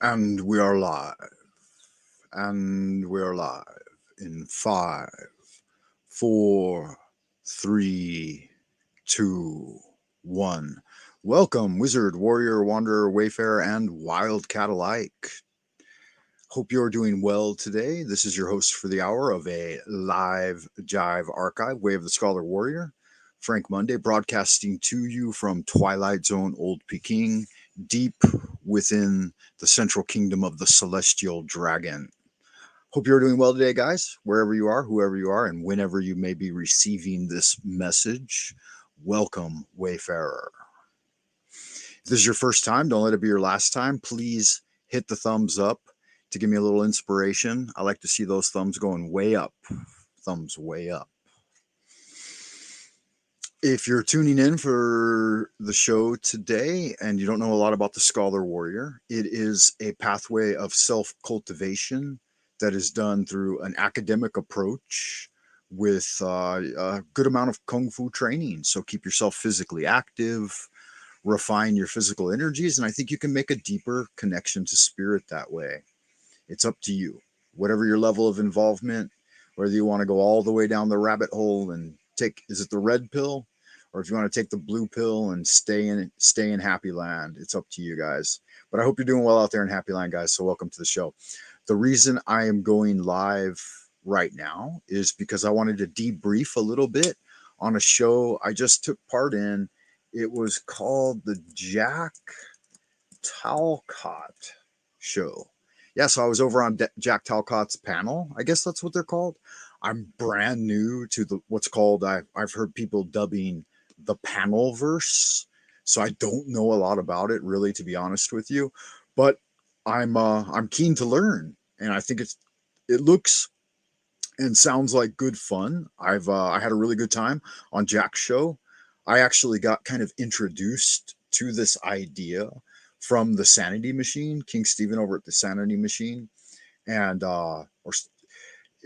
And we are live. And we are live in five, four, three, two, one. Welcome, wizard, warrior, wanderer, wayfarer, and wildcat alike. Hope you're doing well today. This is your host for the hour of a live jive archive, Way of the Scholar Warrior, Frank Monday, broadcasting to you from Twilight Zone Old Peking, deep within the central kingdom of the celestial dragon. Hope you're doing well today, guys, wherever you are, whoever you are, and whenever you may be receiving this message. Welcome, Wayfarer. If this is your first time, don't let it be your last time. Please hit the thumbs up to give me a little inspiration. I like to see those thumbs going way up. Thumbs way up. If you're tuning in for the show today and you don't know a lot about the Scholar Warrior, it is a pathway of self cultivation that is done through an academic approach with a good amount of Kung Fu training. So keep yourself physically active, refine your physical energies, and I think you can make a deeper connection to spirit that way. It's up to you. Whatever your level of involvement, whether you want to go all the way down the rabbit hole and take, is it the red pill? Or if you want to take the blue pill and stay in Happy Land, it's up to you guys. But I hope you're doing well out there in Happy Land, guys. So welcome to the show. The reason I am going live right now is because I wanted to debrief a little bit on a show I just took part in. It was called the Jack Talcott Show. Yeah, so I was over on Jack Talcott's panel. I guess that's what they're called. I'm brand new to the what's called. I've heard people dubbing the panel verse, so I don't know a lot about it really, to be honest with you. But I'm keen to learn, and I think it looks and sounds like good fun. I had a really good time on Jack's show. I actually got kind of introduced to this idea from the Sanity Machine, King Stephen over at the Sanity Machine, and or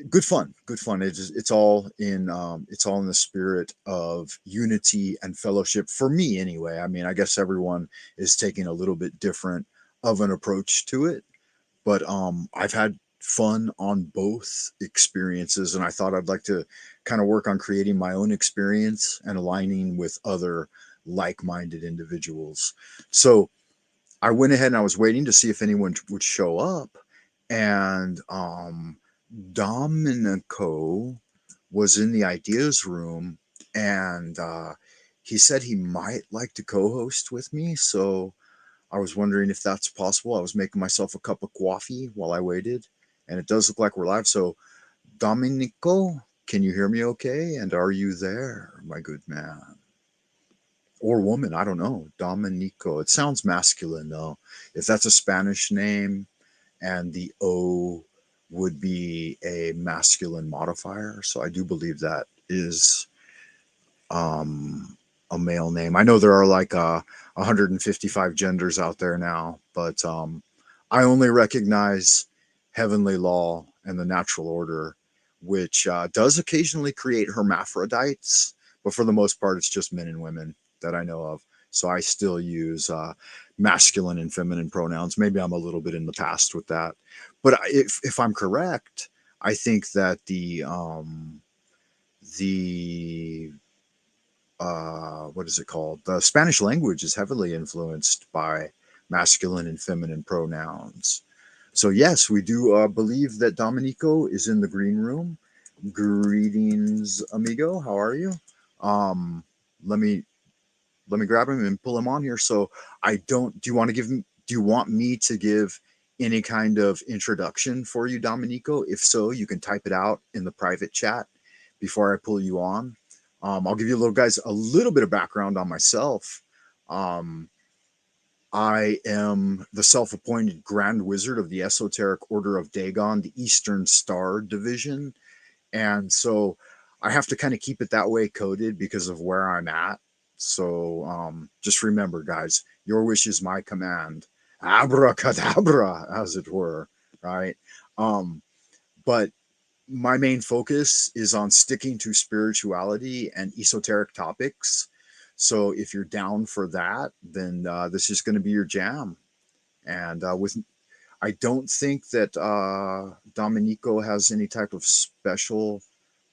good fun, good fun. It's all in the spirit of unity and fellowship for me anyway. I mean, I guess everyone is taking a little bit different of an approach to it, but I've had fun on both experiences, and I thought I'd like to kind of work on creating my own experience and aligning with other like-minded individuals. So I went ahead and I was waiting to see if anyone would show up, and Domenico was in the ideas room, and he said he might like to co-host with me. So I was wondering if that's possible. I was making myself a cup of coffee while I waited, and it does look like we're live. So, Domenico, can you hear me okay? And are you there, my good man? Or woman, I don't know. Domenico. It sounds masculine, though. If that's a Spanish name and the O would be a masculine modifier. So, I do believe that is a male name. I know there are like 155 genders out there now, but I only recognize heavenly law and the natural order, which does occasionally create hermaphrodites, but for the most part, it's just men and women that I know of. So I still use masculine and feminine pronouns. Maybe I'm a little bit in the past with that, but if I'm correct, I think that the what is it called? The Spanish language is heavily influenced by masculine and feminine pronouns. So yes, we do believe that Domenico is in the green room. Greetings, amigo. How are you? Um, let me let me grab him and pull him on here. So I don't. Do you want to give? Do you want me to give any kind of introduction for you, Domenico? If so, you can type it out in the private chat before I pull you on. I'll give you a little guys a little bit of background on myself. Um, I am the self-appointed Grand Wizard of the Esoteric Order of Dagon, the Eastern Star Division, and so I have to kind of keep it that way coded because of where I'm at. So just remember, guys, your wish is my command, abracadabra, as it were, right? Um, but my main focus is on sticking to spirituality and esoteric topics. So if you're down for that, then this is going to be your jam. And with I don't think that Dominico has any type of special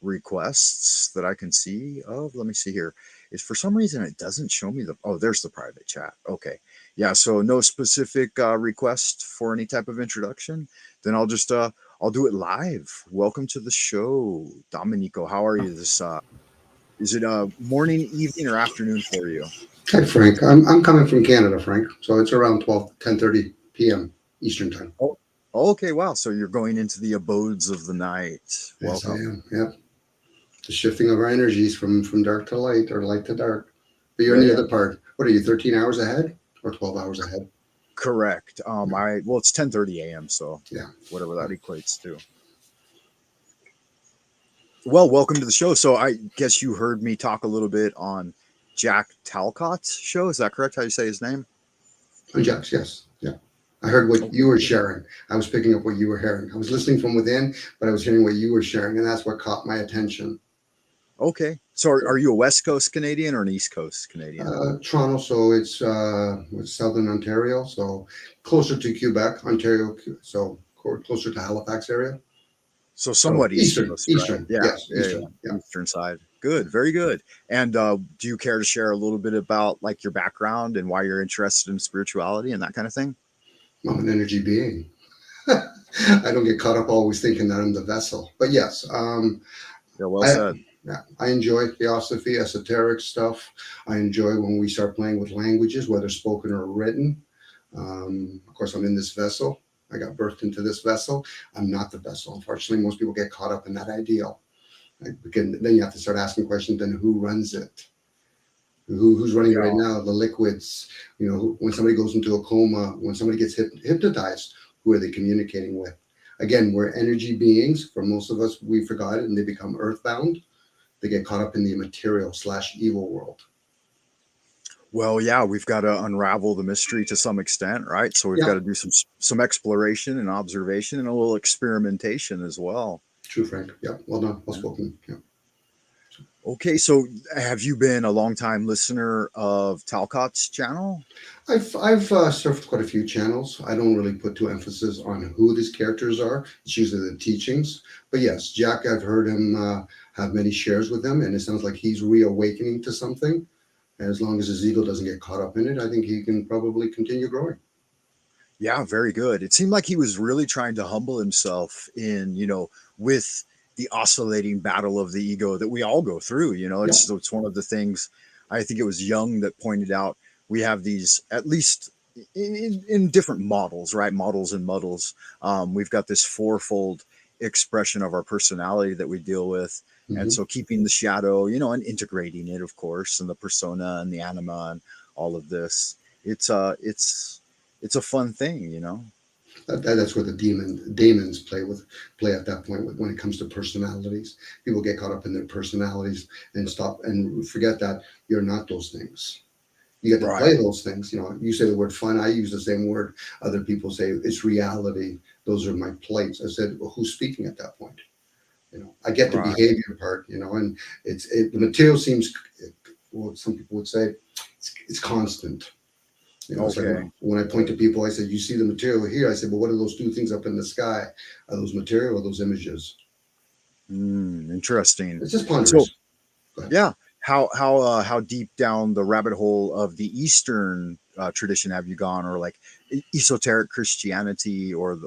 requests that I can see of. Let me see here. Is for some reason it doesn't show me the. Oh, there's the private chat. Okay, yeah. So no specific request for any type of introduction. Then I'll just I'll do it live. Welcome to the show, Dominico. How are you? This is it morning, evening, or afternoon for you? Hi, Frank. I'm coming from Canada, Frank. So it's around 10:30 p.m. Eastern time. Oh, okay. Wow. So you're going into the abodes of the night. Yes, I Welcome. am. Yep. The shifting of our energies from dark to light or light to dark. But you're in Yeah, the yeah. other part. What are you, 13 hours ahead or 12 hours ahead? Correct. Yeah. I well, it's 10:30 a.m. So Yeah. whatever that equates to. Well, welcome to the show. So I guess you heard me talk a little bit on Jack Talcott's show. Is that correct? How you say his name? Oh, Jax, yes. Yeah. I heard what Okay. you were sharing. I was picking up what you were hearing. I was listening from within, but I was hearing what you were sharing, and that's what caught my attention. Okay. So are you a West Coast Canadian or an East Coast Canadian? Toronto, so it's southern Ontario, so closer to Quebec, Ontario, so closer to Halifax area. So So somewhat East Eastern, Coast, right? Eastern, Yeah, yes, yeah, Eastern, yeah. yeah. Eastern side. Good, very good. And do you care to share a little bit about like your background and why you're interested in spirituality and that kind of thing? I'm an energy being. I don't get caught up always thinking that I'm the vessel, but yes, Yeah, well I said. yeah, I enjoy theosophy, esoteric stuff. I enjoy when we start playing with languages, whether spoken or written. Of course, I'm in this vessel. I got birthed into this vessel. I'm not the vessel. Unfortunately, most people get caught up in that ideal. Then you have to start asking questions. Then who runs it? Who's running it right Yeah. now? The liquids. When somebody goes into a coma, when somebody gets hypnotized, who are they communicating with? Again, we're energy beings. For most of us, we forgot it, and they become earthbound. They get caught up in the material/evil world. Well, yeah, we've got to unravel the mystery to some extent, right? So we've got Yeah, to do some exploration and observation and a little experimentation as well. true, Frank. Yeah, well done, well Yeah. spoken. Yeah. Okay, so have you been a long time listener of Talcott's channel? I've surfed quite a few channels. I don't really put too emphasis on who these characters are. It's usually the teachings. But yes, Jack, I've heard him have many shares with them, and it sounds like he's reawakening to something. And as long as his ego doesn't get caught up in it, I think he can probably continue growing. Yeah, very good. It seemed like he was really trying to humble himself in, with the oscillating battle of the ego that we all go through. Yeah. It's one of the things I think it was Jung that pointed out. We have these, at least in different models, right? Models and muddles. We've got this fourfold expression of our personality that we deal with. And Hmm. so keeping the shadow, and integrating it, of course, and the persona and the anima and all of this. It's a fun thing. That's where the demons play at that point when it comes to personalities. People get caught up in their personalities and stop and forget that you're not those things. You get to play Right. those things. You say the word fun. I use the same word. Other people say it's reality. Those are my plates. I said, well, who's speaking at that point? I get the Right. behavior part. And the material seems. Well, some people would say it's constant. It's like Okay. when I point to people, I said, "You see the material here." I said, "But what are those two things up in the sky? Are those material or those images?" Interesting. It's just So ponderous. Go ahead. yeah, how deep down the rabbit hole of the Eastern tradition have you gone, or like esoteric Christianity, or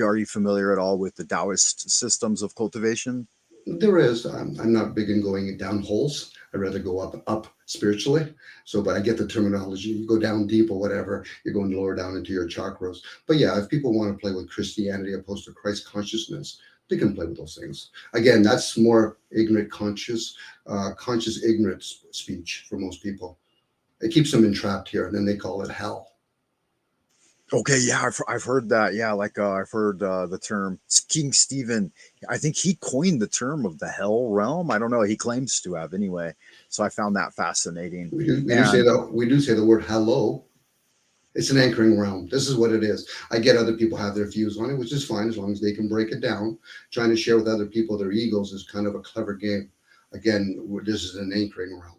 are you familiar at all with the Taoist systems of cultivation? There is. I'm not big in going down holes. I'd rather go up spiritually. So, but I get the terminology. You go down deep or whatever, you're going lower down into your chakras. But yeah, if people want to play with Christianity opposed to Christ consciousness, they can play with those things. Again, that's more ignorant, conscious ignorant speech for most people. It keeps them entrapped here, and then they call it hell. Okay, yeah, I've heard that. Yeah, like I've heard the term King Stephen. I think he coined the term of the hell realm. I don't know. He claims to have anyway. So I found that fascinating. And We do say the word hello. It's an anchoring realm. This is what it is. I get other people have their views on it, which is fine as long as they can break it down. Trying to share with other people their egos is kind of a clever game. Again, this is an anchoring realm.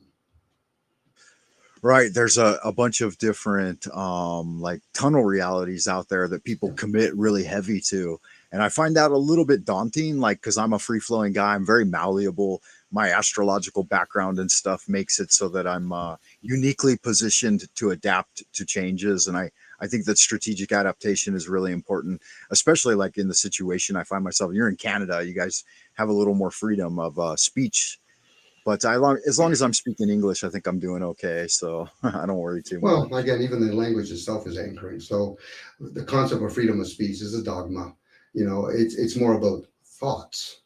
Right. There's a bunch of different like tunnel realities out there that people Yeah. commit really heavy to. And I find that a little bit daunting, like, because I'm a free flowing guy, I'm very malleable. My astrological background and stuff makes it so that I'm uniquely positioned to adapt to changes. And I think that strategic adaptation is really important, especially like in the situation I find myself. You're in Canada, you guys have a little more freedom of speech, but as long as I'm speaking English, I think I'm doing okay. So I don't worry too Well, much. again, even the language itself is anchoring. So the concept of freedom of speech is a dogma. It's more about thoughts,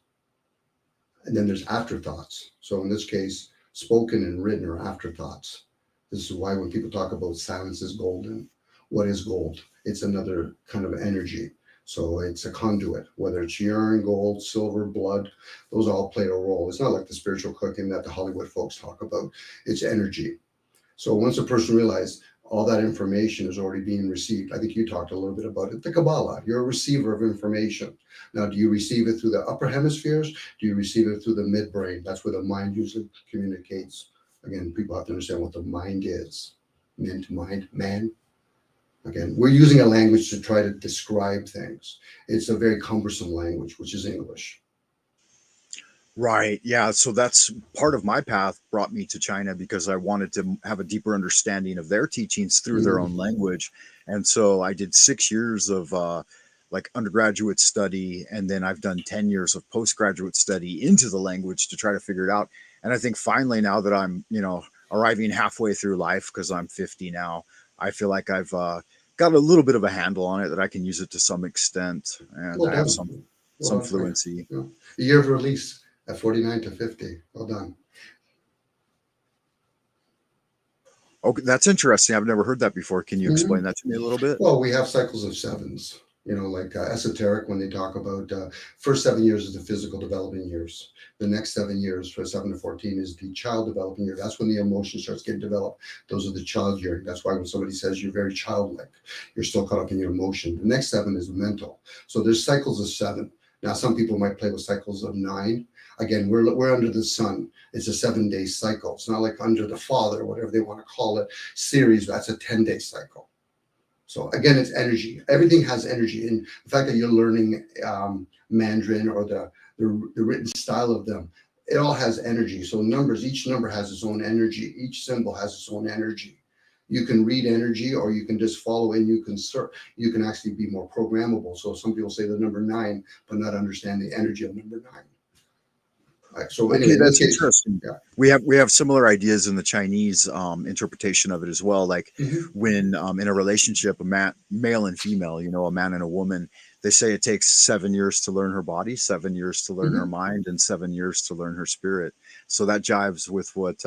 and then there's afterthoughts. So in this case, spoken and written are afterthoughts. This is why when people talk about silence is golden, what is gold? It's another kind of energy. So it's a conduit, whether it's urine, gold, silver, blood, those all play a role. It's not like the spiritual cooking that the Hollywood folks talk about. It's energy. So once a person realizes all that information is already being received, I think you talked a little bit about it, the Kabbalah, you're a receiver of information. Now, do you receive it through the upper hemispheres? Do you receive it through the midbrain? That's where the mind usually communicates. Again, people have to understand what the mind is. Men to mind, man. Again, we're using a language to try to describe things. It's a very cumbersome language, which is English. Right. Yeah. So that's part of my path brought me to China because I wanted to have a deeper understanding of their teachings through their Mhm. own language. And so I did 6 years of like undergraduate study, and then I've done 10 years of postgraduate study into the language to try to figure it out. And I think finally, now that I'm, arriving halfway through life, because I'm 50 now, I feel like I've got a little bit of a handle on it that I can use it to some extent, and Well I have done. Well some done, Frank. fluency. Yeah. A year of release at 49 to 50. Well done. Okay, that's interesting. I've never heard that before. Can you explain Mhm. that to me a little bit? Well, we have cycles of sevens. Like esoteric when they talk about first 7 years is the physical developing years. The next 7 years, for 7 to 14, is the child developing year. That's when the emotion starts getting developed. Those are the child year. That's why when somebody says you're very childlike, you're still caught up in your emotion. The next seven is mental. So there's cycles of seven. Now, some people might play with cycles of nine. Again, we're under the sun. It's a 7 day cycle. It's not like under the father, whatever they want to call it, series. That's a 10 day cycle. So again, it's energy. Everything has energy, and the fact that you're learning Mandarin or the written style of them, it all has energy. So numbers, each number has its own energy. Each symbol has its own energy. You can read energy, or you can just follow, and you can actually be more programmable. So some people say the number nine, but not understand the energy of number nine. Right. So anyway, Okay, in this that's case, interesting. yeah. We have similar ideas in the Chinese interpretation of it as well. Like Mhm. when in a relationship, male and female, a man and a woman, they say it takes 7 years to learn her body, 7 years to learn her Mhm. mind, and 7 years to learn her spirit. So that jives with what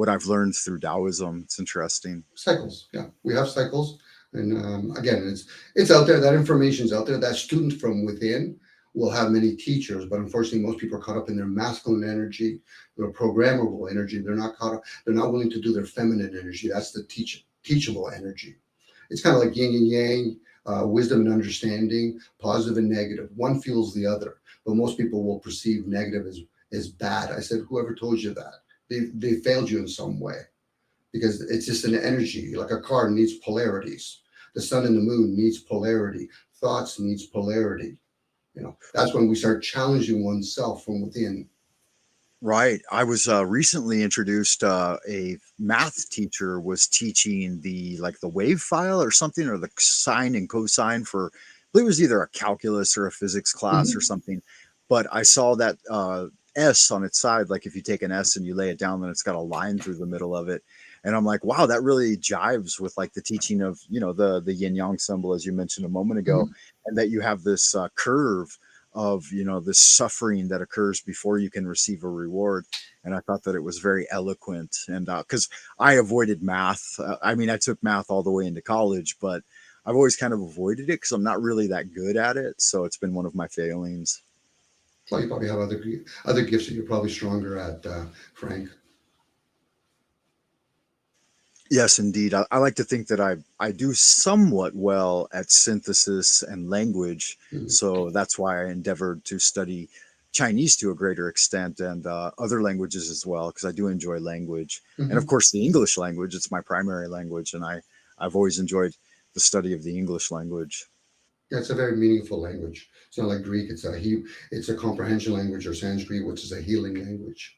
I've learned through Taoism. It's interesting. Cycles. Yeah, we have cycles, and again, it's out there. That information's out there. That student from within will have many teachers, but unfortunately, most people are caught up in their masculine energy, their programmable energy. They're not caught up. They're not willing to do their feminine energy. That's the teachable energy. It's kind of like yin and yang, wisdom and understanding, positive and negative. One fuels the other, but most people will perceive negative as bad. I said, whoever told you that? They failed you in some way because it's just an energy. Like a car needs polarities. The sun and the moon needs polarity. Thoughts needs polarity. That's when we start challenging oneself from within. Right. I was recently introduced. A math teacher was teaching the wave file or something, or the sine and cosine for. I believe it was either a calculus or a physics class or Mhm. something. But I saw that S on its side. Like if you take an S and you lay it down, then it's got a line through the middle of it. And I'm like, wow, that really jives with like the teaching of the yin yang symbol as you mentioned a moment ago, Mhm. and that you have this curve of this suffering that occurs before you can receive a reward. And I thought that it was very eloquent. And because I avoided math, I mean, I took math all the way into college, but I've always kind of avoided it because I'm not really that good at it. So it's been one of my failings. Well, you probably have other gifts that you're probably stronger at, Frank. Yes, indeed. I like to think that I do somewhat well at synthesis and language. Mhm. So that's why I endeavored to study Chinese to a greater extent, and other languages as well, because I do enjoy language, and of Hmm. course the English language. It's my primary language, and I've always enjoyed the study of the English language. Yeah, it's a very meaningful language. It's not like Greek. It's a comprehension language, or Sanskrit, which is a healing language.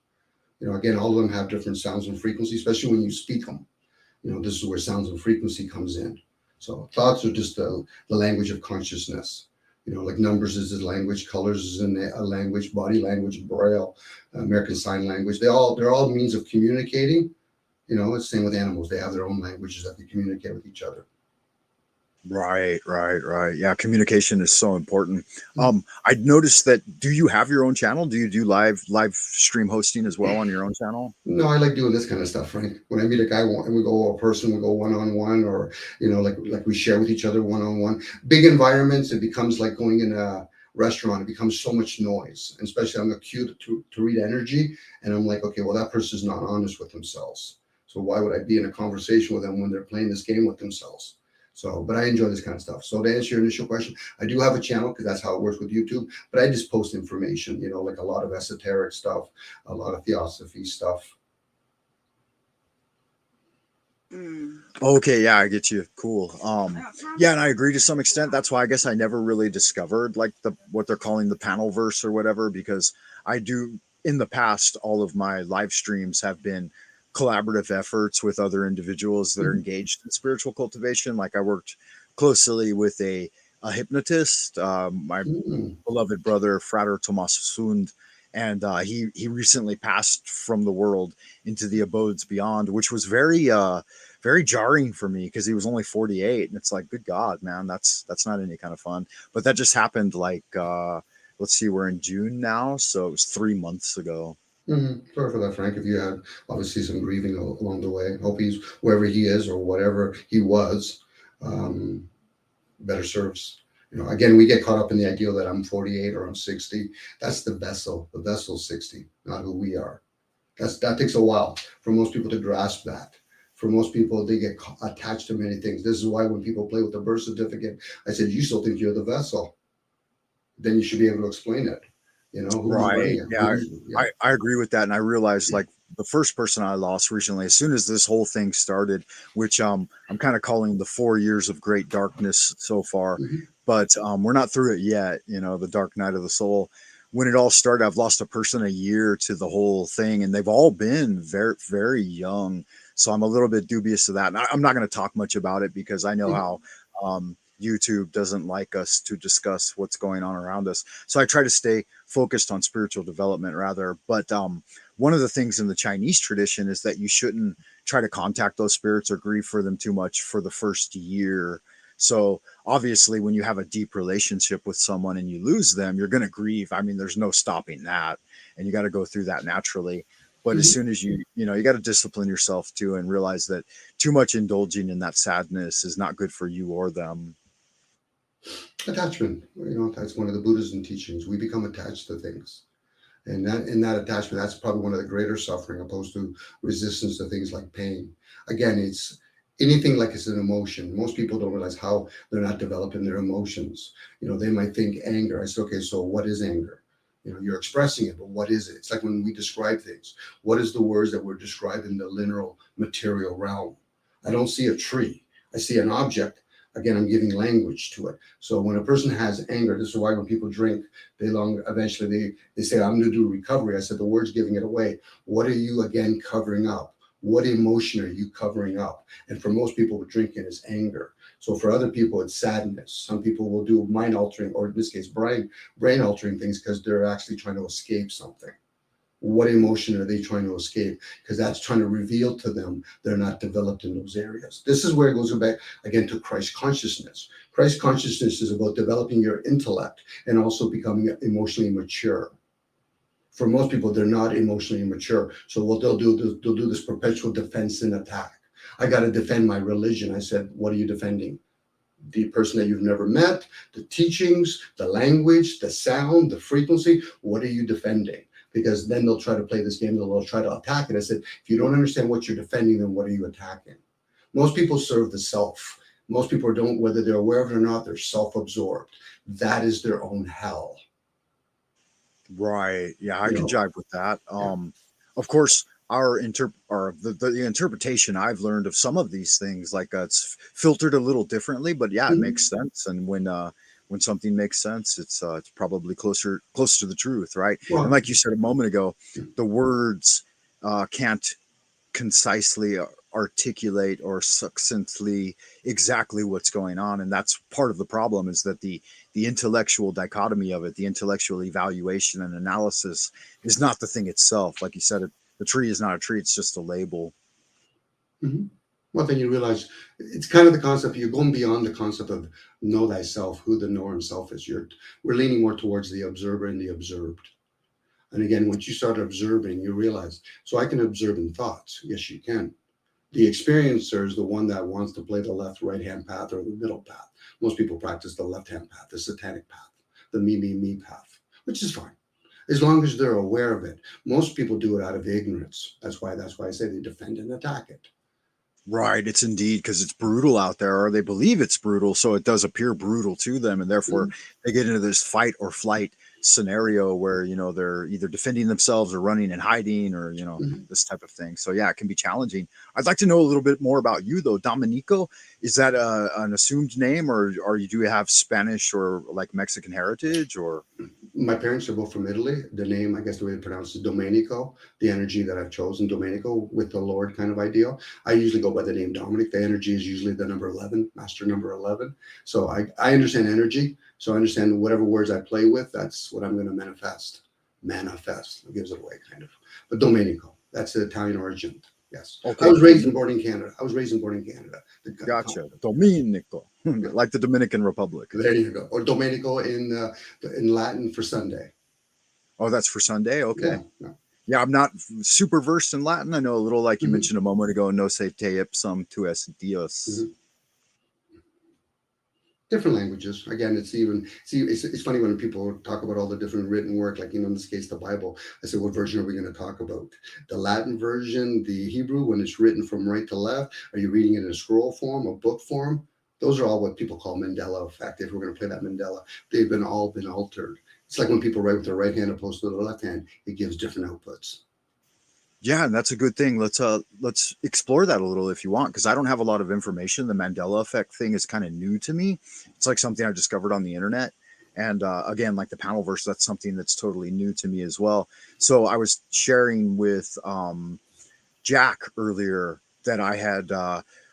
Again, all of them have different sounds and frequencies, especially when you speak them. This is where sounds and frequency comes in. So thoughts are just the language of consciousness. Like numbers is a language, colors is a language, body language, braille, American Sign Language. They're all means of communicating. It's the same with animals. They have their own languages that they communicate with each other. Right, right, right. Yeah, communication is so important. Mm. I noticed that. Do you have your own channel? Do you do live stream hosting as well on your own channel? No, I like doing this kind of stuff, Frank. When I meet a guy and we go a person, we go one on one, or like we share with each other one on one. Big environments, it becomes like going in a restaurant. It becomes so much noise, and especially I'm acute to read energy, and I'm like, okay, well that person's not honest with themselves. So why would I be in a conversation with them when they're playing this game with themselves? So, but I enjoy this kind of stuff. So to answer your initial question, I do have a channel because that's how it works with YouTube. But I just post information, like a lot of esoteric stuff, a lot of theosophy stuff. Okay, yeah, I get you. Cool. Yeah, and I agree to some extent. That's why I guess I never really discovered like the what they're calling the panel verse or whatever, because I do in the past all of my live streams have been collaborative efforts with other individuals that are Mhm. engaged in spiritual cultivation. Like I worked closely with a hypnotist, my Mm. beloved brother Frater Tomas Sund, and he recently passed from the world into the abodes beyond, which was very jarring for me because he was only 48, and it's like, good God, man, that's not any kind of fun. But that just happened like let's see, we're in June now, so it was 3 months ago. Sorry for that, Frank. If you had obviously some grieving along the way, hope he's wherever he is or whatever he was, um, better serves. Again, we get caught up in the ideal that I'm 48 or I'm 60. That's the vessel. The vessel's 60, not who we are. That takes a while for most people to grasp that. For most people, they get attached to many things. This is why when people play with the birth certificate, I said, you still think you're the vessel. Then you should be able to explain it. Who's running Right. it? Yeah, Yeah. I agree with that. And I realized like the first person I lost recently, as soon as this whole thing started, which I'm kind of calling the 4 years of great darkness so far, Mhm. but we're not through it yet, the dark night of the soul. When it all started, I've lost a person a year to the whole thing, and they've all been very, very young. So I'm a little bit dubious of that. And I'm not going to talk much about it because I know how YouTube doesn't like us to discuss what's going on around us. So I try to stay focused on spiritual development rather. But one of the things in the Chinese tradition is that you shouldn't try to contact those spirits or grieve for them too much for the first year. So obviously, when you have a deep relationship with someone and you lose them, you're going to grieve. I mean, there's no stopping that, and you got to go through that naturally. But as Mhm. soon as you got to discipline yourself too and realize that too much indulging in that sadness is not good for you or them. Attachment. That's one of the Buddhism teachings. We become attached to things. And that in that attachment, that's probably one of the greater suffering opposed to resistance to things like pain. Again, it's anything like it's an emotion. Most people don't realize how they're not developing their emotions. They might think anger. I said, okay, so what is anger? You're expressing it, but what is it? It's like when we describe things. What is the words that we're describing the linear material realm? I don't see a tree. I see an object. Again, I'm giving language to it. So when a person has anger, this is why when people drink, they say, I'm going to do recovery. I said, the word's giving it away. What are you, again, covering up? What emotion are you covering up? And for most people, with drinking is anger. So for other people, it's sadness. Some people will do mind altering, or in this case, brain altering things because they're actually trying to escape something. What emotion are they trying to escape? Because that's trying to reveal to them they're not developed in those areas. This is where it goes back again to Christ consciousness. Christ consciousness is about developing your intellect and also becoming emotionally mature. For most people, they're not emotionally mature. So what they'll do this perpetual defense and attack. I got to defend my religion. I said, what are you defending? The person that you've never met, the teachings, the language, the sound, the frequency. What are you defending? Because then they'll try to play this game. They'll try to attack it. I said, if you don't understand what you're defending, then what are you attacking? Most people serve the self. Most people don't, whether they're aware of it or not, they're self-absorbed. That is their own hell. Right. Yeah, I You can know, jive with that. yeah. Of course, the interpretation I've learned of some of these things, like it's filtered a little differently, but yeah, it makes Mhm. sense. And when something makes sense, it's probably close to the truth, right? And Well, like you said a moment ago, the words can't concisely articulate or succinctly exactly what's going on, and that's part of the problem, is that the intellectual dichotomy of it, the intellectual evaluation and analysis, is not the thing itself. Like you said, the tree is not a tree, it's just a label. mhm. Well, then you realize it's kind of the concept. You're going beyond the concept of know thyself, who the knower himself is. We're leaning more towards the observer and the observed. And again, once you start observing, you realize, so I can observe in thoughts. Yes, you can. The experiencer is the one that wants to play the left right hand path or the middle path. Most people practice the left hand path, the satanic path, the me path, which is fine as long as they're aware of it. Most people do it out of ignorance. That's why I say they defend and attack it. Right, it's indeed, because it's brutal out there, or they believe it's brutal, so it does appear brutal to them, and therefore Mhm. they get into this fight or flight scenario where they're either defending themselves or running and hiding, or Mhm. this type of thing. So yeah, it can be challenging. I'd like to know a little bit more about you, though. Dominico, is that an assumed name, or do you have Spanish or like Mexican heritage, or? My parents are both from Italy. The name, I guess the way to pronounce it, Domenico, the energy that I've chosen, Domenico, with the Lord kind of ideal. I usually go by the name Dominic. The energy is usually the number 11, master number 11. So I understand energy. So I understand whatever words I play with, that's what I'm going to manifest. Manifest. It gives it away, kind of. But Domenico, that's the Italian origin. Yes. I Okay, was raised and born in Canada. I was raised and born in Canada. gotcha. Dominico, Yeah, like the Dominican Republic. there you go. Or Domenico in Latin for Sunday. Oh, that's for Sunday. Okay. Yeah. Yeah. Yeah, I'm not super versed in Latin. I know a little, like you Mhm. mentioned a moment ago, no se te ipsum tu es Dios. Mhm. Different languages. Again, it's funny when people talk about all the different written work, like in this case, the Bible. I said, what version are we going to talk about? The Latin version, the Hebrew, when it's written from right to left. Are you reading it in a scroll form, a book form? Those are all what people call Mandela effect. If we're going to play that Mandela, they've been altered. It's like when people write with their right hand opposed to the left hand, it gives different outputs. Yeah, and that's a good thing. Let's explore that a little if you want, because I don't have a lot of information. The Mandela effect thing is kind of new to me. It's like something I discovered on the internet. And again, like the panel verse, that's something that's totally new to me as well. So I was sharing with Jack earlier that I had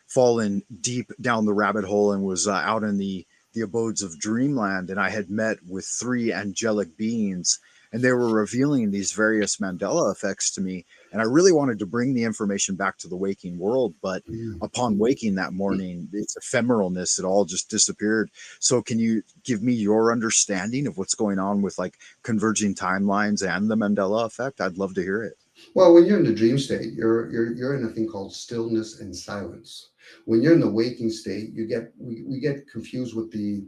fallen deep down the rabbit hole and was out in the abodes of dreamland, and I had met with three angelic beings, and they were revealing these various Mandela effects to me. And I really wanted to bring the information back to the waking world, but Mm. upon waking that morning, its ephemeralness, it all just disappeared. So can you give me your understanding of what's going on with like converging timelines and the Mandela effect? I'd love to hear it. Well, when you're in the dream state, you're in a thing called stillness and silence. When you're in the waking state, we get confused with the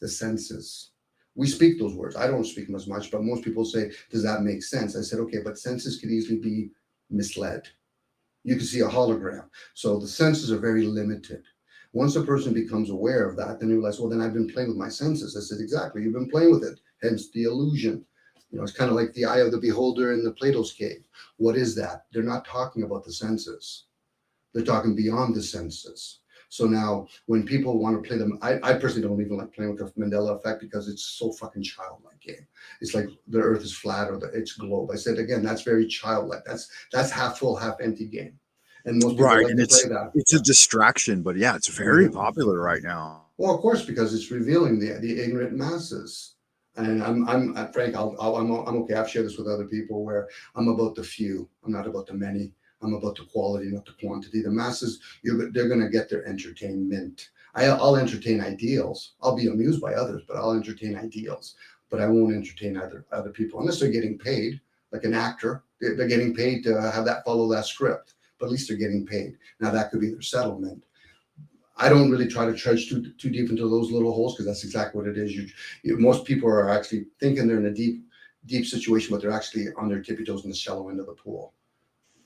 senses. We speak those words. I don't speak them as much, but most people say, "Does that make sense?" I said, "Okay, but senses can easily be misled. You can see a hologram, so the senses are very limited." Once a person becomes aware of that, then you realize, well, then I've been playing with my senses. I said, exactly, you've been playing with it, hence the illusion. It's kind of like the eye of the beholder in the Plato's cave. What is that? They're not talking about the senses. They're talking beyond the senses. So now, when people want to play them, I personally don't even like playing with the Mandela effect because it's so fucking childlike game. It's like the Earth is flat or it's globe. I said again, that's very childlike. That's half full, half empty game, and most people Right, like and to play that. it's a Yeah. distraction, but yeah, it's very Mhm. popular right now. Well, of course, because it's revealing the ignorant masses. And Frank. I'm okay. I've shared this with other people where I'm about the few. I'm not about the many. I'm about the quality, not the quantity. The masses, they're going to get their entertainment. I'll entertain ideals. I'll be amused by others, but I'll entertain ideals. But I won't entertain other people unless they're getting paid, like an actor. They're getting paid to have that follow that script. But at least they're getting paid. Now that could be their settlement. I don't really try to trudge too deep into those little holes because that's exactly what it is. Most people are actually thinking they're in a deep situation, but they're actually on their tippy toes in the shallow end of the pool.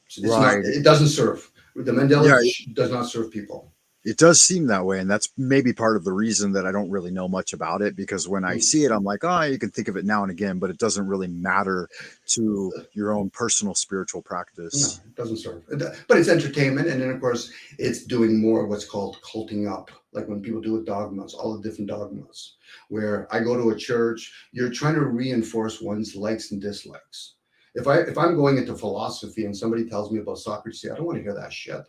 It's not. Right. It doesn't serve. The Mandela Yeah, does not serve people. It does seem that way, and that's maybe part of the reason that I don't really know much about it, because when I Mm. see it, I'm like, oh, you can think of it now and again, but it doesn't really matter to your own personal spiritual No, practice. it doesn't serve. But it's entertainment, and then of course it's doing more of what's called culting up, like when people do with dogmas, all the different dogmas. Where I go to a church, you're trying to reinforce one's likes and dislikes. If I'm going into philosophy and somebody tells me about Socrates, I don't want to hear that shit.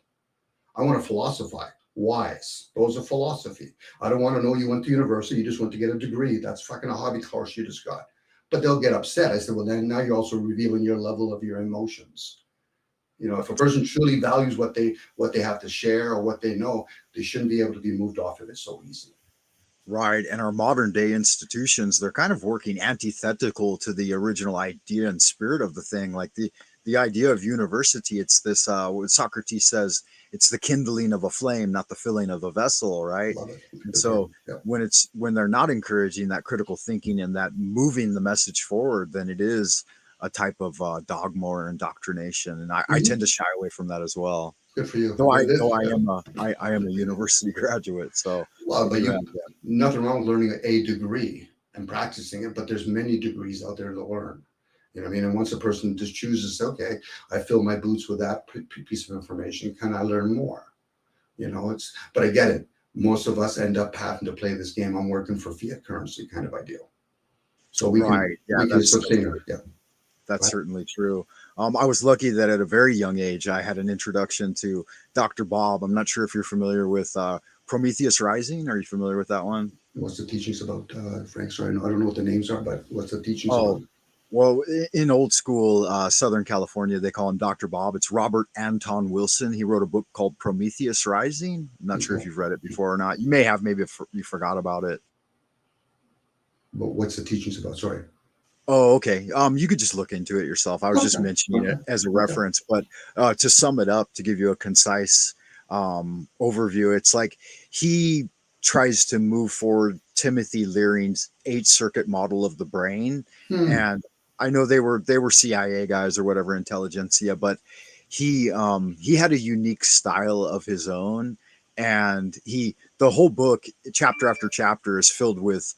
I want to philosophize. Whys. Those are philosophy. I don't want to know you went to university, you just went to get a degree. That's fucking a hobby course you just got. But they'll get upset. I said, well, then now you're also revealing your level of your emotions. If a person truly values what they have to share or what they know, they shouldn't be able to be moved off of it so easy. Right. And our modern day institutions, they're kind of working antithetical to the original idea and spirit of the thing. Like the idea of university, it's this what Socrates says, it's the kindling of a flame, not the filling of a vessel, right? Love it. And Good for so you. Yeah. when they're not encouraging that critical thinking and that moving the message forward, then it is a type of dogma or indoctrination. And I tend Mm-hmm. to shy away from that as well. Good for you. Though But I it though is. I Yeah. am I am a university graduate, so Well, I but do have you nothing wrong with learning a degree and practicing it, but there's many degrees out there to learn. You know what I mean? And once a person just chooses, okay, I fill my boots with that piece of information, can I learn more? But I get it. Most of us end up having to play this game. I'm working for fiat currency kind of ideal. So we can right. Yeah, we can sustain her. Yeah. Go that's ahead. certainly true. I was lucky that at a very young age, I had an introduction to Dr. Bob. I'm not sure if you're familiar with Prometheus Rising. Are you familiar with that one? What's the teachings about, Frank? Sorry, I don't know what the names are, but what's the teachings about? Oh, well, in old school Southern California, they call him Dr. Bob. It's Robert Anton Wilson. He wrote a book called Prometheus Rising. I'm not sure if Okay. you've read it before or not. You may have, maybe if you forgot about it. But what's the teachings about? Sorry. Oh, okay. You could just look into it yourself. I was just Okay. mentioning Okay. it as a Okay. reference, but to sum it up, to give you a concise overview, it's like he tries to move forward Timothy Leary's 8 circuit model of the brain, Hmm. and I know they were CIA guys or whatever intelligentsia, but he had a unique style of his own, and he the whole book, chapter after chapter, is filled with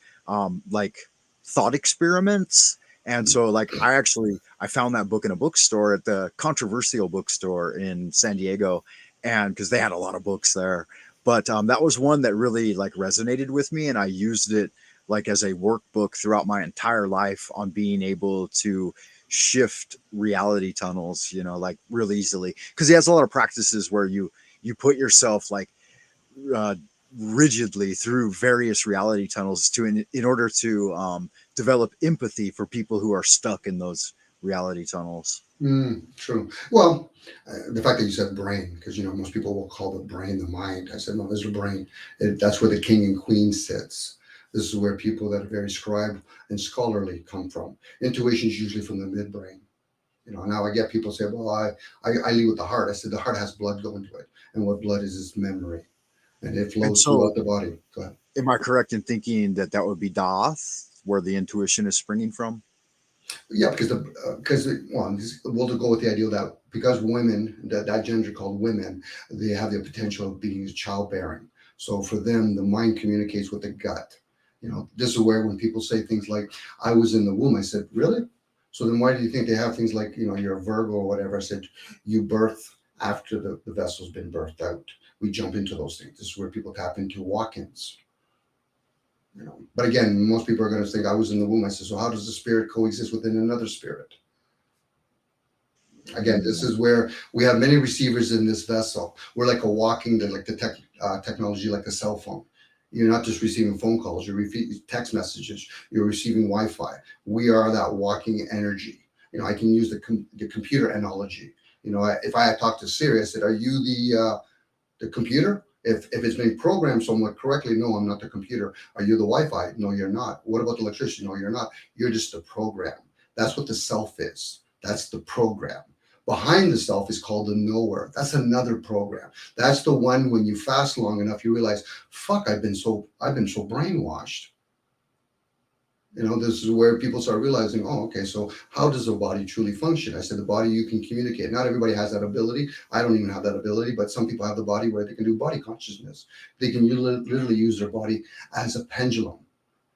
like thought experiments. And so like I found that book in a bookstore at the controversial bookstore in San Diego, and because they had a lot of books there. But that was one that really like resonated with me, and I used it like as a workbook throughout my entire life on being able to shift reality tunnels, like real easily, because he has a lot of practices where you put yourself like uh, rigidly through various reality tunnels in order to develop empathy for people who are stuck in those reality tunnels. True. Well, the fact that you said brain, because most people will call the brain the mind. I said no, there's a brain. That's where the king and queen sits. This is where people that are very scribe and scholarly come from. Intuition is usually from the midbrain. Now I get people say, well, I lead with the heart. I said the heart has blood going to it, and what blood is memory, and it And flows so, throughout the body. Go ahead. am I correct in thinking that that would be Doth, where the intuition is springing from? Yeah, we'll go with the idea that because women, that gender called women, they have the potential of being childbearing. So for them, the mind communicates with the gut. This is where when people say things like, "I was in the womb," I said, "Really?" So then why do you think they have things like, you're a Virgo or whatever? I said, you birth after the vessel's been birthed out. We jump into those things. This is where people tap into walk-ins. But again, most people are going to think I was in the womb. I said, so how does the spirit coexist within another spirit? Again, this Mm. is where we have many receivers in this vessel. We're like a walking, like the technology, like a cell phone. You're not just receiving phone calls, you're receiving text messages, you're receiving Wi-Fi. We are that walking energy. I can use the computer analogy. If I had talked to Siri, I said, "Are you the computer?" If it's been programmed somewhat correctly, no, I'm not the computer. Are you the Wi-Fi? No, you're not. What about the electricity? No, you're not. You're just the program. That's what the self is. That's the program. Behind the self is called the knower. That's another program. That's the one when you fast long enough, you realize, fuck, I've been so brainwashed. This is where people start realizing, oh, okay, so how does the body truly function? I said the body, you can communicate. Not everybody has that ability. I don't even have that ability, but some people have the body where they can do body consciousness. They can literally use their body as a pendulum.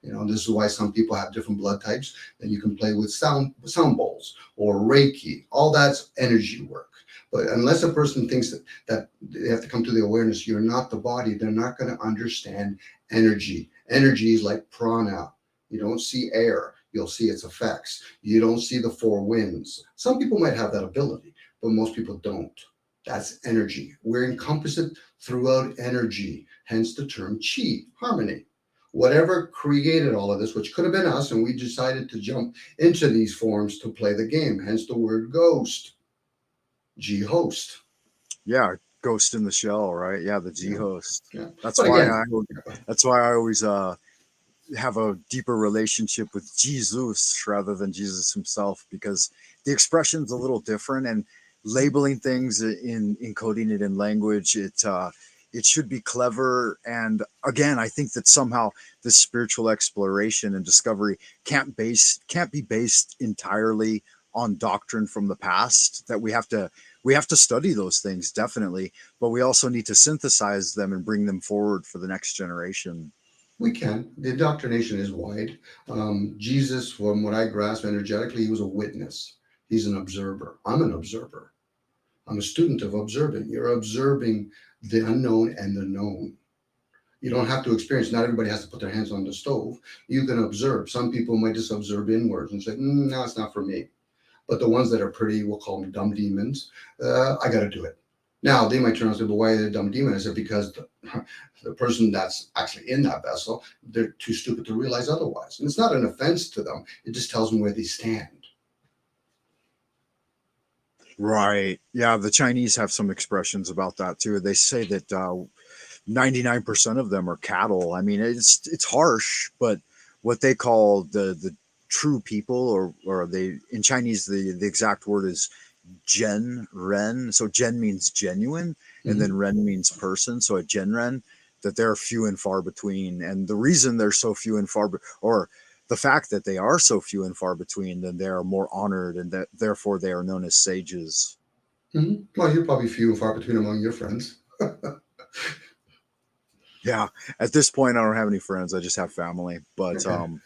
This is why some people have different blood types. Then you can play with sound bowls or Reiki. All that's energy work. But unless a person thinks that they have to come to the awareness, you're not the body, they're not going to understand energy. Energy is like prana. You don't see air, you'll see its effects. You don't see the four winds. Some people might have that ability, but most people don't. That's energy. We're encompassed throughout energy, hence the term chi, harmony. Whatever created all of this, which could have been us, and we decided to jump into these forms to play the game, hence the word ghost, G host. Yeah, Ghost in the Shell, right? Yeah, the G Yeah, host. yeah. That's But why again, I that's why I always have a deeper relationship with Jesus rather than Jesus himself, because the expression's a little different, and labeling things in encoding it in language, it should be clever. And again, I think that somehow this spiritual exploration and discovery can't be based entirely on doctrine from the past. That we have to study those things, definitely, but we also need to synthesize them and bring them forward for the next generation. we can. The indoctrination is wide. Jesus, from what I grasp energetically, he was a witness. He's an observer. I'm an observer. I'm a student of observing. You're observing the unknown and the known. You don't have to experience. Not everybody has to put their hands on the stove. You can observe. Some people might just observe inwards and say, "No, it's not for me." But the ones that are pretty, we'll call them dumb demons, I got to do it. Now, they might turn around and say, "But why are they a dumb demon?" I said, because the person that's actually in that vessel, they're too stupid to realize otherwise. And it's not an offense to them. It just tells them where they stand. Right. Yeah, the Chinese have some expressions about that too. They say that 99% of them are cattle. I mean, it's harsh, but what they call the true people, or they in Chinese, the exact word is Gen Ren. So Gen means genuine, and then Mm-hmm. Ren means person. So a Gen Ren, that they're few and far between. And the reason they're so few and or the fact that they are so few and far between, then they are more honored, and that therefore they are known as sages. Mm-hmm. Well, you're probably few and far between among your friends. Yeah, at this point, I don't have any friends. I just have family. But Okay.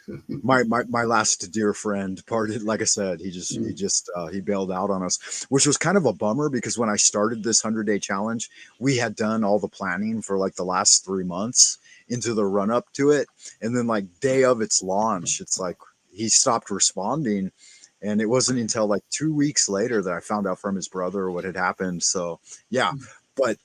my last dear friend parted. Like I said, Mm-hmm. he bailed out on us, which was kind of a bummer, because when I started this 100-day challenge, we had done all the planning for like the last 3 months into the run up to it, and then like day of its launch, it's like he stopped responding, and it wasn't until like 2 weeks later that I found out from his brother what had happened. So yeah, but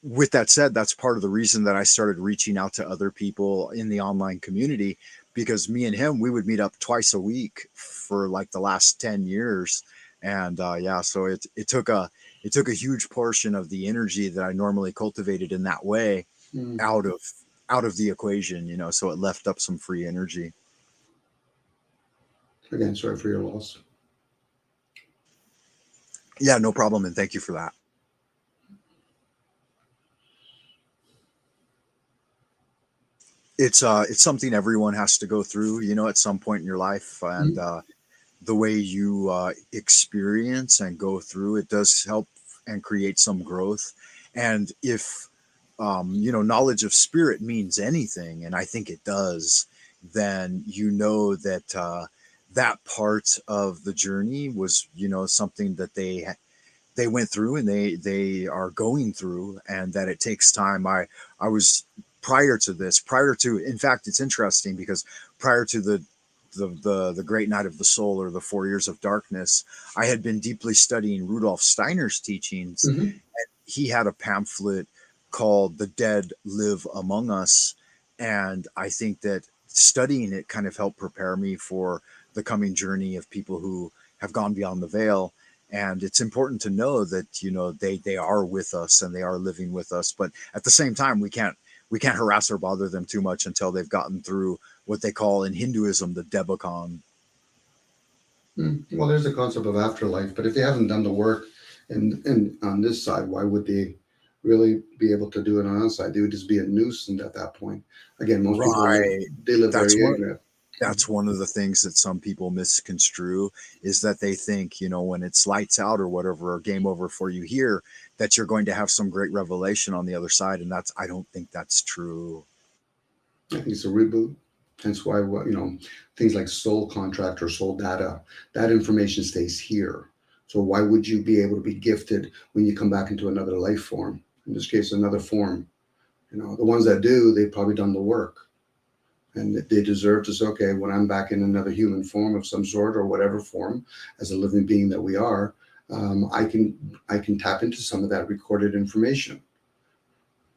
with that said, that's part of the reason that I started reaching out to other people in the online community, because me and him, we would meet up twice a week for like the last 10 years. And yeah, so it took a huge portion of the energy that I normally cultivated in that way Mm-hmm. out of out of the equation, so it left up some free energy. Again, sorry for your loss. Yeah, no problem, and thank you for that. It's something everyone has to go through, at some point in your life. And Mm-hmm. the way you experience and go through it does help and create some growth. And if knowledge of spirit means anything, and I think it does, then that that part of the journey was something that they went through, and they are going through, and that it takes time. I was prior to, in fact, it's interesting, because prior to the great night of the soul, or the 4 years of darkness, I had been deeply studying Rudolf Steiner's teachings. Mm-hmm. He had a pamphlet called "The Dead Live Among Us," and I think that studying it kind of helped prepare me for the coming journey of people who have gone beyond the veil. And it's important to know that they are with us, and they are living with us, but at the same time, we can't harass or bother them too much until they've gotten through what they call in Hinduism the Debakan. Well, there's the concept of afterlife, but if they haven't done the work and on this side, why would they really be able to do it on our side? They would just be a nuisance at that point. Again, most people live Right. they live That's very one ignorant. That's one of the things that some people misconstrue, is that they think, when it's lights out or whatever, or game over for you here, that you're going to have some great revelation on the other side. And I don't think that's true. I think it's a reboot. Hence why, things like soul contract or soul data, that information stays here. So why would you be able to be gifted when you come back into another life form? In this case, another form. The ones that do, they've probably done the work, and they deserve to say, okay, when I'm back in another human form of some sort or whatever form, as a living being that we are, I can tap into some of that recorded information.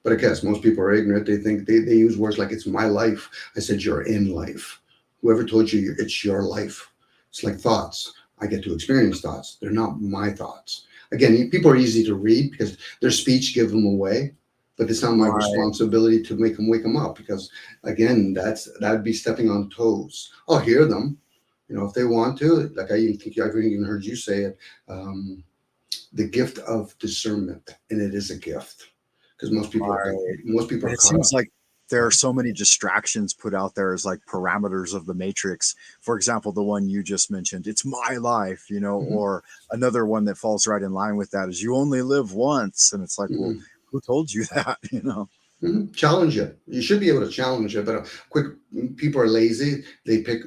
But I guess most people are ignorant. They think they use words like it's my life. I said, you're in life. Whoever told you it's your life? It's like thoughts. I get to experience thoughts. They're not my thoughts. Again, people are easy to read because their speech gives them away, but it's not my Right. responsibility to make them wake them up, because again, that'd be stepping on toes. I'll hear them, if they want to. Like I even think I've even heard you say it, the gift of discernment, and it is a gift, because Right. most people And are it caught seems up. like there are so many distractions put out there as like parameters of the matrix. For example, the one you just mentioned, it's my life, Mhm, or another one that falls right in line with that is you only live once. And it's like, well, mhm, who told you that? Challenge it. You should be able to challenge it, but quick. People are lazy. They pick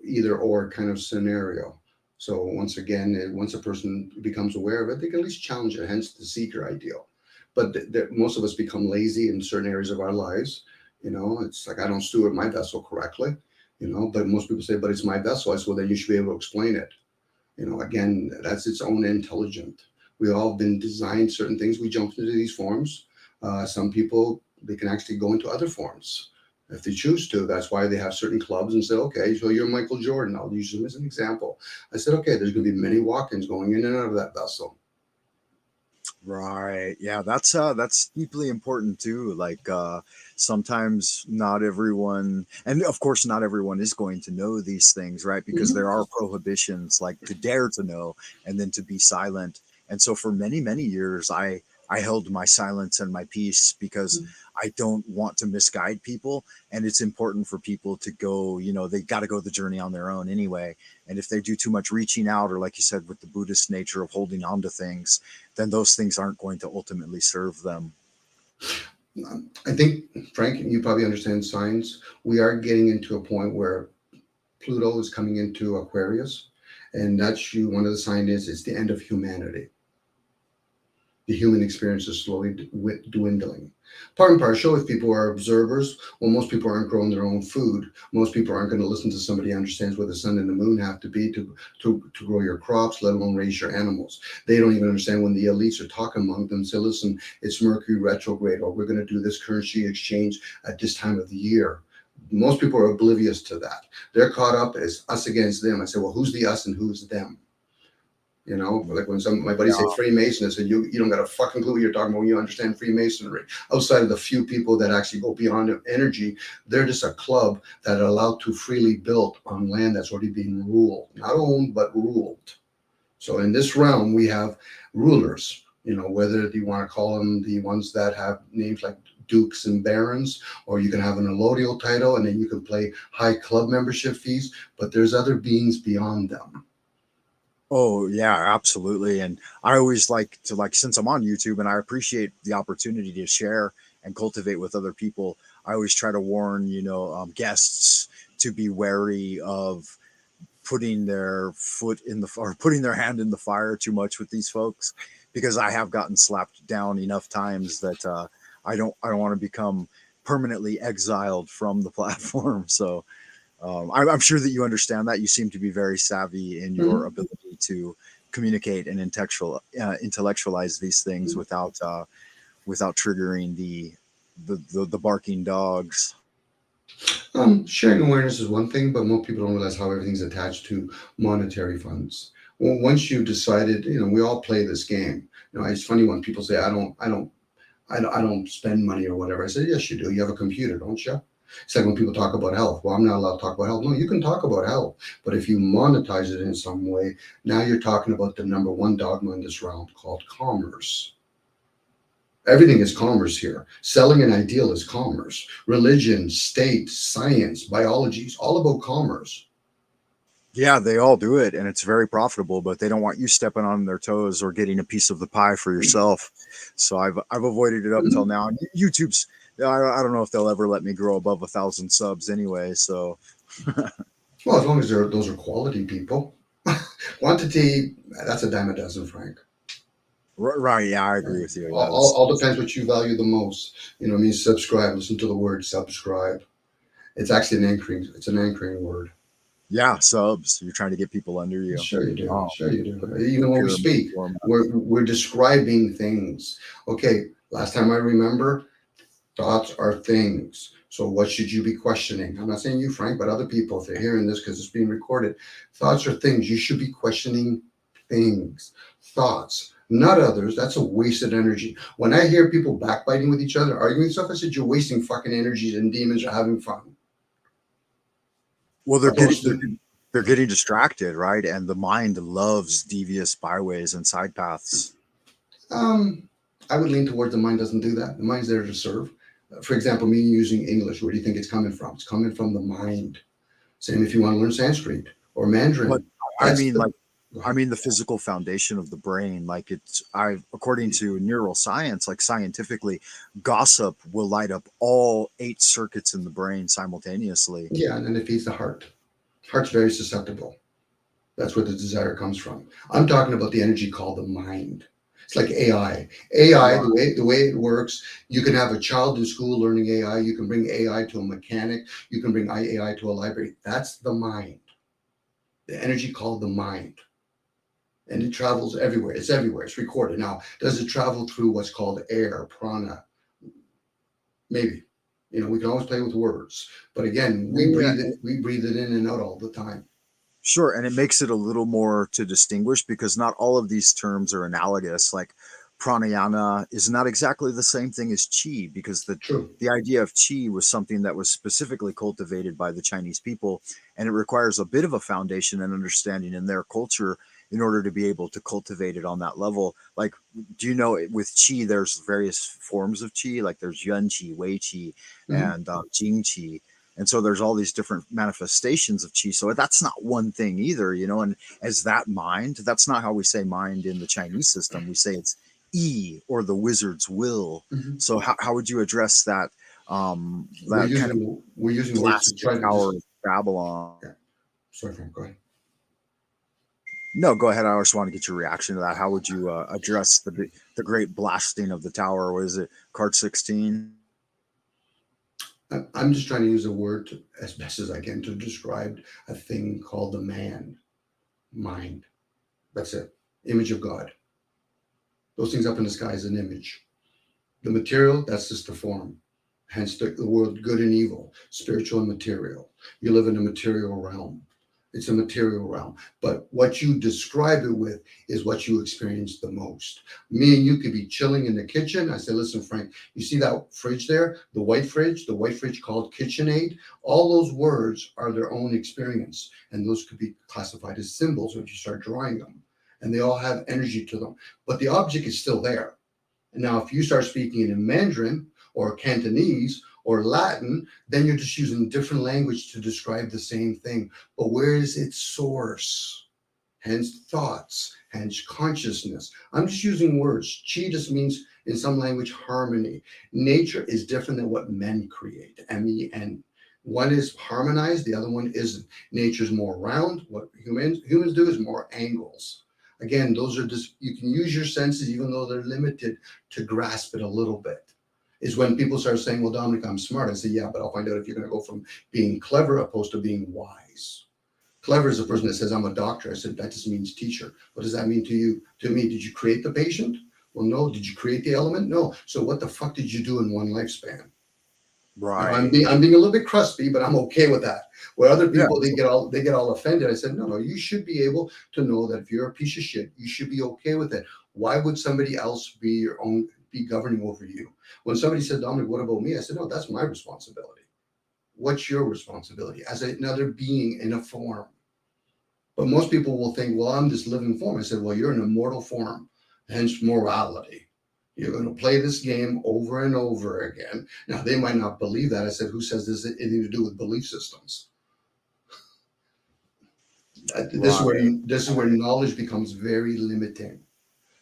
either or kind of scenario. So once again, once a person becomes aware of it, they can at least challenge it. Hence the seeker ideal. But most of us become lazy in certain areas of our lives. It's like I don't steward my vessel correctly. But most people say, "But it's my vessel." I said, "Well, then you should be able to explain it." Again, that's its own intelligent. We all have been designed certain things. We jump into these forms. Some people, they can actually go into other forms if they choose to. That's why they have certain clubs and say, okay, so you're Michael Jordan. I'll use him as an example. I said, okay, there's going to be many walk-ins going in and out of that vessel. Right. Yeah, that's deeply important too. Like sometimes not everyone, and of course not everyone is going to know these things, right? Because Mhm. there are prohibitions like to dare to know and then to be silent. And so for many, many years I held my silence and my peace because I don't want to misguide people, and it's important for people to go, they got to go the journey on their own anyway. And if they do too much reaching out, or like you said with the Buddhist nature of holding on to things, then those things aren't going to ultimately serve them. I think, Frank, you probably understand science. We are getting into a point where Pluto is coming into Aquarius, and that's you. One of the signs is it's the end of humanity. The human experience is slowly dwindling. Part and partial, if people are observers, well, most people aren't growing their own food. Most people aren't going to listen to somebody who understands where the sun and the moon have to be to grow your crops, let alone raise your animals. They don't even understand when the elites are talking among them. Say, listen, it's Mercury retrograde, or we're going to do this currency exchange at this time of the year. Most people are oblivious to that. They're caught up as us against them. I say, well, who's the us and who's them? Like when some my buddies say Yeah. Freemason, I said, you don't got a fucking clue what you're talking about when you understand Freemasonry. Outside of the few people that actually go beyond energy, they're just a club that are allowed to freely build on land that's already been ruled, not owned but ruled. So in this realm, we have rulers. Whether you want to call them the ones that have names like dukes and barons, or you can have an allodial title, and then you can pay high club membership fees. But there's other beings beyond them. Oh yeah, absolutely. And I always like to, like, since I'm on YouTube and I appreciate the opportunity to share and cultivate with other people, I always try to warn, guests to be wary of putting their foot in the or putting their hand in the fire too much with these folks, because I have gotten slapped down enough times that I don't want to become permanently exiled from the platform. So I'm sure that you understand that. You seem to be very savvy in your Mhm. ability to communicate and intellectualize these things without triggering the barking dogs. Sharing awareness is one thing, but most people don't realize how everything's attached to monetary funds. Well, once you've decided, we all play this game. It's funny when people say, I don't spend money or whatever. I say, yes, you do. You have a computer, don't you? It's like when people talk about health. Well, I'm not allowed to talk about health. No, you can talk about health, but if you monetize it in some way, now you're talking about the number one dogma in this realm called commerce. Everything is commerce here. Selling an ideal is commerce. Religion, state, science, biology is all about commerce. Yeah, they all do it, and it's very profitable. But they don't want you stepping on their toes or getting a piece of the pie for yourself. So I've avoided it up till Mhm. now. YouTube's I don't know if they'll ever let me grow above 1,000 subs anyway. So Well, as long as those are quality people. Quantity, that's a dime a dozen, Frank. right, yeah, I agree Right. with you. All, Yeah, all, this, all this depends what you value the most. You know what I mean? Subscribe. Listen to the word subscribe. It's actually an anchoring. It's an anchoring word. yeah, subs. You're trying to get people under you. Sure you do. Oh, Sure you the, do. the Even when we pyramid speak, format. we're describing things. Okay. Last time I remember, thoughts are things. So what should you be questioning? I'm not saying you, Frank, but other people, if they're hearing this because it's being recorded, thoughts are things. You should be questioning things, thoughts, not others. That's a wasted energy. When I hear people backbiting with each other, arguing stuff, I said you're wasting fucking energies and demons are having fun. Well, Opposed to, they're getting distracted, right? And the mind loves devious byways and side paths. um, I would lean towards the mind doesn't do that. The mind's there to serve. For example, me using English, where do you think it's coming from? It's coming from the mind. Same if you want to learn Sanskrit or But Mandarin. I That's mean, the like, Go I ahead. mean, the physical foundation of the brain. Like, according to neuroscience, like scientifically, gossip will light up all 8 circuits in the brain simultaneously. Yeah, and then it feeds the heart. Heart's very susceptible. That's where the desire comes from. I'm talking about the energy called the mind. It's like AI. AI, Right. the way it works, you can have a child in school learning AI. You can bring AI to a mechanic. You can bring AI to a library. That's the mind. The energy called the mind. And it travels everywhere. It's everywhere. It's recorded. Now, does it travel through what's called air, prana? Maybe. You know, we can always play with words. But again, Yeah, we breathe it in and out all the time. sure, and it makes it a little more to distinguish because not all of these terms are analogous. Like pranayama is not exactly the same thing as chi because True. the idea of chi was something that was specifically cultivated by the Chinese people, and it requires a bit of a foundation and understanding in their culture in order to be able to cultivate it on that level. Like, do you know with chi, there's various forms of chi, like there's yun chi, wei chi, Hmm. and jing chi, and so there's all these different manifestations of chi. So that's not one thing either, you know. And as that mind, that's not how we say mind in the Chinese system. We say it's E or the wizard's will. Hmm. So how would you address We're that kind of using words to blasted try to tower just of Babylon? yeah. Sorry, Frank. Go ahead. No, go ahead. I just want to get your reaction to that. How would you address the great blasting of the tower? What is it? Card 16? I'm just trying to use a word as best as I can to describe a thing called the man mind. That's it. Image of God. Those things up in the sky is an image. The material, that's just the form. Hence the word good and evil, spiritual and material. You live in a material realm. It's a material realm. But what you describe it with is what you experience the most. Me and you could be chilling in the kitchen. I say, listen, Frank, you see that fridge there? The white fridge called KitchenAid. All those words are their own experience. And those could be classified as symbols if you start drawing them. And they all have energy to them. But the object is still there. Now, if you start speaking in Mandarin or Cantonese or Latin, then you're just using different language to describe the same thing. But where is its source? Hence thoughts, hence consciousness. I'm just using words. Chi just means in some language harmony. Nature is different than what men create. MEN. One is harmonized, the other one isn't. Nature's more round. What humans do is more angles. Again, those are just you can use your senses even though they're limited to grasp it a little bit. Is when people start saying, "Well, Dominic, I'm smart." I say, "Yeah, but I'll find out if you're going to go from being clever opposed to being wise." Clever is a person that says, I'm a doctor. I said, that just means teacher. What does that mean to you? To me, did you create the patient? Well, no. Did you create the element? No. So what the fuck did you do in one lifespan? Now Right. I'm being a little bit crusty, but I'm okay with that. Where other Yeah. people they get all offended. I said, no, you should be able to know that if you're a piece of shit, you should be okay with it. Why would somebody else be governing over you? When somebody said, Dominic, what about me? I said, no, that's my responsibility. What's your responsibility as another being in a form? But most people will think, well, I'm this living form. I said, well, you're an immortal form, hence morality. You're going to play this game over and over again. Now, they might not believe that. I said, who says this has anything to do with belief systems? This is Right. where knowledge becomes very limiting.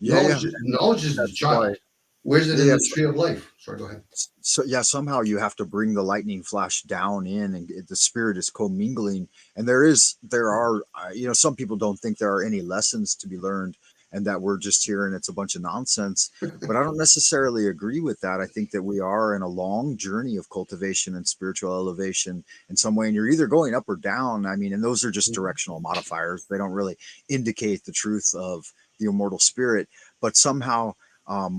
Yeah, yeah. Knowledge is the That's why. child. Where's it in Yeah, the tree of life? Sorry, go ahead. so yeah, somehow you have to bring the lightning flash down in, and the spirit is commingling. And there are, some people don't think there are any lessons to be learned, and that we're just here and it's a bunch of nonsense. But I don't necessarily agree with that. I think that we are in a long journey of cultivation and spiritual elevation in some way, and you're either going up or down. I mean, and those are just directional modifiers. They don't really indicate the truth of the immortal spirit, but somehow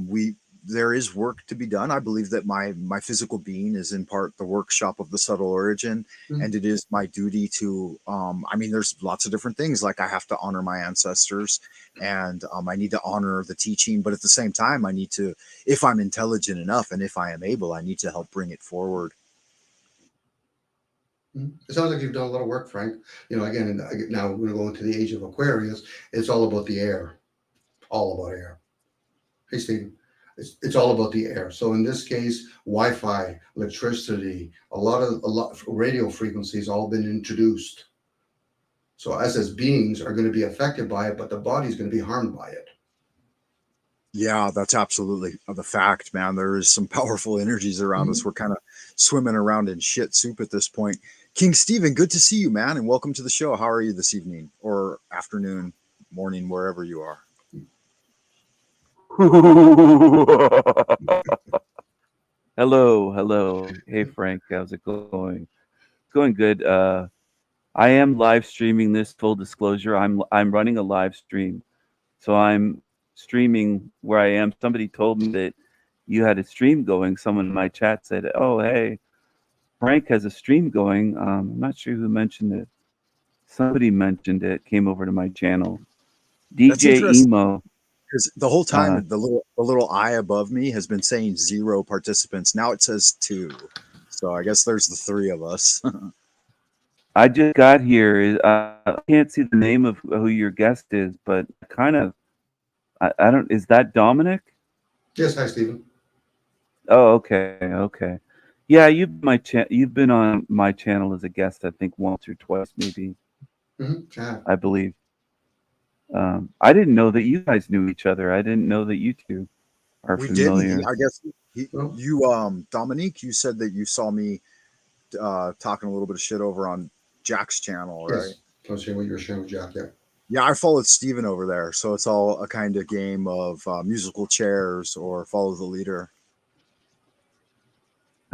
we there is work to be done. I believe that my physical being is in part the workshop of the subtle origin, and it is my duty to. I mean, there's lots of different things. Like I have to honor my ancestors, and I need to honor the teaching. But at the same time, I need to, if I'm intelligent enough, and if I am able, I need to help bring it forward. It sounds like you've done a lot of work, Frank. Again, now we're going to go into the age of Aquarius. It's all about the air, all about air. Hey, Steve. It's all about the air. So in this case, Wi-Fi, electricity, a lot of radio frequencies all been introduced. So us as beings are going to be affected by it, but the body's going to be harmed by it. Yeah, that's absolutely the fact, man. There is some powerful energies around us. We're kind of swimming around in shit soup at this point. King Stephen, good to see you, man, and welcome to the show. How are you this evening or afternoon, morning, wherever you are? Hello. Hey Frank, how's it going? It's going good. I am live streaming this. Full disclosure, I'm running a live stream, so I'm streaming where I am. Somebody told me that you had a stream going. Someone in my chat said, "Oh, hey, Frank has a stream going." I'm not sure who mentioned it. Somebody mentioned it. Came over to my channel. That's DJ interesting. Emo. Because the whole time the little eye above me has been saying 0 participants. Now it says 2. So I guess there's the 3 of us. I just got here. I can't see the name of who your guest is, but kind of. I don't. Is that Dominic? Yes, hi, Stephen. Oh, okay. Yeah, you've been on my channel as a guest, I think once or twice, maybe. I believe. I didn't know that you guys knew each other. I didn't know that you two are familiar. I guess you, Dominique, you said that you saw me talking a little bit of shit over on Jack's channel, right? Yes, I was sharing what you were sharing with Jack. Yeah. Yeah, I followed Steven over there, so it's all a kind of game of musical chairs or follow the leader.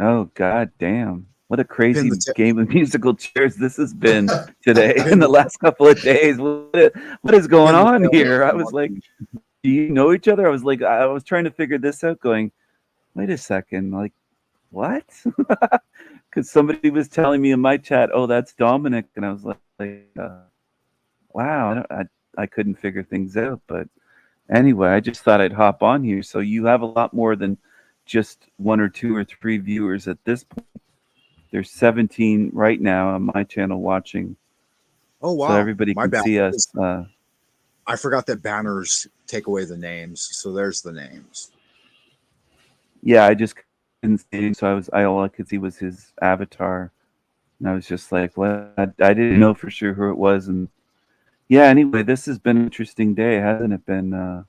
Oh God damn! What a crazy game of musical chairs this has been today in the last couple of days. What is going on here? I was like, do you know each other? I was trying to figure this out. Going, wait a second, like what? Because somebody was telling me in my chat, oh, that's Dominic, and I was like, wow, I couldn't figure things out. But anyway, I just thought I'd hop on here. So you have a lot more than just 1 or 2 or 3 viewers at this point. There's 17 right now on my channel watching. Oh wow! So everybody can see us. I forgot that banners take away the names, so there's the names. Yeah, I just couldn't see him, so all I could see was his avatar, and I was just like, "What?" I didn't know for sure who it was, and yeah. Anyway, this has been an interesting day, hasn't it been?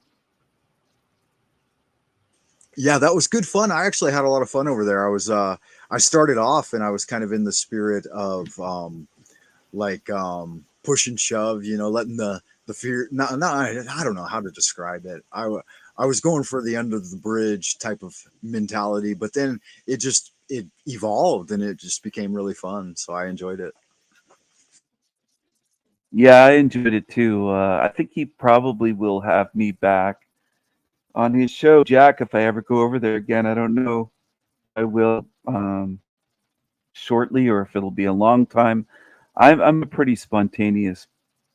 Yeah, that was good fun. I actually had a lot of fun over there. I started off and I was kind of in the spirit of push and shove, letting the fear. I don't know how to describe it. I was going for the under the bridge type of mentality, but then it evolved and it just became really fun. So I enjoyed it. Yeah, I enjoyed it too. I think he probably will have me back on his show, Jack, if I ever go over there again. I don't know. I will shortly, or if it'll be a long time. I'm a pretty spontaneous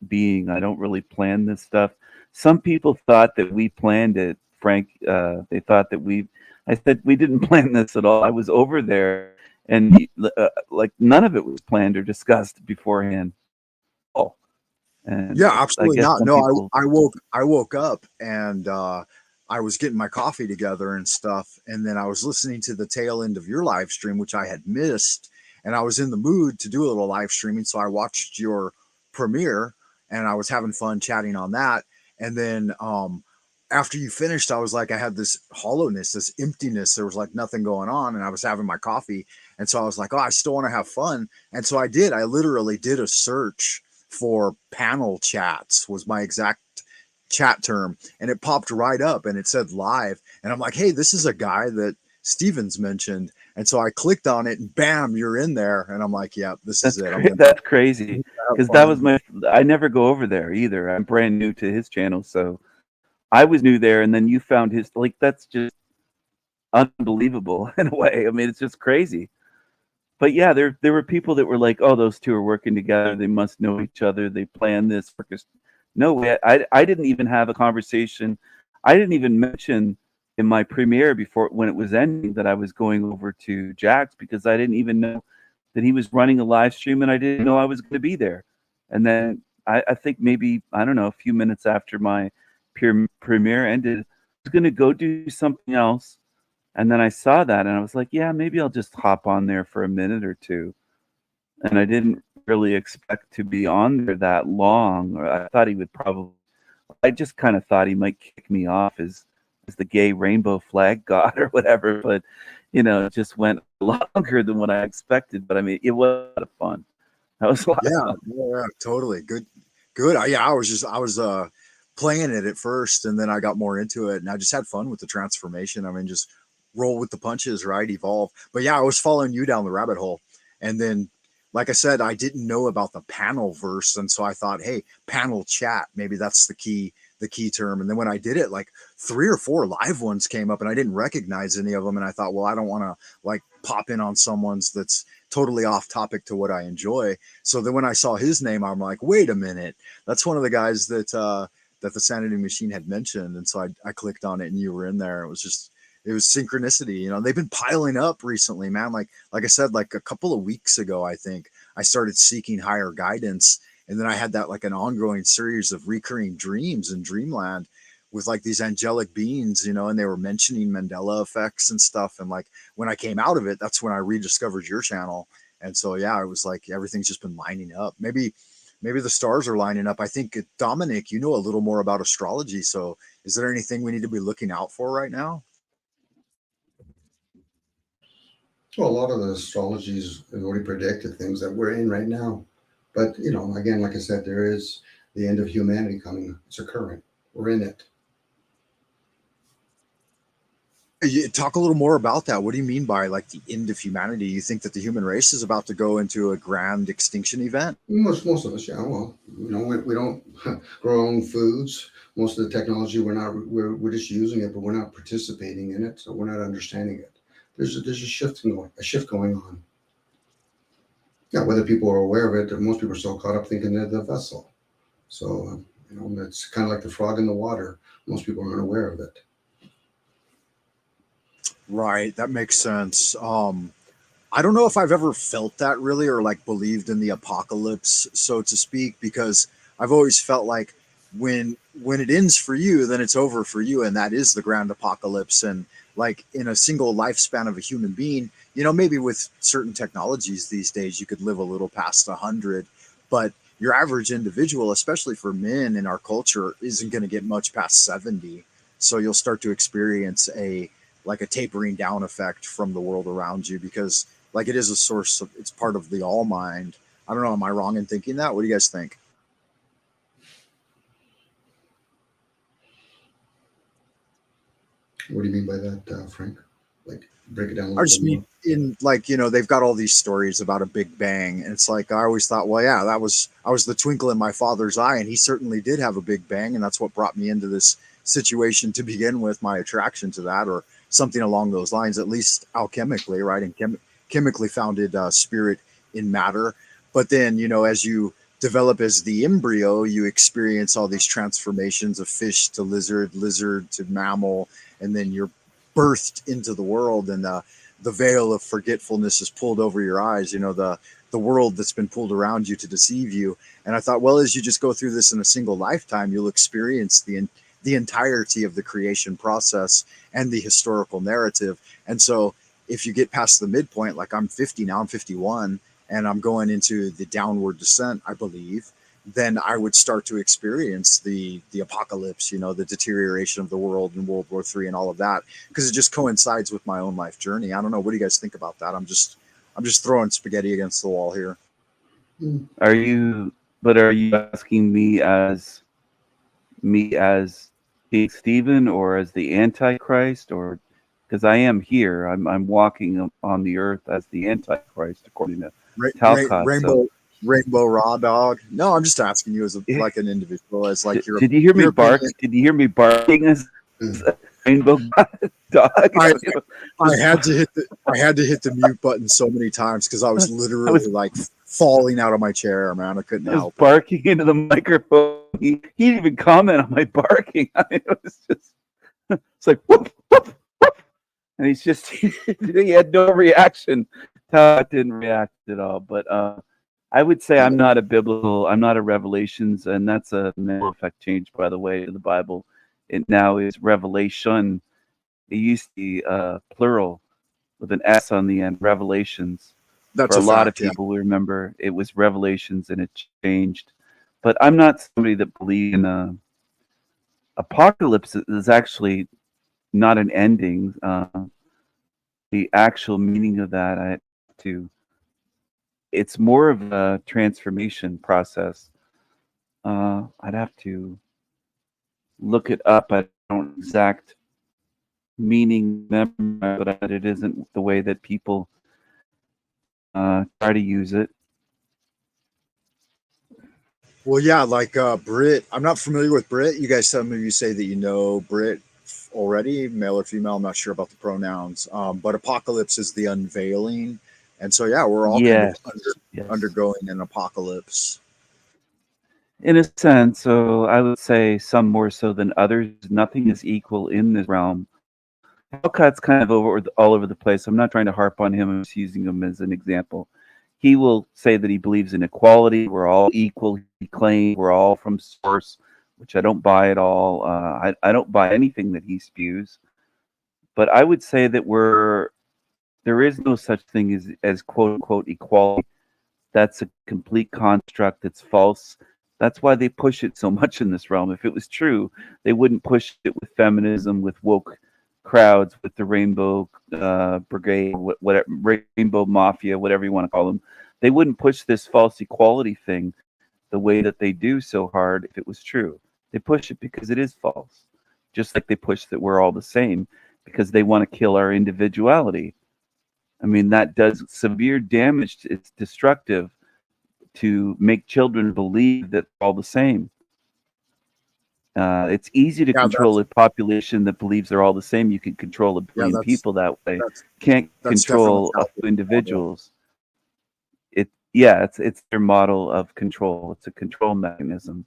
being. I don't really plan this stuff. Some people thought that we planned it, Frank. They thought that I said we didn't plan this at all. I was over there, and like none of it was planned or discussed beforehand. And yeah, absolutely not. No, I woke up and I was getting my coffee together and stuff, and then I was listening to the tail end of your live stream, which I had missed, and I was in the mood to do a little live streaming, so I watched your premiere, and I was having fun chatting on that. And then after you finished, I was like, I had this hollowness, this emptiness. There was like nothing going on, and I was having my coffee, and so I was like, oh, I still want to have fun, and so I did. I literally did a search for panel chats was my exact chat term, and it popped right up and it said live, and I'm like, hey, this is a guy that Stevens mentioned, and so I clicked on it and bam, you're in there, and I'm like, yeah, this is it. That's crazy, because that was I never go over there either. I'm brand new to his channel, so I was new there, and then you found his, like, that's just unbelievable in a way. I mean, it's just crazy. But yeah, there were people that were like, oh, those two are working together, they must know each other, they planned this. No way. I didn't even have a conversation. I didn't even mention in my premiere before, when it was ending, that I was going over to Jack's, because I didn't even know that he was running a live stream, and I didn't know I was going to be there. And then I think maybe, I don't know, a few minutes after my premiere ended, I was going to go do something else. And then I saw that, and I was like, yeah, maybe I'll just hop on there for a minute or two. And I didn't really expect to be on there that long. Or I thought he would probably, I just kind of thought he might kick me off as the gay rainbow flag god or whatever. But, you know, it just went longer than what I expected. But I mean, it was a lot of fun. That was a lot of fun. Yeah, totally. Good. I was playing it at first, and then I got more into it, and I just had fun with the transformation. I mean, just roll with the punches, right? Evolve. But yeah, I was following you down the rabbit hole. And then, like I said, I didn't know about the panel verse. And so I thought, hey, panel chat, maybe that's the key term. And then when I did it, like 3 or 4 live ones came up, and I didn't recognize any of them. And I thought, well, I don't want to like pop in on someone's that's totally off topic to what I enjoy. So then when I saw his name, I'm like, wait a minute, that's one of the guys that the Sanity Machine had mentioned. And so I clicked on it, and you were in there. It was synchronicity. You know, they've been piling up recently, man. Like I said, like a couple of weeks ago, I think I started seeking higher guidance. And then I had that like an ongoing series of recurring dreams in dreamland with like these angelic beings, you know, and they were mentioning Mandela effects and stuff. And like when I came out of it, that's when I rediscovered your channel. And so, yeah, it was like everything's just been lining up. Maybe the stars are lining up. I think, Dominic, you know a little more about astrology. So is there anything we need to be looking out for right now? Well, a lot of the astrologies have already predicted things that we're in right now. But, you know, again, like I said, there is the end of humanity coming. It's occurring. We're in it. You talk a little more about that. What do you mean by like the end of humanity? You think that the human race is about to go into a grand extinction event? Most of us, yeah. Well, you know, we don't grow our own foods. Most of the technology we're just using it, but we're not participating in it, so we're not understanding it. There's a shift going on. Yeah, whether people are aware of it, most people are so caught up thinking they're the vessel. So, you know, it's kind of like the frog in the water. Most people aren't aware of it. Right, that makes sense. I don't know if I've ever felt that really, or like believed in the apocalypse, so to speak, because I've always felt like when it ends for you, then it's over for you, and that is the grand apocalypse. And like in a single lifespan of a human being, you know, maybe with certain technologies these days, you could live a little past 100, but your average individual, especially for men in our culture, isn't going to get much past 70. So you'll start to experience a tapering down effect from the world around you, because like it is a source of, it's part of the all mind. I don't know. Am I wrong in thinking that? What do you guys think? What do you mean by that, Frank? Like, break it down a little I just bit mean more. in like, you know, they've got all these stories about a big bang. And it's like, I always thought, well, yeah, I was the twinkle in my father's eye, and he certainly did have a big bang. And that's what brought me into this situation to begin with, my attraction to that, or something along those lines, at least alchemically, right? And chemically founded spirit in matter. But then, you know, as you develop as the embryo, you experience all these transformations of fish to lizard, lizard to mammal, and then you're birthed into the world, and the veil of forgetfulness is pulled over your eyes, you know, the world that's been pulled around you to deceive you. And I thought, well, as you just go through this in a single lifetime, you'll experience the the entirety of the creation process and the historical narrative. And so if you get past the midpoint, like I'm 50 now, I'm 51, and I'm going into the downward descent, I believe, then I would start to experience the apocalypse, the deterioration of the world in World War III and all of that, because it just coincides with my own life journey. I don't know. What do you guys think about that? I'm just throwing spaghetti against the wall here. Are you asking me as King Stephen, or as the Antichrist, or because I am here, I'm walking on the earth as the Antichrist according to Talcott. Rainbow Raw Dog. No, I'm just asking you as like an individual, as like your. Did you hear me bark? Did you hear me barking as Rainbow Dog? I had to hit the mute button so many times because I was literally like falling out of my chair, man. I couldn't help it. Barking into the microphone. He didn't even comment on my barking. I mean, it was just, it's like whoop, whoop, whoop. And he's just he had no reaction. I didn't react at all. But I would say I'm not a Revelations, and that's a mental effect change, by the way, to the Bible. It now is Revelation. It used to be plural with an S on the end, Revelations. That's for a lot of people. We remember it was Revelations, and it changed. But I'm not somebody that believes in apocalypse. Is actually not an ending. The actual meaning of that, it's more of a transformation process. I'd have to look it up. I don't exact meaning, but it isn't the way that people try to use it. Well, yeah, like Brit. I'm not familiar with Brit. You guys, some of you say that you know Brit already, male or female. I'm not sure about the pronouns. But apocalypse is the unveiling. And so, yeah, we're all kind of undergoing an apocalypse. In a sense, so I would say some more so than others. Nothing is equal in this realm. Talcott's kind of all over the place. I'm not trying to harp on him. I'm just using him as an example. He will say that he believes in equality. We're all equal. He claims we're all from source, which I don't buy at all. I don't buy anything that he spews. But I would say that there is no such thing as quote unquote equality. That's a complete construct. It's false. That's why they push it so much in this realm. If it was true, they wouldn't push it with feminism, with woke crowds, with the Rainbow Brigade, whatever, Rainbow Mafia, whatever you want to call them. They wouldn't push this false equality thing the way that they do so hard if it was true. They push it because it is false. Just like they push that we're all the same because they want to kill our individuality. I mean, that does severe damage. It's destructive to make children believe that they're all the same. It's easy to control a population that believes they're all the same. You can control a billion people that way. Can't control a few individuals. It's their model of control. It's a control mechanism.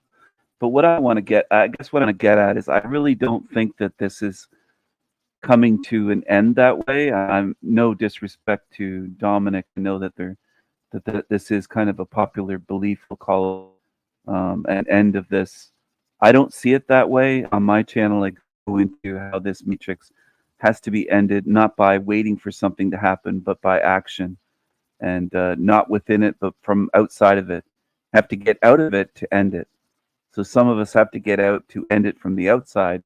But what I want to get at is I really don't think that this is coming to an end that way. I'm no disrespect to Dominic. I know that this is kind of a popular belief. We'll call an end of this. I don't see it that way. On my channel, I go into how this matrix has to be ended, not by waiting for something to happen, but by action. And not within it, but from outside of it. Have to get out of it to end it. So some of us have to get out to end it from the outside,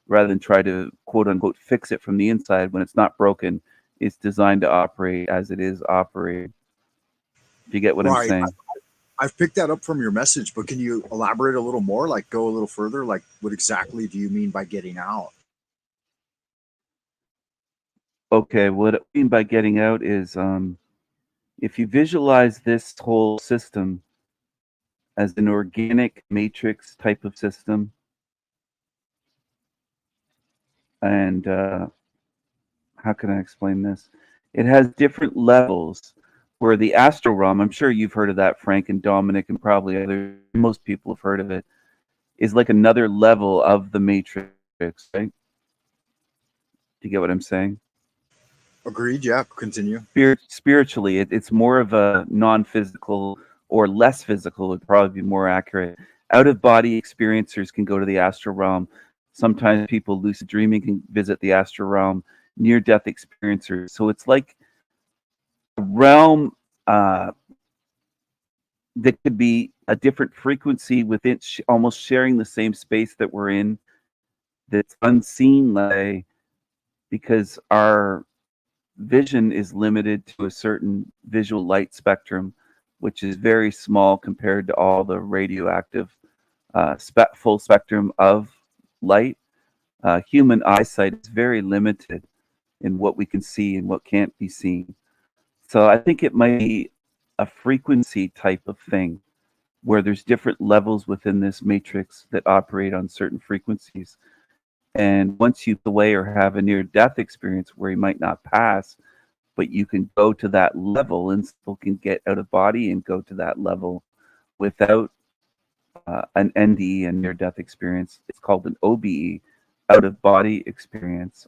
rather than try to, quote unquote, fix it from the inside when it's not broken. It's designed to operate as it is operating. If you get what I'm saying. I've picked that up from your message, but can you elaborate a little more? Like, go a little further? Like, what exactly do you mean by getting out? Okay, what I mean by getting out is if you visualize this whole system as an organic matrix type of system, and how can I explain this? It has different levels. Where the astral realm, I'm sure you've heard of that, Frank and Dominic, and probably most people have heard of it, is like another level of the matrix, right? Do you get what I'm saying? Agreed. Yeah. Continue. Spiritually, it's more of a non-physical or less physical, would probably be more accurate. Out-of-body experiencers can go to the astral realm. Sometimes people lucid dreaming can visit the astral realm, near-death experiencers. So it's like a realm that could be a different frequency within, almost sharing the same space that we're in, that's unseen, because our vision is limited to a certain visual light spectrum, which is very small compared to all the radioactive full spectrum of light. Human eyesight is very limited in what we can see and what can't be seen. So I think it might be a frequency type of thing where there's different levels within this matrix that operate on certain frequencies. And once you away or have a near-death experience where you might not pass, but you can go to that level and still can get out of body and go to that level without an NDE, a near-death experience. It's called an OBE, out-of-body experience.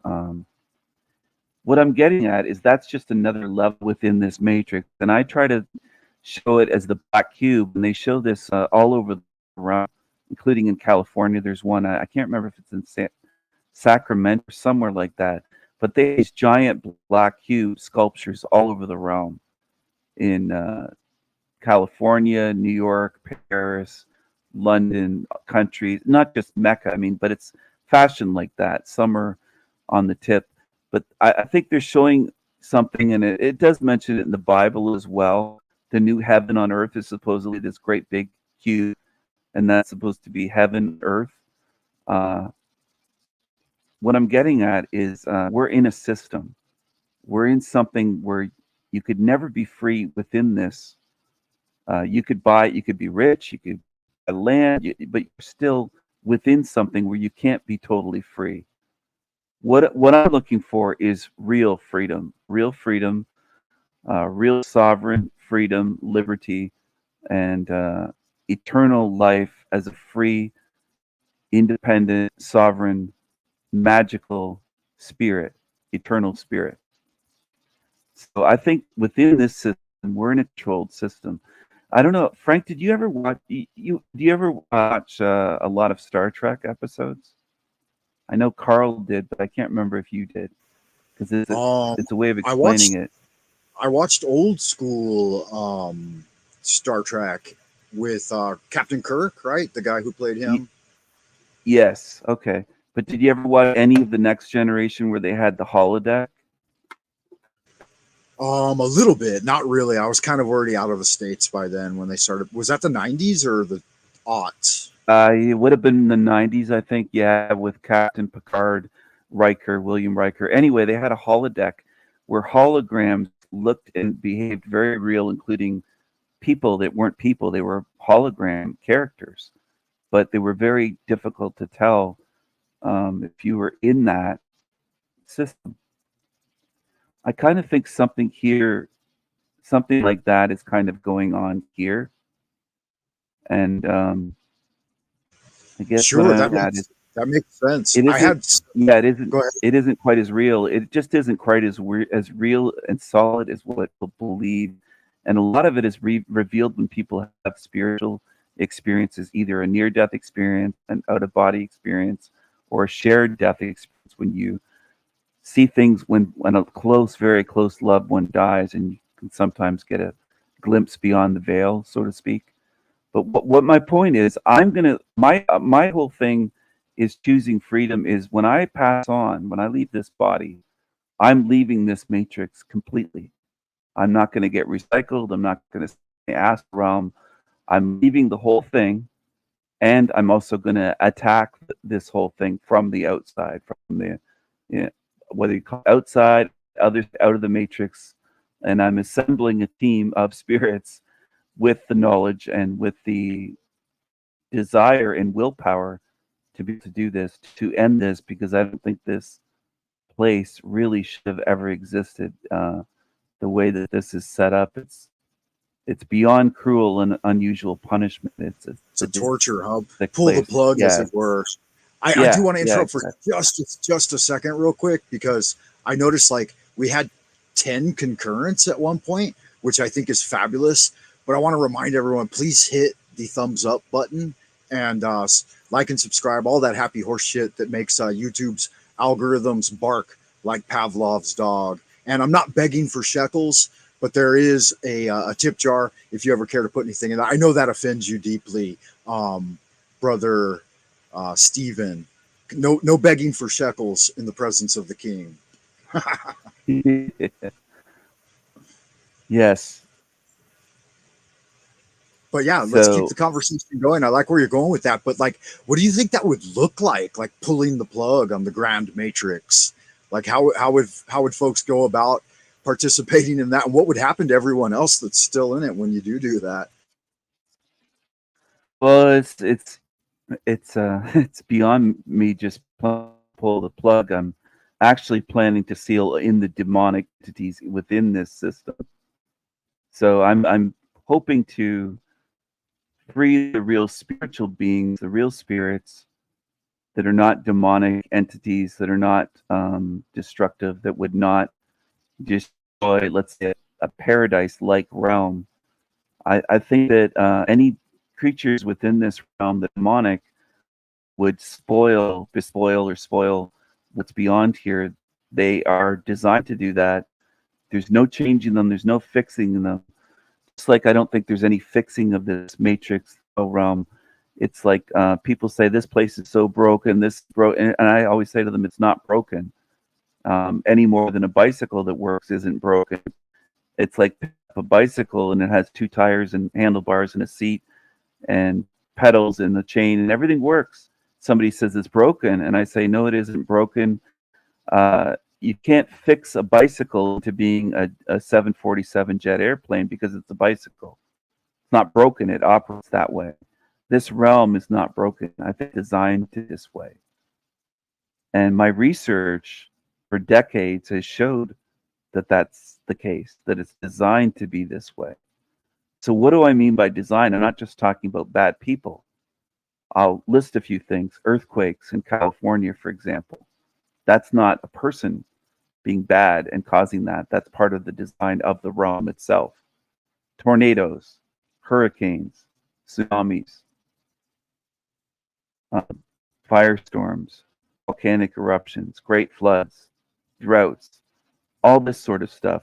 What I'm getting at is that's just another level within this matrix. And I try to show it as the black cube, and they show this all over the realm, including in California. There's one, I can't remember if it's in Sacramento or somewhere like that, but they have these giant black cube sculptures all over the realm in California, New York, Paris, London, countries, not just Mecca, I mean, but it's fashioned like that. Some are on the tip, but I think they're showing something, and it does mention it in the Bible as well. The new heaven on earth is supposedly this great big cube, and that's supposed to be heaven, earth. What I'm getting at is we're in a system. We're in something where you could never be free within this. You could buy, you could be rich, you could buy land, but you're still within something where you can't be totally free. What I'm looking for is real freedom, real sovereign freedom, liberty, and eternal life as a free, independent, sovereign, magical spirit, eternal spirit. So I think within this system, we're in a controlled system. I don't know, Frank. Did you ever watch? Do you ever watch a lot of Star Trek episodes? I know Carl did, but I can't remember if you did, because it's a way of explaining it. I watched old school Star Trek with Captain Kirk, right? The guy who played him. Yes. Okay. But did you ever watch any of the Next Generation where they had the holodeck? A little bit, not really. I was kind of already out of the States by then when they started. Was that the 90s or the aughts? It would have been in the 90s, I think. Yeah, with Captain Picard, William Riker. Anyway, they had a holodeck where holograms looked and behaved very real, including people that weren't people. They were hologram characters, but they were very difficult to tell if you were in that system. I kind of think something like that is kind of going on here. And I guess sure, that makes sense. It isn't quite as real. It just isn't quite as real and solid as what people believe. And a lot of it is revealed when people have spiritual experiences, either a near-death experience, an out-of-body experience, or a shared death experience, when you see things when a very close loved one dies, and you can sometimes get a glimpse beyond the veil, so to speak. But what my point is, my whole thing is choosing freedom. Is when I pass on, when I leave this body, I'm leaving this matrix completely. I'm not going to get recycled. I'm not going to stay astral realm. I'm leaving the whole thing, and I'm also going to attack this whole thing from the outside, from the whether you call it outside, others out of the matrix, and I'm assembling a team of spirits with the knowledge and with the desire and willpower to be able to do this, to end this, because I don't think this place really should have ever existed. The way that this is set up, it's beyond cruel and unusual punishment. It's a torture hub. Pull place. The plug, as it were. I do want to interrupt for just a second real quick, because I noticed we had 10 concurrents at one point, which I think is fabulous. But I want to remind everyone, please hit the thumbs up button and like and subscribe, all that happy horse shit that makes YouTube's algorithms bark like Pavlov's dog. And I'm not begging for shekels, but there is a tip jar if you ever care to put anything in. I know that offends you deeply, brother Stephen. No begging for shekels in the presence of the king. Yes. But yeah, let's keep the conversation going. I like where you're going with that. But like, what do you think that would look like pulling the plug on the Grand Matrix? Like, how would folks go about participating in that, and what would happen to everyone else that's still in it when you do that? Well, it's beyond me just pull the plug. I'm actually planning to seal in the demonic entities within this system. So I'm hoping to free the real spiritual beings, the real spirits that are not demonic entities, that are not destructive, that would not destroy, let's say, a paradise-like realm. I think that any creatures within this realm, the demonic, would spoil what's beyond here. They are designed to do that. There's no changing them. There's no fixing them. It's like I don't think there's any fixing of this matrix realm. It's like people say this place is so broken, this broken, and I always say to them, it's not broken any more than a bicycle that works isn't broken. It's like a bicycle and it has 2 tires and handlebars and a seat and pedals and the chain and everything works. Somebody says it's broken, and I say no, it isn't broken. You can't fix a bicycle into being a 747 jet airplane because it's a bicycle. It's not broken. It operates that way. This realm is not broken. I think designed this way. And my research for decades has showed that that's the case, that it's designed to be this way. So what do I mean by design? I'm not just talking about bad people. I'll list a few things. Earthquakes in California, for example. That's not a person being bad and causing that. That's part of the design of the realm itself. Tornadoes, hurricanes, tsunamis, firestorms, volcanic eruptions, great floods, droughts, all this sort of stuff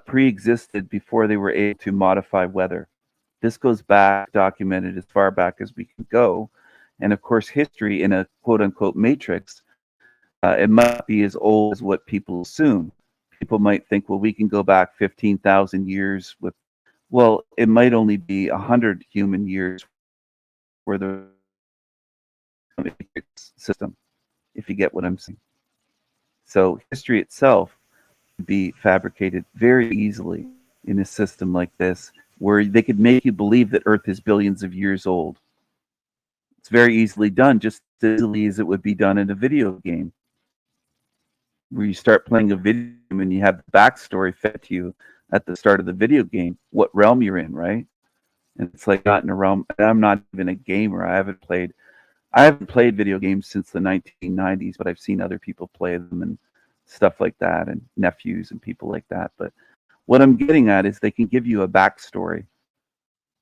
pre-existed before they were able to modify weather. This goes back, documented as far back as we can go. And of course, history in a quote-unquote matrix, it might be as old as what people assume. People might think, well, we can go back 15,000 years with, well, it might only be 100 human years for the matrix system, if you get what I'm saying. So history itself can be fabricated very easily in a system like this, where they could make you believe that Earth is billions of years old. It's very easily done, just as easily as it would be done in a video game, where you start playing a video game and you have the backstory fed to you at the start of the video game, what realm you're in, right? And it's like not in a realm. I'm not even a gamer. I haven't played video games since the 1990s, but I've seen other people play them and stuff like that, and nephews and people like that. But what I'm getting at is they can give you a backstory,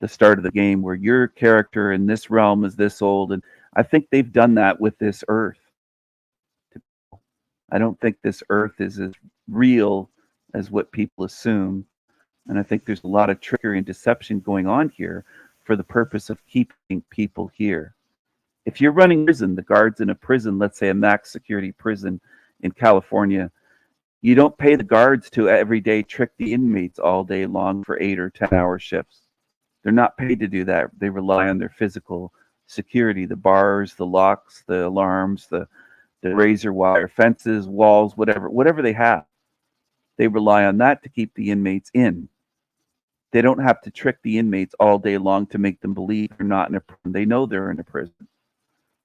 the start of the game, where your character in this realm is this old. And I think they've done that with this Earth. I don't think this Earth is as real as what people assume. And I think there's a lot of trickery and deception going on here for the purpose of keeping people here. If you're running prison, the guards in a prison, let's say a max security prison in California, you don't pay the guards to every day trick the inmates all day long for 8 or 10-hour shifts. They're not paid to do that. They rely on their physical security, the bars, the locks, the alarms, the razor wire fences, walls, whatever they have. They rely on that to keep the inmates in. They don't have to trick the inmates all day long to make them believe they're not in a prison. They know they're in a prison.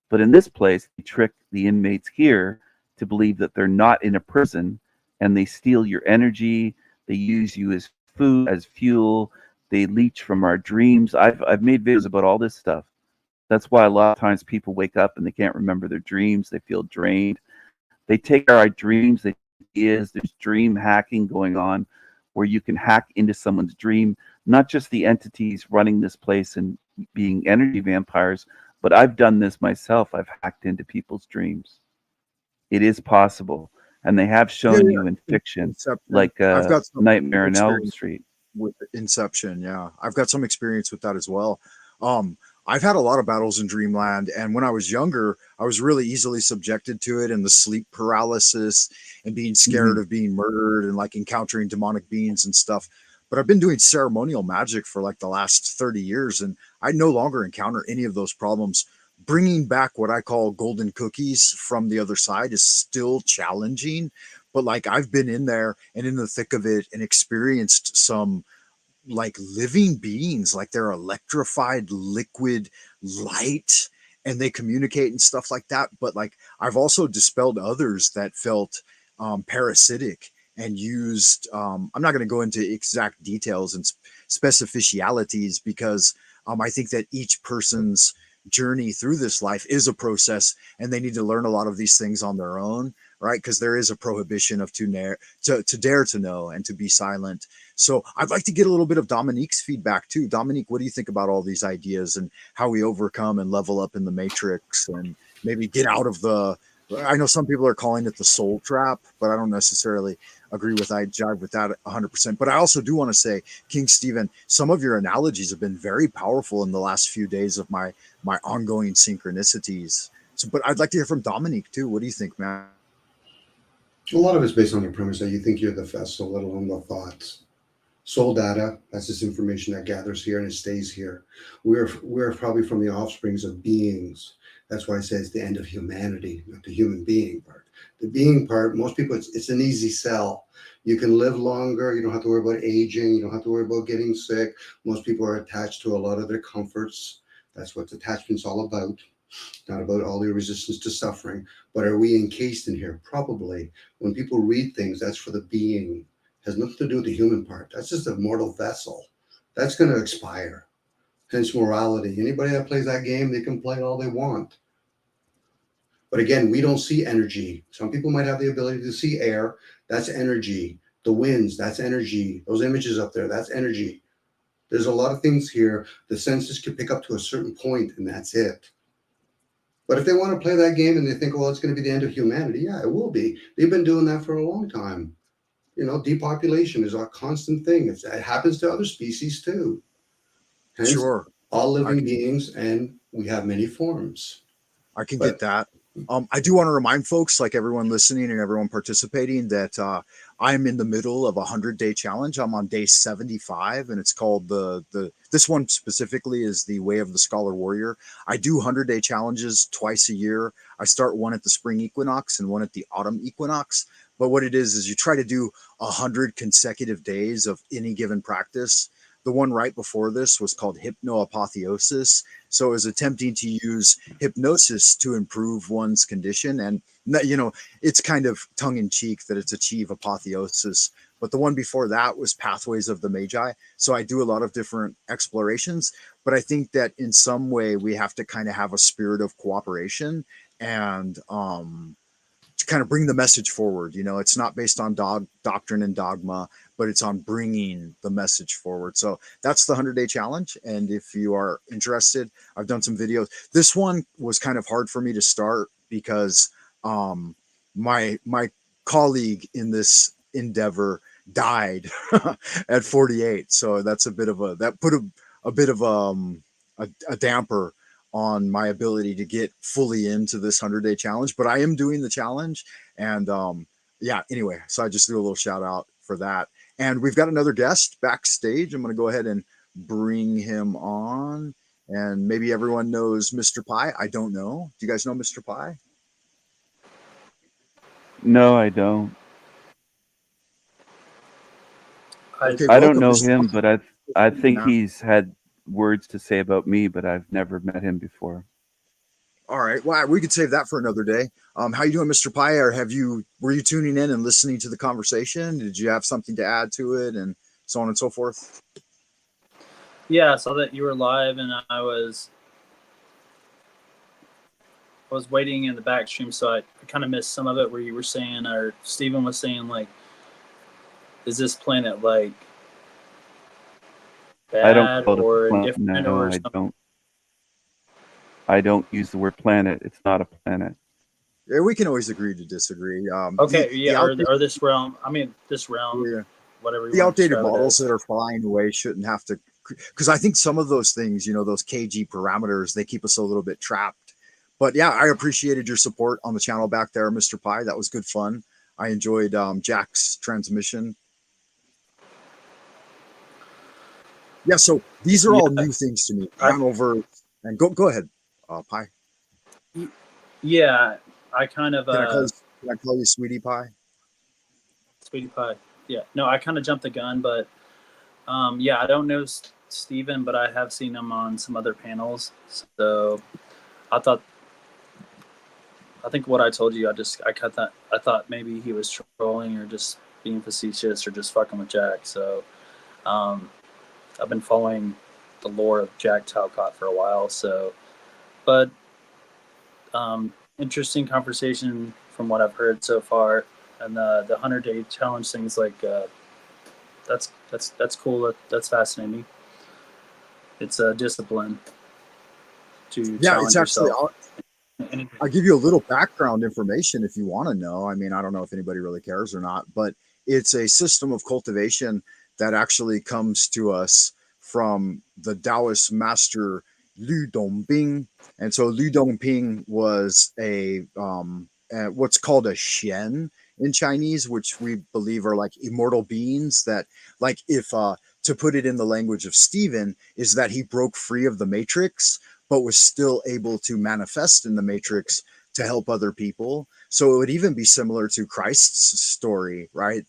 But in this place, they trick the inmates here to believe that they're not in a prison, and they steal your energy. They use you as food, as fuel. They leech from our dreams. I've made videos about all this stuff. That's why a lot of times people wake up and they can't remember their dreams. They feel drained. They take our dreams. There's dream hacking going on, where you can hack into someone's dream. not just the entities running this place and being energy vampires, but I've done this myself. I've hacked into people's dreams. It is possible, and they have shown you in fiction, Inception. like I've got some Nightmare on Elm experience Street. with Inception. Yeah, I've got some experience with that as well. Um, I've had a lot of battles in Dreamland, and when I was younger, I was really easily subjected to it, and the sleep paralysis, and being scared of being murdered, and like encountering demonic beings and stuff. But I've been doing ceremonial magic for like the last 30 years, and I no longer encounter any of those problems. Bringing back what I call golden cookies from the other side is still challenging, but like I've been in there and in the thick of it and experienced some like living beings, like they're electrified liquid light and they communicate and stuff like that. But like I've also dispelled others that felt parasitic and used I'm not going to go into exact details and specificialities because I think that each person's journey through this life is a process and they need to learn a lot of these things on their own, right? Because there is a prohibition of to dare to know and to be silent. So I'd like to get a little bit of Dominique's feedback too. Dominique, what do you think about all these ideas and how we overcome and level up in the matrix and maybe get out of the, I know some people are calling it the soul trap, but I don't necessarily agree with jive with that 100%. But I also do want to say, King Stephen, some of your analogies have been very powerful in the last few days of my ongoing synchronicities. So, but I'd like to hear from Dominique too. What do you think, man? A lot of it's based on the premise that you think you're the vessel, let alone the thoughts. Soul data, that's this information that gathers here and it stays here. We're probably from the offsprings of beings. That's why I say it's the end of humanity, not the human being part. The being part, most people, it's an easy sell. You can live longer. You don't have to worry about aging. You don't have to worry about getting sick. Most people are attached to a lot of their comforts. That's what attachment's all about. Not about all the resistance to suffering. But are we encased in here? Probably. When people read things, that's for the being. Has nothing to do with the human part. That's just a mortal vessel. That's going to expire. Hence morality. Anybody that plays that game, they can play all they want. But again, we don't see energy. Some people might have the ability to see air. That's energy. The winds, that's energy. Those images up there, that's energy. There's a lot of things here. The senses can pick up to a certain point, and that's it. But if they want to play that game and they think, well, it's going to be the end of humanity, yeah, it will be. They've been doing that for a long time. You know, depopulation is a constant thing. It happens to other species too. Hence, Sure. all living beings, and we have many forms. I can get that. I do want to remind folks, like everyone listening and everyone participating, that I'm in the middle of a 100-day challenge. I'm on day 75, and it's called this one specifically is the Way of the Scholar Warrior. I do 100-day challenges twice a year. I start one at the spring equinox and one at the autumn equinox. But what it is you try to do 100 consecutive days of any given practice. The one right before this was called hypnoapotheosis. So it was attempting to use hypnosis to improve one's condition. And, you know, it's kind of tongue in cheek that it's achieve apotheosis. But the one before that was Pathways of the Magi. So I do a lot of different explorations. But I think that in some way we have to kind of have a spirit of cooperation and to kind of bring the message forward. You know, it's not based on doctrine and dogma, but it's on bringing the message forward. So that's the 100-day challenge. And if you are interested, I've done some videos. This one was kind of hard for me to start because my colleague in this endeavor died at 48. So that's that put a bit of a damper on my ability to get fully into this 100-day challenge, but I am doing the challenge. And yeah, anyway, so I just threw a little shout out for that. And we've got another guest backstage. I'm going to go ahead and bring him on. And maybe everyone knows Mr. Pie. I don't know. Do you guys know Mr. Pie? No, I don't. Okay, I don't know Mr. him, Pie. but I think he's had words to say about me, but I've never met him before. All right. Well, we could save that for another day. How you doing, Mr. Pie? Or were you tuning in and listening to the conversation? Did you have something to add to it and so on and so forth? Yeah, I saw that you were live, and I was waiting in the back stream, so I kind of missed some of it where you were saying, or Stephen was saying, like, is this planet like I don't bad call it a or planet. indifferent No, or I something? don't. I don't use the word planet. It's not a planet. Yeah, we can always agree to disagree. Okay, The yeah, or this realm. I mean, this realm, yeah, whatever you the want to outdated describe it models as. that are flying away shouldn't have to, because I think some of those things, those kg parameters, they keep us a little bit trapped. But yeah, I appreciated your support on the channel back there, Mr. Pi. That was good fun. I enjoyed Jack's transmission. Yeah, so these are all Yeah, new things to me. I, I'm over, and go ahead, Pi. yeah, I kind of Can I call you Sweetie Pie? Sweetie Pie. Yeah, no, I kind of jumped the gun, but yeah, I don't know Steven, but I have seen him on some other panels. So I thought, I think what I told you, I cut that. I thought maybe he was trolling or just being facetious or just fucking with Jack. So um, I've been following the lore of Jack Talcott for a while. So, but interesting conversation from what I've heard so far, and the 100-day challenge things like that's cool. That's fascinating. It's a discipline to Yeah, it's challenge actually. yourself. I'll give you a little background information if you want to know. I mean, I don't know if anybody really cares or not, but it's a system of cultivation that actually comes to us from the Taoist master Lu Dongbing. And so Lu Dongbing was what's called a Shen in Chinese, which we believe are like immortal beings that, like, if to put it in the language of Stephen, is that he broke free of the matrix but was still able to manifest in the matrix to help other people. So it would even be similar to Christ's story, right?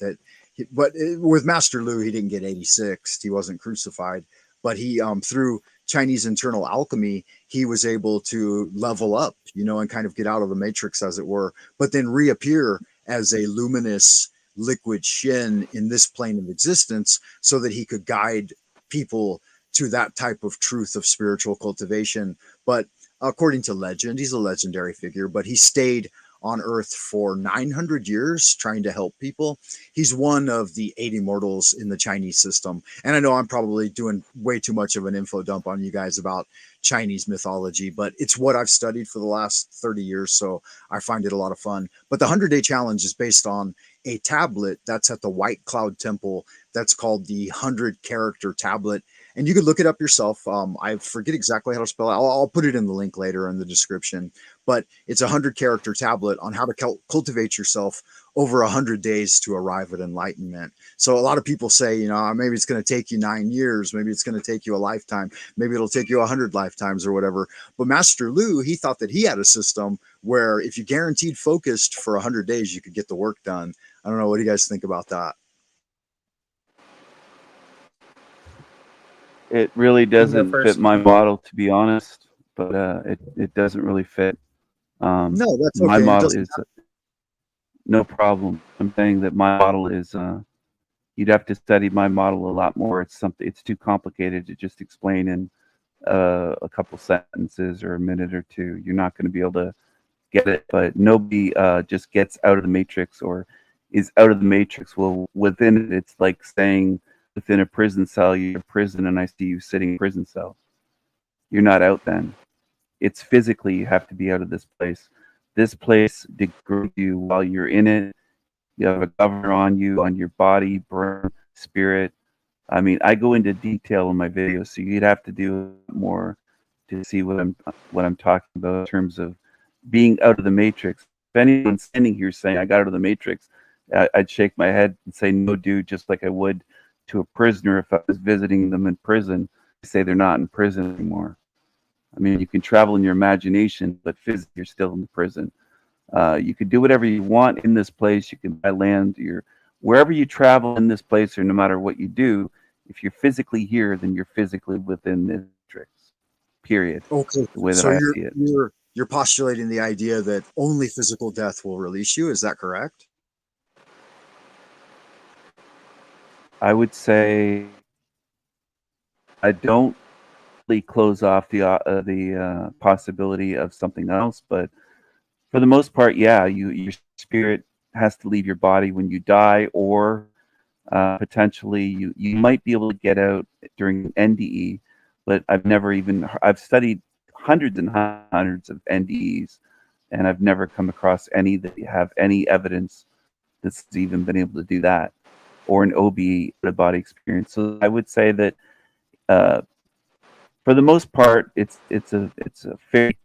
With Master Lu, he didn't get 86. He wasn't crucified, but he through Chinese internal alchemy, he was able to level up, and kind of get out of the matrix, as it were, but then reappear as a luminous liquid shin in this plane of existence so that he could guide people to that type of truth of spiritual cultivation. But according to legend, he's a legendary figure, but he stayed on Earth for 900 years trying to help people. He's one of the 8 immortals in the Chinese system. And I know I'm probably doing way too much of an info dump on you guys about Chinese mythology, but it's what I've studied for the last 30 years, so I find it a lot of fun. But the 100-day challenge is based on a tablet that's at the White Cloud Temple that's called the 100-character tablet, and you could look it up yourself. I forget exactly how to spell it. I'll put it in the link later in the description. But it's a 100-character tablet on how to cultivate yourself over 100 days to arrive at enlightenment. So a lot of people say, maybe it's going to take you 9 years, maybe it's going to take you a lifetime, maybe it'll take you 100 lifetimes or whatever. But Master Lu, he thought that he had a system where if you guaranteed focused for 100 days, you could get the work done. I don't know. What do you guys think about that? It really doesn't fit my model, to be honest, but it doesn't really fit. No, that's my okay. model is no problem. I'm saying that my model is you'd have to study my model a lot more. It's too complicated to just explain in a couple sentences or a minute or two. You're not going to be able to get it. But nobody just gets out of the matrix or is out of the matrix. Well, within it, it's like saying within a prison cell, you're in prison, and I see you sitting in a prison cell. You're not out then. It's physically you have to be out of this place. This place degrades you while you're in it. You have a governor on you, on your body, brain, spirit. I mean, I go into detail in my videos, so you'd have to do more to see what I'm talking about in terms of being out of the matrix. If anyone's standing here saying I got out of the matrix, I'd shake my head and say, no, dude, just like I would to a prisoner if I was visiting them in prison. I say they're not in prison anymore. I mean, you can travel in your imagination, but physically you're still in the prison. You can do whatever you want in this place. You can buy land. Wherever you travel in this place, or no matter what you do, if you're physically here, then you're physically within this matrix. Period. Okay. The way that So I see it. You're postulating the idea that only physical death will release you. Is that correct? I would say I don't really close off the possibility of something else, but for the most part, yeah, your spirit has to leave your body when you die, or Potentially, you might be able to get out during NDE, but I've studied hundreds and hundreds of NDEs, and I've never come across any that have any evidence that's even been able to do that, or an OB, out of body experience. So I would say that for the most part, it's a fairly,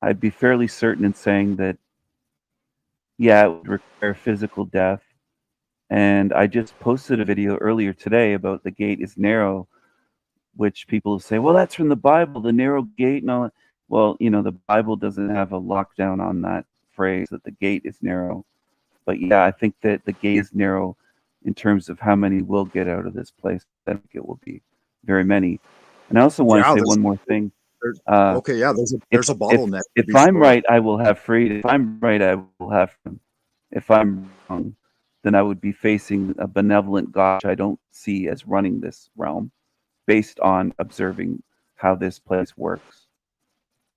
I'd be fairly certain in saying that, yeah, it would require physical death. And I just posted a video earlier today about the gate is narrow, which people say, well, that's from the Bible, the narrow gate and all that. Well, the Bible doesn't have a lockdown on that phrase that the gate is narrow. But yeah, I think that the gate is narrow in terms of how many will get out of this place. I think it will be very many. And I also want to say one more thing. Okay, yeah, there's a bottleneck. If I'm right, I will have freedom. If I'm right, I will have freedom. If I'm wrong, then I would be facing a benevolent God I don't see as running this realm based on observing how this place works.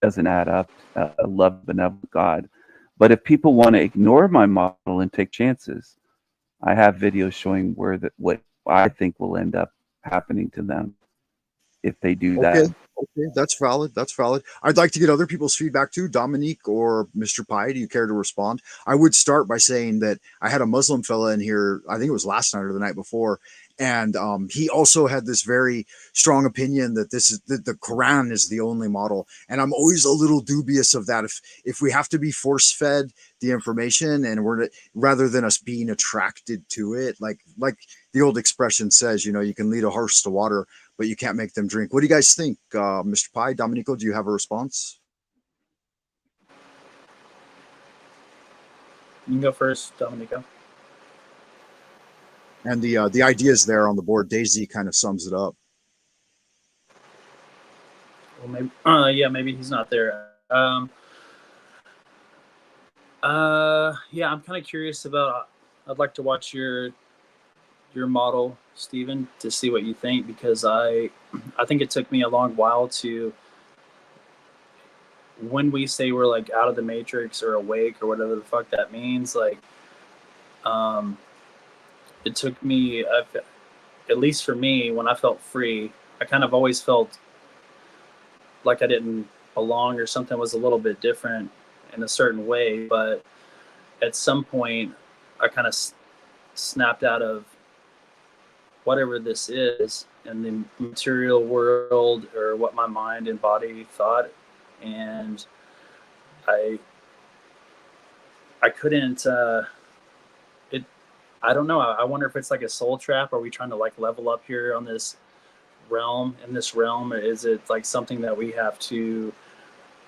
Doesn't add up. A love benevolent God. But if people want to ignore my model and take chances, I have videos showing what I think will end up happening to them if they do that. Okay, that's valid. That's valid. I'd like to get other people's feedback too. Dominique or Mr. Pi, do you care to respond? I would start by saying that I had a Muslim fella in here, I think it was last night or the night before, and he also had this very strong opinion that the Quran is the only model. And I'm always a little dubious of that. If we have to be force fed the information and rather than us being attracted to it, like the old expression says, you can lead a horse to water, but you can't make them drink. What do you guys think? Mr. Pi, Domenico, do you have a response? You can go first, Domenico. And the ideas there on the board, Daisy kind of sums it up. Well, maybe, maybe he's not there. Yeah, I'm kind of curious about. I'd like to watch your model, Stephen, to see what you think, because I think it took me a long while to. When we say we're like out of the matrix or awake or whatever the fuck that means, like, it took me, at least for me, when I felt free, I kind of always felt like I didn't belong or something was a little bit different in a certain way. But at some point, I kind of snapped out of whatever this is in the material world or what my mind and body thought. And I couldn't, I don't know. I wonder if it's like a soul trap. Are we trying to like level up here on this realm, in this realm? Or is it like something that we have to,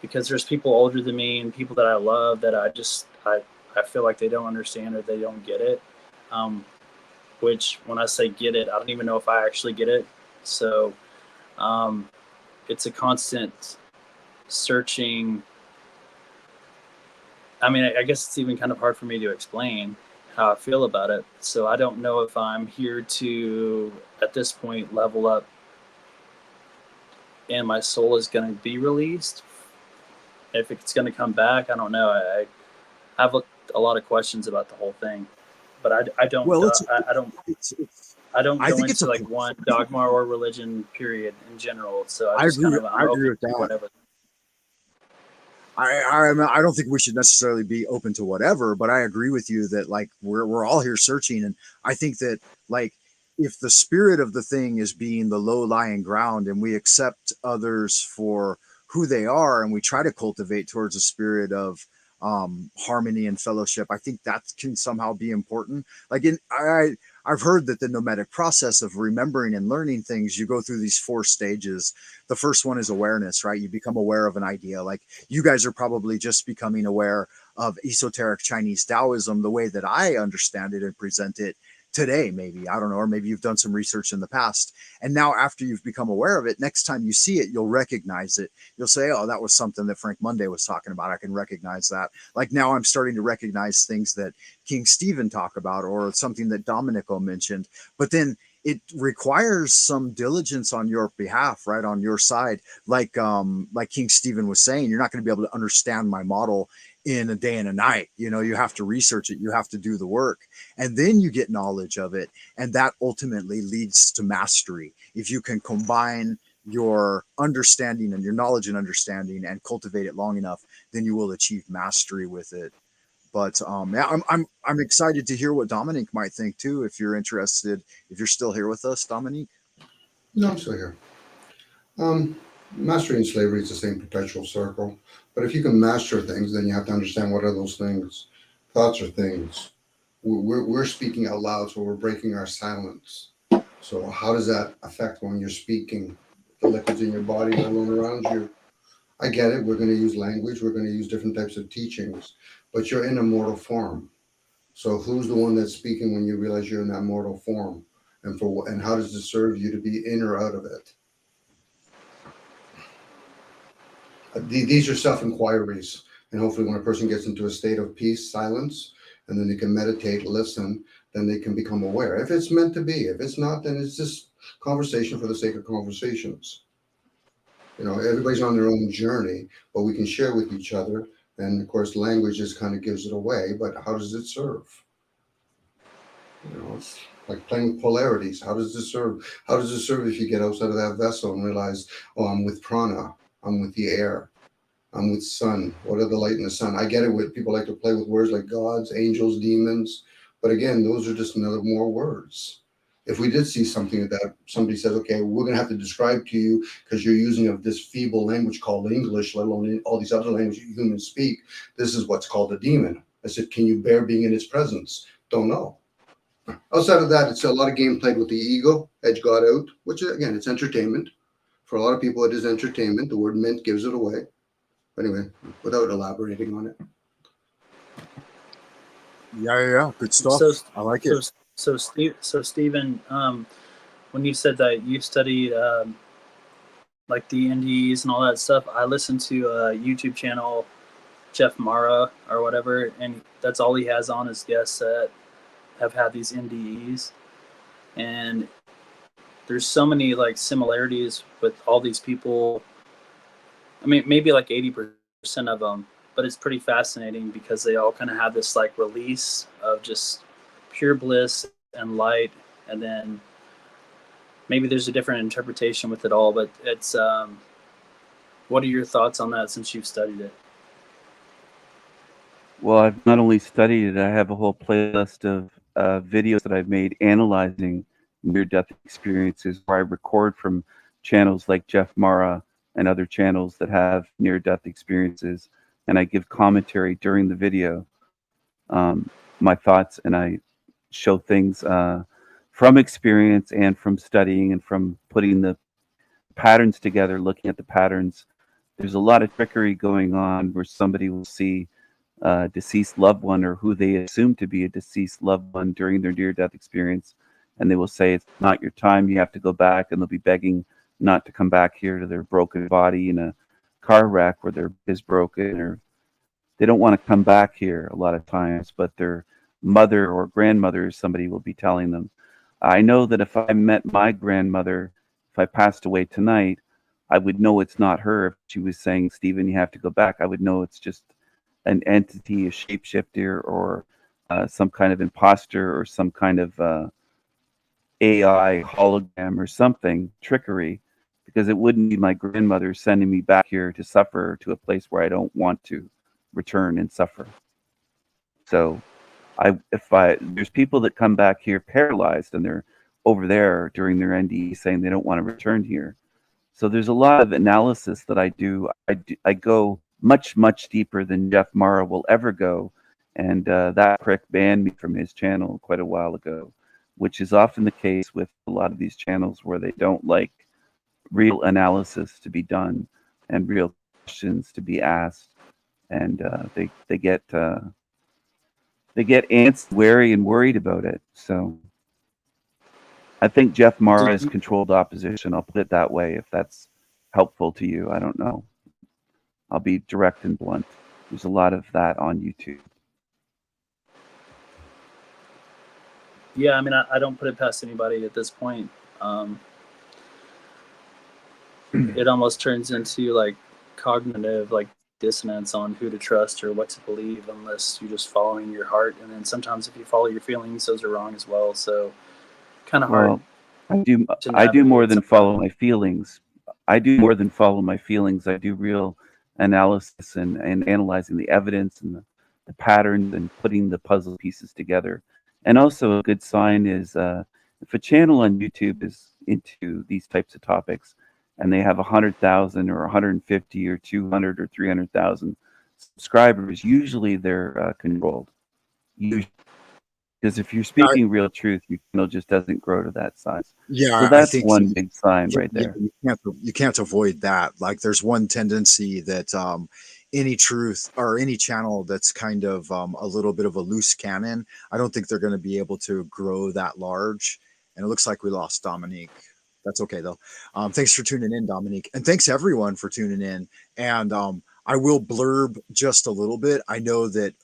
because there's people older than me and people that I love that I feel like they don't understand or they don't get it. Which when I say get it, I don't even know if I actually get it. So it's a constant searching. I mean, I guess it's even kind of hard for me to explain how I feel about it. So I don't know if I'm here to, at this point, level up and my soul is going to be released. If it's going to come back, I don't know. I have a lot of questions about the whole thing, but I don't. Well, I don't go into like one dogma or religion period in general. So I agree with that. Whatever. I don't think we should necessarily be open to whatever, but I agree with you that like we're all here searching, and I think that like if the spirit of the thing is being the low-lying ground, and we accept others for who they are, and we try to cultivate towards a spirit of harmony and fellowship, I think that can somehow be important. Like I've heard that the nomadic process of remembering and learning things, you go through these 4 stages. The first one is awareness, right? You become aware of an idea. Like you guys are probably just becoming aware of esoteric Chinese Taoism the way that I understand it and present it today, maybe, I don't know, or maybe you've done some research in the past. And now after you've become aware of it, next time you see it, you'll recognize it. You'll say, oh, that was something that Frank Monday was talking about. I can recognize that. Like now I'm starting to recognize things that King Stephen talked about or something that Domenico mentioned. But then it requires some diligence on your behalf, right? On your side, like King Stephen was saying, you're not going to be able to understand my model in a day and a night. You know, you have to research it, you have to do the work, and then you get knowledge of it. And that ultimately leads to mastery. If you can combine your understanding and your knowledge and understanding and cultivate it long enough, then you will achieve mastery with it. But yeah, I'm excited to hear what Dominique might think too. If you're interested, if you're still here with us, Dominique. No, I'm still here. Mastering slavery is the same perpetual circle. But if you can master things, then you have to understand what are those things. Thoughts are things. We're speaking out loud, so we're breaking our silence. So how does that affect when you're speaking? The liquids in your body, let alone around you. I get it. We're going to use language. We're going to use different types of teachings, but you're in a mortal form. So who's the one that's speaking when you realize you're in that mortal form, and how does it serve you to be in or out of it? These are self-inquiries, and hopefully when a person gets into a state of peace, silence, and then they can meditate, listen, then they can become aware. If it's meant to be, if it's not, then it's just conversation for the sake of conversations. You know, everybody's on their own journey, but we can share with each other. And of course, language just kind of gives it away, but how does it serve? You know, it's like playing with polarities. How does this serve? How does it serve if you get outside of that vessel and realize, oh, I'm with prana, I'm with the air, I'm with sun. What are the light and the sun? I get it. With people like to play with words like gods, angels, demons, but again, those are just another more words. If we did see something that somebody says, okay, we're going to have to describe to you because you're using of this feeble language called English, let alone all these other languages humans speak. This is what's called a demon. I said, can you bear being in its presence? Don't know. Outside of that, it's a lot of game played with the ego, edge God out, which again, it's entertainment. For a lot of people, it is entertainment. The word mint gives it away. Anyway, without elaborating on it. Yeah. Good stuff. I like it. So Stephen, when you said that you studied like the NDEs and all that stuff, I listened to a YouTube channel, Jeff Mara or whatever, and that's all he has on his guests that have had these NDEs, and there's so many like similarities with all these people. I mean, maybe like 80% of them, but it's pretty fascinating because they all kind of have this like release of just pure bliss and light, and then maybe there's a different interpretation with it all, but it's what are your thoughts on that since you've studied it? Well, I've not only studied it, I have a whole playlist of videos that I've made analyzing near-death experiences, where I record from channels like Jeff Mara and other channels that have near-death experiences, and I give commentary during the video, my thoughts, and I show things from experience and from studying and from putting the patterns together, looking at the patterns. There's a lot of trickery going on where somebody will see a deceased loved one or who they assume to be a deceased loved one during their near-death experience, and they will say, it's not your time, you have to go back, and they'll be begging not to come back here to their broken body in a car wreck where their is broken, or they don't want to come back here a lot of times, but their mother or grandmother, somebody will be telling them. I know that if I met my grandmother, if I passed away tonight, I would know it's not her. If she was saying, Stephen, you have to go back, I would know it's just an entity, a shapeshifter, or some kind of imposter, or some kind of AI hologram or something, trickery, because it wouldn't be my grandmother sending me back here to suffer to a place where I don't want to return and suffer. So there's people that come back here paralyzed and they're over there during their NDE saying they don't want to return here. So there's a lot of analysis that I do. I go much, much deeper than Jeff Mara will ever go. And that prick banned me from his channel quite a while ago, which is often the case with a lot of these channels where they don't like real analysis to be done and real questions to be asked. And they get antsy, wary, and worried about it. So I think Jeff Mara has controlled opposition. I'll put it that way, if that's helpful to you. I don't know. I'll be direct and blunt. There's a lot of that on YouTube. Yeah, I mean, I don't put it past anybody at this point. It almost turns into like cognitive, like dissonance on who to trust or what to believe unless you're just following your heart. And then sometimes if you follow your feelings, those are wrong as well. So kind of hard Well, I do. to I do more navigate than sometimes. follow my feelings. I do more than follow my feelings. I do real analysis and analyzing the evidence and the patterns and putting the puzzle pieces together. And also, a good sign is if a channel on YouTube is into these types of topics, and they have 100,000 or 150 or 200 or 300,000 subscribers. Usually, they're controlled. Usually, because if you're speaking real truth, your channel just doesn't grow to that size. So Yeah, I that's think one big sign you, right you, there. you can't avoid that. Like, there's one tendency that any truth or any channel that's kind of a little bit of a loose cannon, I don't think they're going to be able to grow that large. And it looks like we lost Dominique. That's okay though. Thanks for tuning in, Dominique, and thanks everyone for tuning in. And I will blurb just a little bit. I know that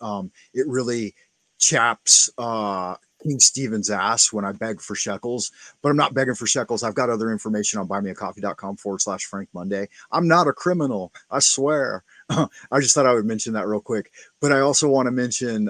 it really chaps King Stephen's ass when I beg for shekels, but I'm not begging for shekels. I've got other information on buymeacoffee.com/Frank Monday. I'm not a criminal, I swear. I just thought I would mention that real quick. But I also want to mention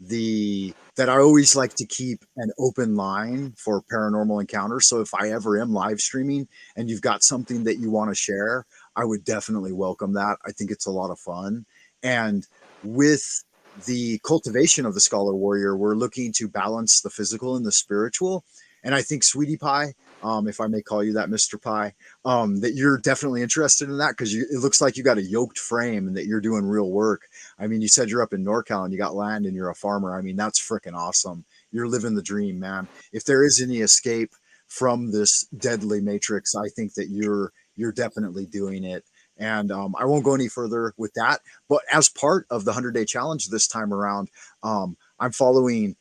that I always like to keep an open line for paranormal encounters. So if I ever am live streaming and you've got something that you want to share, I would definitely welcome that. I think it's a lot of fun. And with the cultivation of the Scholar Warrior, we're looking to balance the physical and the spiritual. And I think Sweetie Pie, if I may call you that, Mr. Pie, that you're definitely interested in that because it looks like you got a yoked frame and that you're doing real work. I mean, you said you're up in NorCal and you got land and you're a farmer. I mean, that's freaking awesome. You're living the dream, man. If there is any escape from this deadly matrix, I think that you're definitely doing it. And I won't go any further with that. But as part of the 100-day challenge this time around, I'm following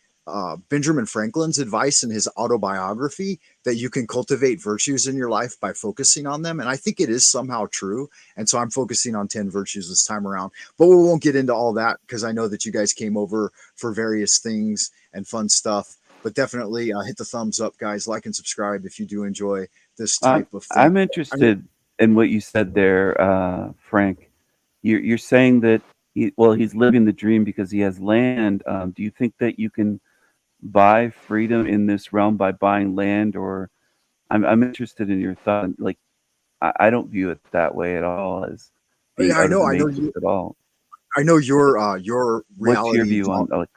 Benjamin Franklin's advice in his autobiography that you can cultivate virtues in your life by focusing on them. And I think it is somehow true. And so I'm focusing on 10 virtues this time around. But we won't get into all that because I know that you guys came over for various things and fun stuff. But definitely hit the thumbs up, guys. Like and subscribe if you do enjoy this type of thing. I'm interested in what you said there, Frank. You're saying that he's living the dream because he has land. Do you think that you can buy freedom in this realm by buying land? Or I'm interested in your thought. Like, I don't view it that way at all, as being Yeah, I out of know. the I know matrix you. at all. I know your What's your reality. view on, like,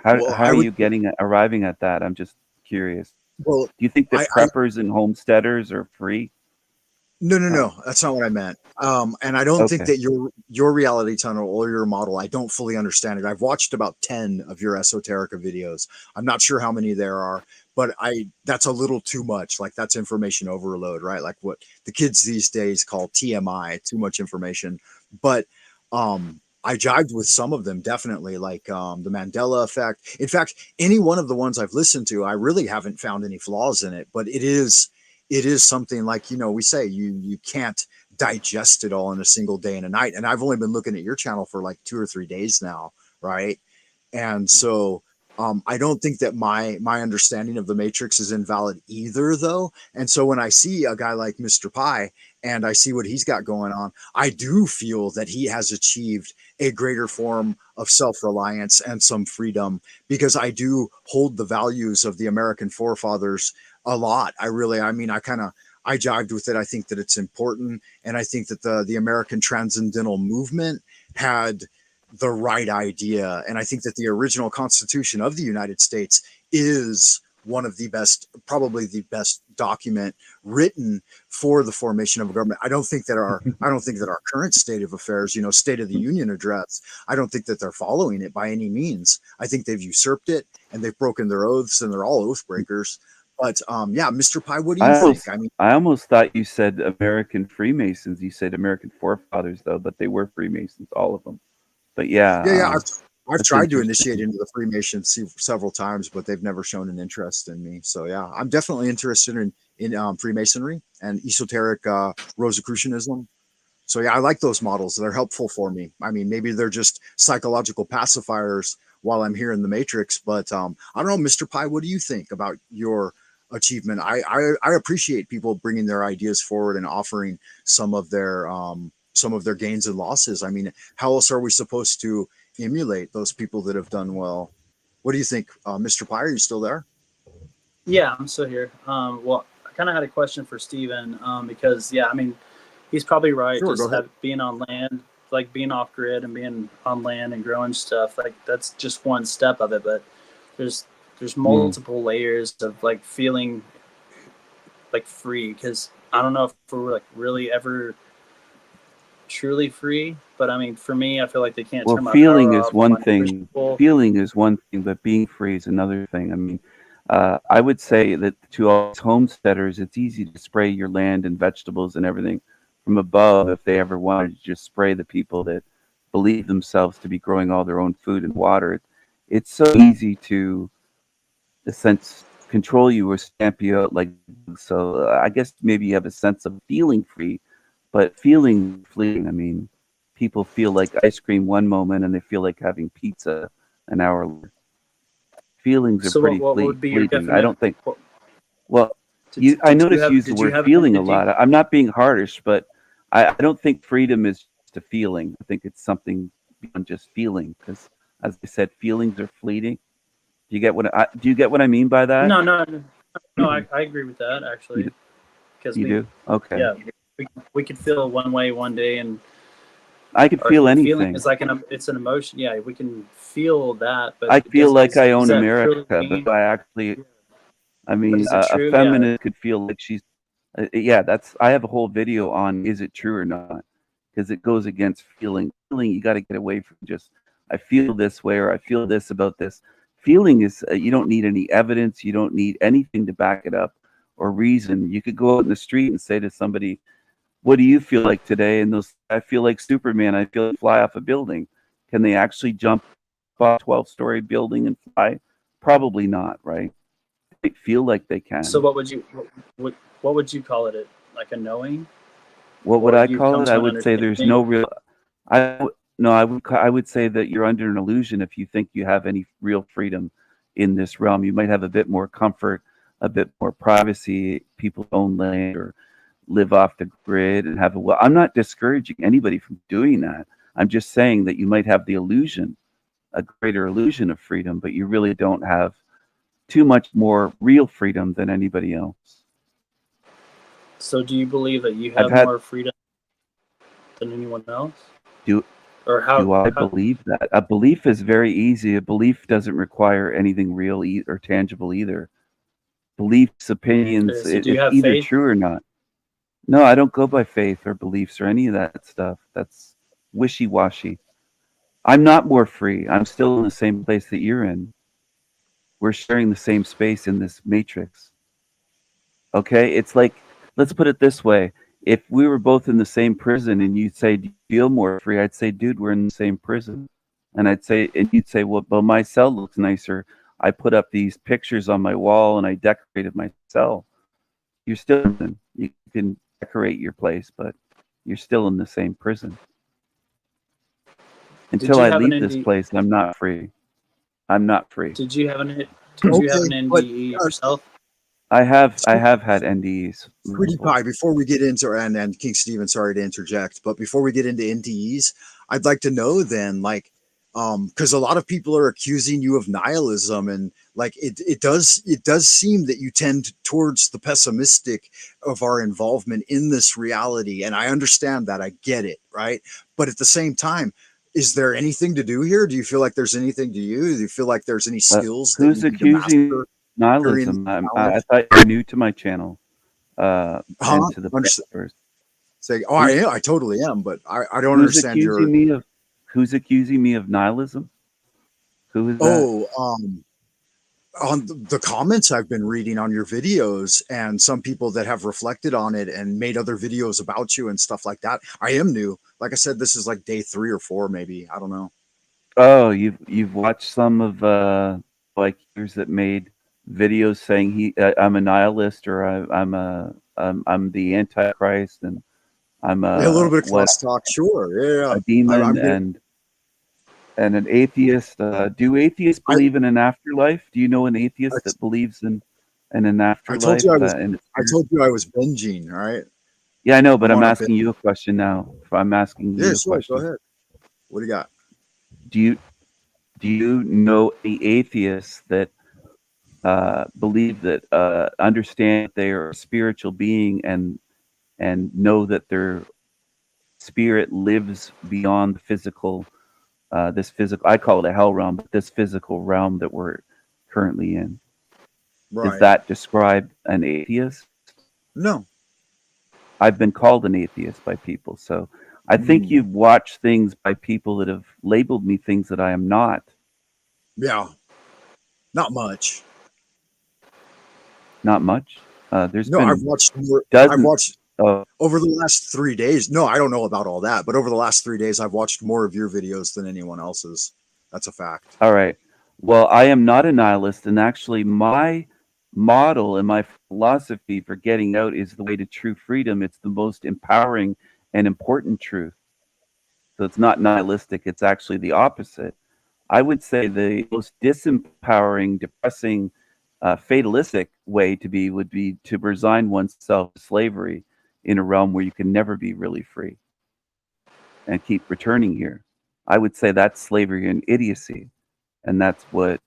Well, how I are would. you arriving at that? I'm just curious. Well, Do you think that I preppers and homesteaders are free? no. That's not what I meant. And I don't think Okay. that your reality tunnel or your model, I don't fully understand it. I've watched about 10 of your esoterica videos. I'm not sure how many there are, but that's a little too much. Like, that's information overload, right? Like what the kids these days call TMI, too much information. But I jived with some of them, definitely, like the Mandela effect. In fact, any one of the ones I've listened to, I really haven't found any flaws in it, but it is something, like, we say you can't digest it all in a single day and a night. And I've only been looking at your channel for like 2 or 3 days now, right? And so I don't think that my understanding of the matrix is invalid either, though. And so when I see a guy like Mr. Pie and I see what he's got going on, I do feel that he has achieved a greater form of self-reliance and some freedom, because I do hold the values of the American forefathers a lot. I jived with it. I think that it's important. And I think that the American transcendental movement had the right idea. And I think that the original Constitution of the United States is one of the best, probably the best document written for the formation of a government. I don't think that our current state of affairs, State of the Union address, I don't think that they're following it by any means. I think they've usurped it and they've broken their oaths, and they're all oath breakers. But yeah, Mr. Pie, what do you think? I almost thought you said American Freemasons. You said American forefathers, though, but they were Freemasons, all of them. But yeah, I've tried to initiate into the Freemasons several times, but they've never shown an interest in me. So yeah, I'm definitely interested in Freemasonry and esoteric Rosicrucianism. So yeah, I like those models. They're helpful for me. I mean, maybe they're just psychological pacifiers while I'm here in the Matrix. But I don't know, Mr. Pie, what do you think about your achievement? I appreciate people bringing their ideas forward and offering some of their some of their gains and losses. I mean, how else are we supposed to emulate those people that have done well? What do you think, Mr. Pye? Are you still there? Yeah, I'm still here. Well, I kind of had a question for Steven, because, yeah, I mean, he's probably right. Sure, Just go ahead. being on land, like being off grid and being on land and growing stuff, like that's just one step of it. But there's multiple layers of like feeling like free, because I don't know if we're like really ever truly free, but I mean, for me, I feel like they can't turn my feeling power is off. one thing. Feeling is one thing, but being free is another thing. I mean, I would say that to all homesteaders, it's easy to spray your land and vegetables and everything from above if they ever wanted to just spray the people that believe themselves to be growing all their own food and water. It's so easy to, in a sense, control you or stamp you out. Like, so I guess maybe you have a sense of feeling free, but feeling fleeting. I mean, people feel like ice cream one moment and they feel like having pizza an hour later. Feelings are So pretty what would be your fleeting. definite? I don't think. Well, I Did notice you use the did you word have feeling a an lot. I'm not being harsh, but I don't think freedom is just a feeling. I think it's something beyond just feeling. Because, as I said, feelings are fleeting. Do you get what I mean by that? No, I agree with that actually. Because You do? Okay. Yeah, we could feel one way one day, and I could feel anything. Feeling is like it's an emotion. Yeah, we can feel that. But I feel like I own that America, really but I actually, I mean, is it a true? feminist could feel like she's, yeah, I have a whole video on is it true or not? Because it goes against feeling. Feeling, you got to get away from just, I feel this way or I feel this about this. Feeling is, you don't need any evidence. You don't need anything to back it up or reason. You could go out in the street and say to somebody, what do you feel like today? And they'll say, I feel like Superman. I feel like fly off a building. Can they actually jump off a 12-story building and fly? Probably not, right? They feel like they can. So what would you call it? Like a knowing? What would I call it? I would say there's no real. I would say that you're under an illusion if you think you have any real freedom in this realm. You might have a bit more comfort, a bit more privacy, people own land or live off the grid and have a I'm not discouraging anybody from doing that. I'm just saying that you might have the illusion, a greater illusion of freedom, but you really don't have too much more real freedom than anybody else. So do you believe that you have more freedom than anyone else? Do I believe that? A belief is very easy. A belief doesn't require anything real or tangible either. Beliefs, opinions, Okay, so do you it's have either faith? True or not. No, I don't go by faith or beliefs or any of that stuff. That's wishy-washy. I'm not more free. I'm still in the same place that you're in. We're sharing the same space in this matrix. Okay? It's like, let's put it this way. If we were both in the same prison and you'd say, do you feel more free? I'd say, dude, we're in the same prison. And you'd say, well, but my cell looks nicer. I put up these pictures on my wall and I decorated my cell. You're still in. You can decorate your place, but you're still in the same prison. Until I leave this place, I'm not free. I'm not free. Did you have an NDE yourself? I have had NDEs. Pretty Pie, before we get into, and King Steven, sorry to interject, but before we get into NDEs, I'd like to know then, like, because a lot of people are accusing you of nihilism, and like it does seem that you tend towards the pessimistic of our involvement in this reality, and I understand that, I get it, right? But at the same time, is there anything to do here? Do you feel like there's anything to you? Do you feel like there's any skills that who's you need to accusing master? Nihilism. I thought you were new to my channel. And to the players. Say, I totally am, but I don't understand who's accusing me of nihilism? Who is that? On the comments I've been reading on your videos, and some people that have reflected on it and made other videos about you and stuff like that. I am new. Like I said, this is like day 3 or 4, maybe. I don't know. Oh, you've watched some of bikers that made videos saying I'm a nihilist, or I'm the Antichrist, and I'm a little bit of cross talk, sure, yeah, a demon and an atheist. Do atheists believe in an afterlife? Do you know an atheist that believes in an afterlife? I told you I was binging, all right? Yeah, I know, but I'm I'm on a asking you a question now. I'm asking you Yeah, a sure. Go question. ahead. What do you got? Do you know any atheists that believe that understand they are a spiritual being and know that their spirit lives beyond the physical, this physical, I call it a hell realm, but this physical realm that we're currently in? Does Right. that describe an atheist? No. I've been called an atheist by people, so I think Mm, you've watched things by people that have labeled me things that I am not. yeah. Not much. Not much. There's No, I've been watched more. I've dozens. watched Of, over the last 3 days. No, I don't know about all that, but over the last 3 days, I've watched more of your videos than anyone else's. That's a fact. all right. Well, I am not a nihilist, and actually, my model and my philosophy for getting out is the way to true freedom. It's the most empowering and important truth. So it's not nihilistic. It's actually the opposite. I would say the most disempowering, depressing, fatalistic way to be would be to resign oneself to slavery in a realm where you can never be really free and keep returning here. I would say that's slavery and idiocy. And that's what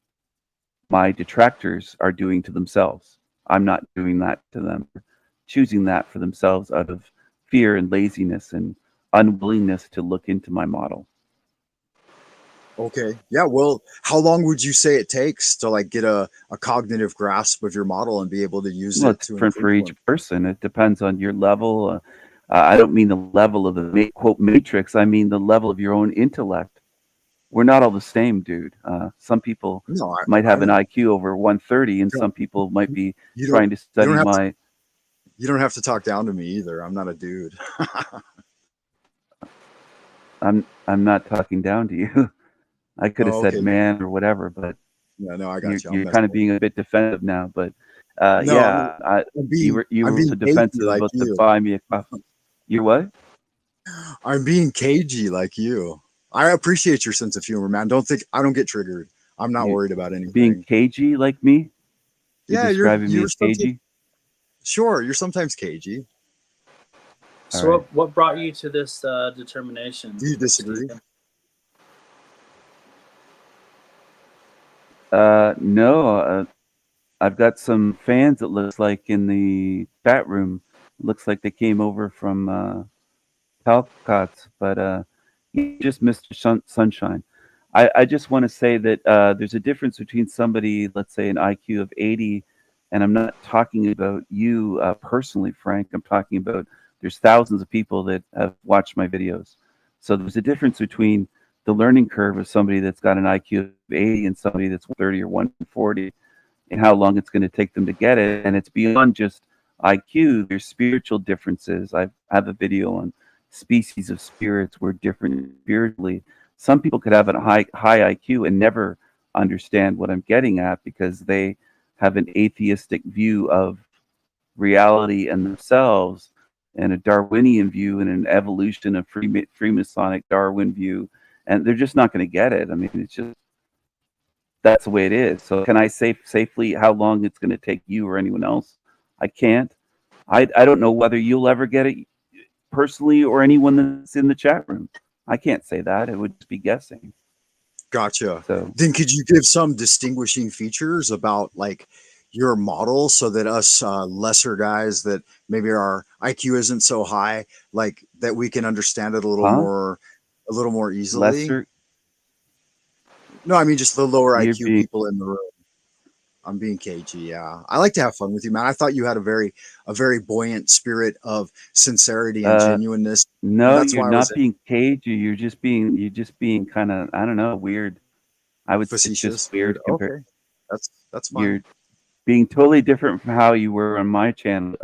my detractors are doing to themselves. I'm not doing that to them, choosing that for themselves out of fear and laziness and unwillingness to look into my model. Okay. Yeah. Well, how long would you say it takes to like get a cognitive grasp of your model and be able to use Well, it it's to different improve for each one? person. It depends on your level. I don't mean the level of the quote matrix. I mean the level of your own intellect. We're not all the same, dude. Some people No, might I have an know. IQ over 130, and Don't- some people might be You don't. trying to You don't study have to. my. You don't have to talk down to me either. I'm not a dude. I'm not talking down to you. I could have Oh, said okay. man or whatever, but Yeah. No, I you're got you. I'm you're messing kind of with being a bit defensive now. But you. No, yeah, you I'm were so being cagey defensive like about to you. buy me a coffee. You're what? I'm being cagey like you. I appreciate your sense of humor, man. I don't get triggered. I'm not You worried about being anything. cagey like me? You're Yeah, describing me you're as sometimes cagey? sure. You're sometimes cagey. All So right. what brought you to this determination, Do you disagree? Stephen? No, I've got some fans. It looks like in the chat room. Looks like they came over from Talcott's, but just Mr. Sunshine. I just want to say that there's a difference between somebody, let's say, an IQ of 80, and I'm not talking about you personally, Frank. I'm talking about there's thousands of people that have watched my videos. So there's a difference between the learning curve of somebody that's got an IQ of 80 and somebody that's 30 or 140, and how long it's going to take them to get it. And it's beyond just IQ. There's spiritual differences. I have a video on species of spirits. We're different spiritually. Some people could have a high IQ and never understand what I'm getting at because they have an atheistic view of reality and themselves, and a Darwinian view and an evolution of Freemasonic Darwin view, and they're just not going to get it. I mean, it's just that's the way it is. So can I say safely how long it's going to take you or anyone else? I can't. I don't know whether you'll ever get it personally or anyone that's in the chat room. I can't say that. It would just be guessing. Gotcha. So Then could you give some distinguishing features about like your model so that us lesser guys that maybe our IQ isn't so high, like that we can understand it huh? a little more easily? Lesser No, I mean just the lower you're IQ being people in the room. I'm being cagey, yeah. I like to have fun with you, man. I thought you had a very buoyant spirit of sincerity and uh genuineness, and no, that's you're why I was not being cagey. You're just being kind of, I don't know, weird. I would say it's just facetious, weird. weird compared. Okay, that's fine. You're being totally different from how you were on my channel.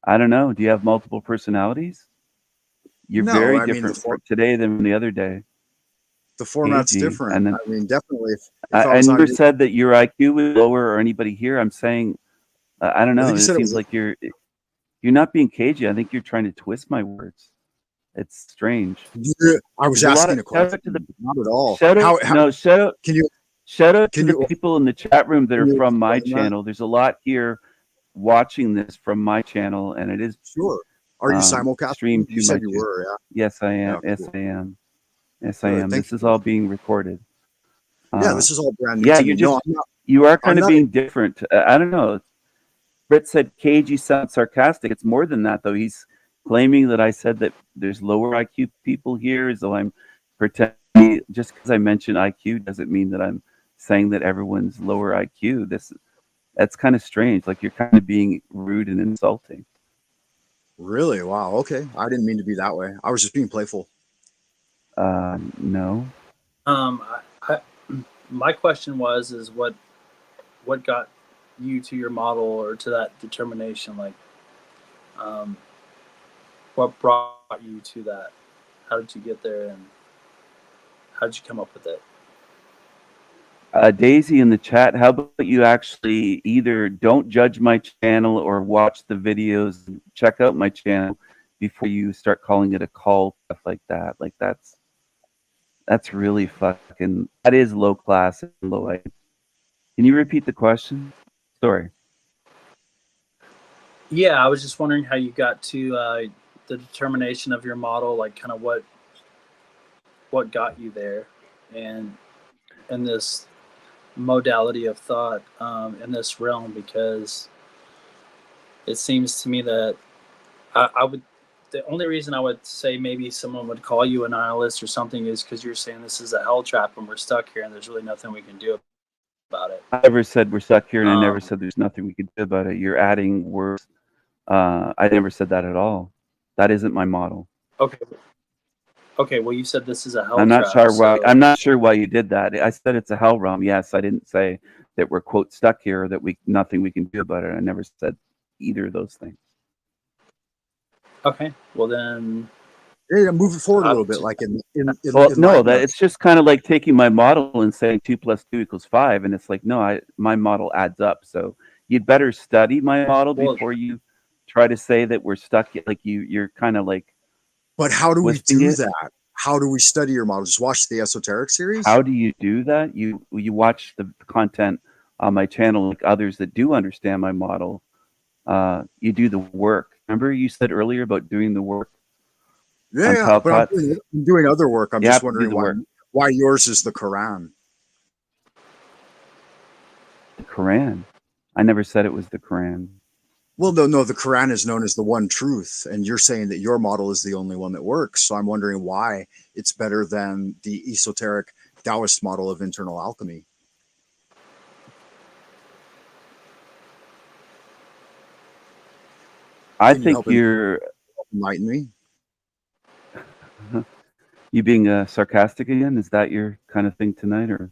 I don't know. Do you have multiple personalities? You're No, very I mean different for today than the other day. the format's Cagey. different. And then I mean, definitely if I I was on never your, said that your IQ was lower or anybody here. I'm saying I don't I think know. you It said it seems was. like you're not being cagey. I think you're trying to twist my words. It's strange. I was There's a lot asking of a question. Not at all. shout out. How No, can you shout out to can the you people in the chat room that can are you from my explain that? channel. There's a lot here watching this from my channel, and it is Sure. Are you simulcasting? stream You to said my you channel. were, yeah. Yes, I am. Yeah, Yes, cool. I am. Yes, I Good. am. Thank This is you. all being recorded. Yeah, this is all brand new Yeah, to me. you No, just you are I'm kind of not. being different. I don't know. Britt said KG sounds sarcastic. It's more than that, though. He's claiming that I said that there's lower IQ people here, as though I'm pretending. Just because I mention IQ doesn't mean that I'm saying that everyone's lower IQ. That's kind of strange. Like you're kind of being rude and insulting. Really? Wow. Okay. I didn't mean to be that way. I was just being playful. No. I, my question is what got you to your model or to that determination? Like, what brought you to that? How did you get there, and how did you come up with it? Daisy in the chat, how about you actually either don't judge my channel or watch the videos, and check out my channel before you start calling it a cult, stuff like that. Like that's really fucking, that is low class and low IQ. Can you repeat the question? Sorry. Yeah, I was just wondering how you got to the determination of your model, like kind of what got you there, and in this modality of thought, in this realm, because it seems to me that I would, the only reason I would say maybe someone would call you a nihilist or something is because you're saying this is a hell trap and we're stuck here and there's really nothing we can do about it. I never said we're stuck here, and I never said there's nothing we can do about it. You're adding words. I never said that at all. That isn't my model. Okay. Well, you said this is a hell I'm not trap. sure why. I'm not sure why you did that. I said it's a hell realm. Yes, I didn't say that we're quote stuck here, or that nothing we can do about it. I never said either of those things. Okay. Well then. Yeah, move it forward a little bit, like it's just kind of like taking my model and saying 2 + 2 = 5, and it's like, no, my model adds up. So you'd better study my model before you try to say that we're stuck. Like you're kind of like. But how do we do that? How do we study your model? Just watch the esoteric series? How do you do that? You watch the content on my channel, like others that do understand my model. You do the work. Remember you said earlier about doing the work? Yeah, but I'm doing other work. I'm just wondering why yours is the Quran. The Quran? I never said it was the Quran. Well, no, the Quran is known as the one truth, and you're saying that your model is the only one that works. So I'm wondering why it's better than the esoteric Taoist model of internal alchemy. I think you're enlighten me. You being sarcastic again? Is that your kind of thing tonight, or?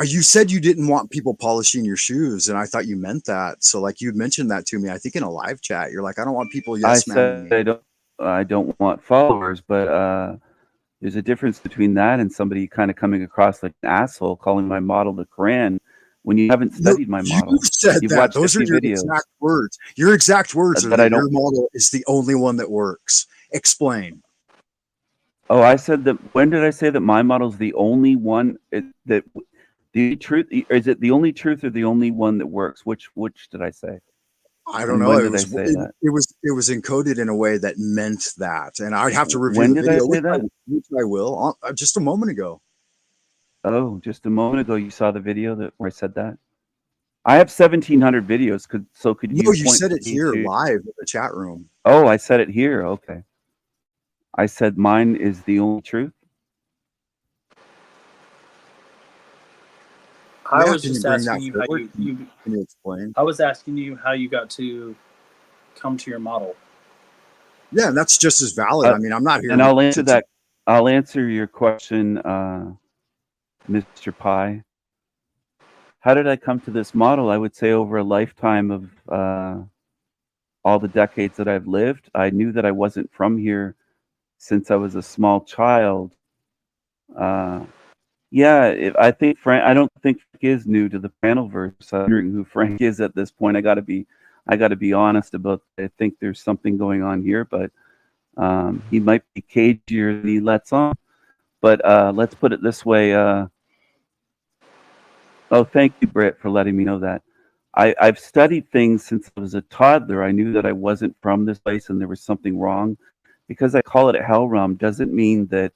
You said you didn't want people polishing your shoes, and I thought you meant that. So, like, you'd mentioned that to me, I think in a live chat. You're like, I don't want people yes-manning me. I don't want followers, but there's a difference between that and somebody kind of coming across like an asshole calling my model the Quran when you haven't studied my model. You said that. Those are your exact words. Your exact words are that your model is the only one that works. Explain. Oh, I said that. When did I say that my model is the only one that? The truth, is it the only truth or the only one that works? Which did I say? I don't know. It was encoded in a way that meant that, and I'd have to review the video, which I will. Just a moment ago. Oh, just a moment ago, you saw the video where I said that. I have 1,700 videos. Could you? No, you said it here live in the chat room. Oh, I said it here. Okay. I said mine is the only truth. I was just asking you how you can you explain. I was asking you how you got to come to your model. Yeah, and that's just as valid. I mean, I'm not here. And I'll answer that. I'll answer your question, Mr. Pi. How did I come to this model? I would say over a lifetime of all the decades that I've lived. I knew that I wasn't from here since I was a small child. Yeah, I think Frank. I don't think Frank is new to the panelverse. I'm wondering who Frank is at this point. I got to be honest about. I think there's something going on here, but he might be cagier than he lets on. But let's put it this way. Oh, thank you, Britt, for letting me know that. I've studied things since I was a toddler. I knew that I wasn't from this place and there was something wrong. Because I call it a hell realm doesn't mean that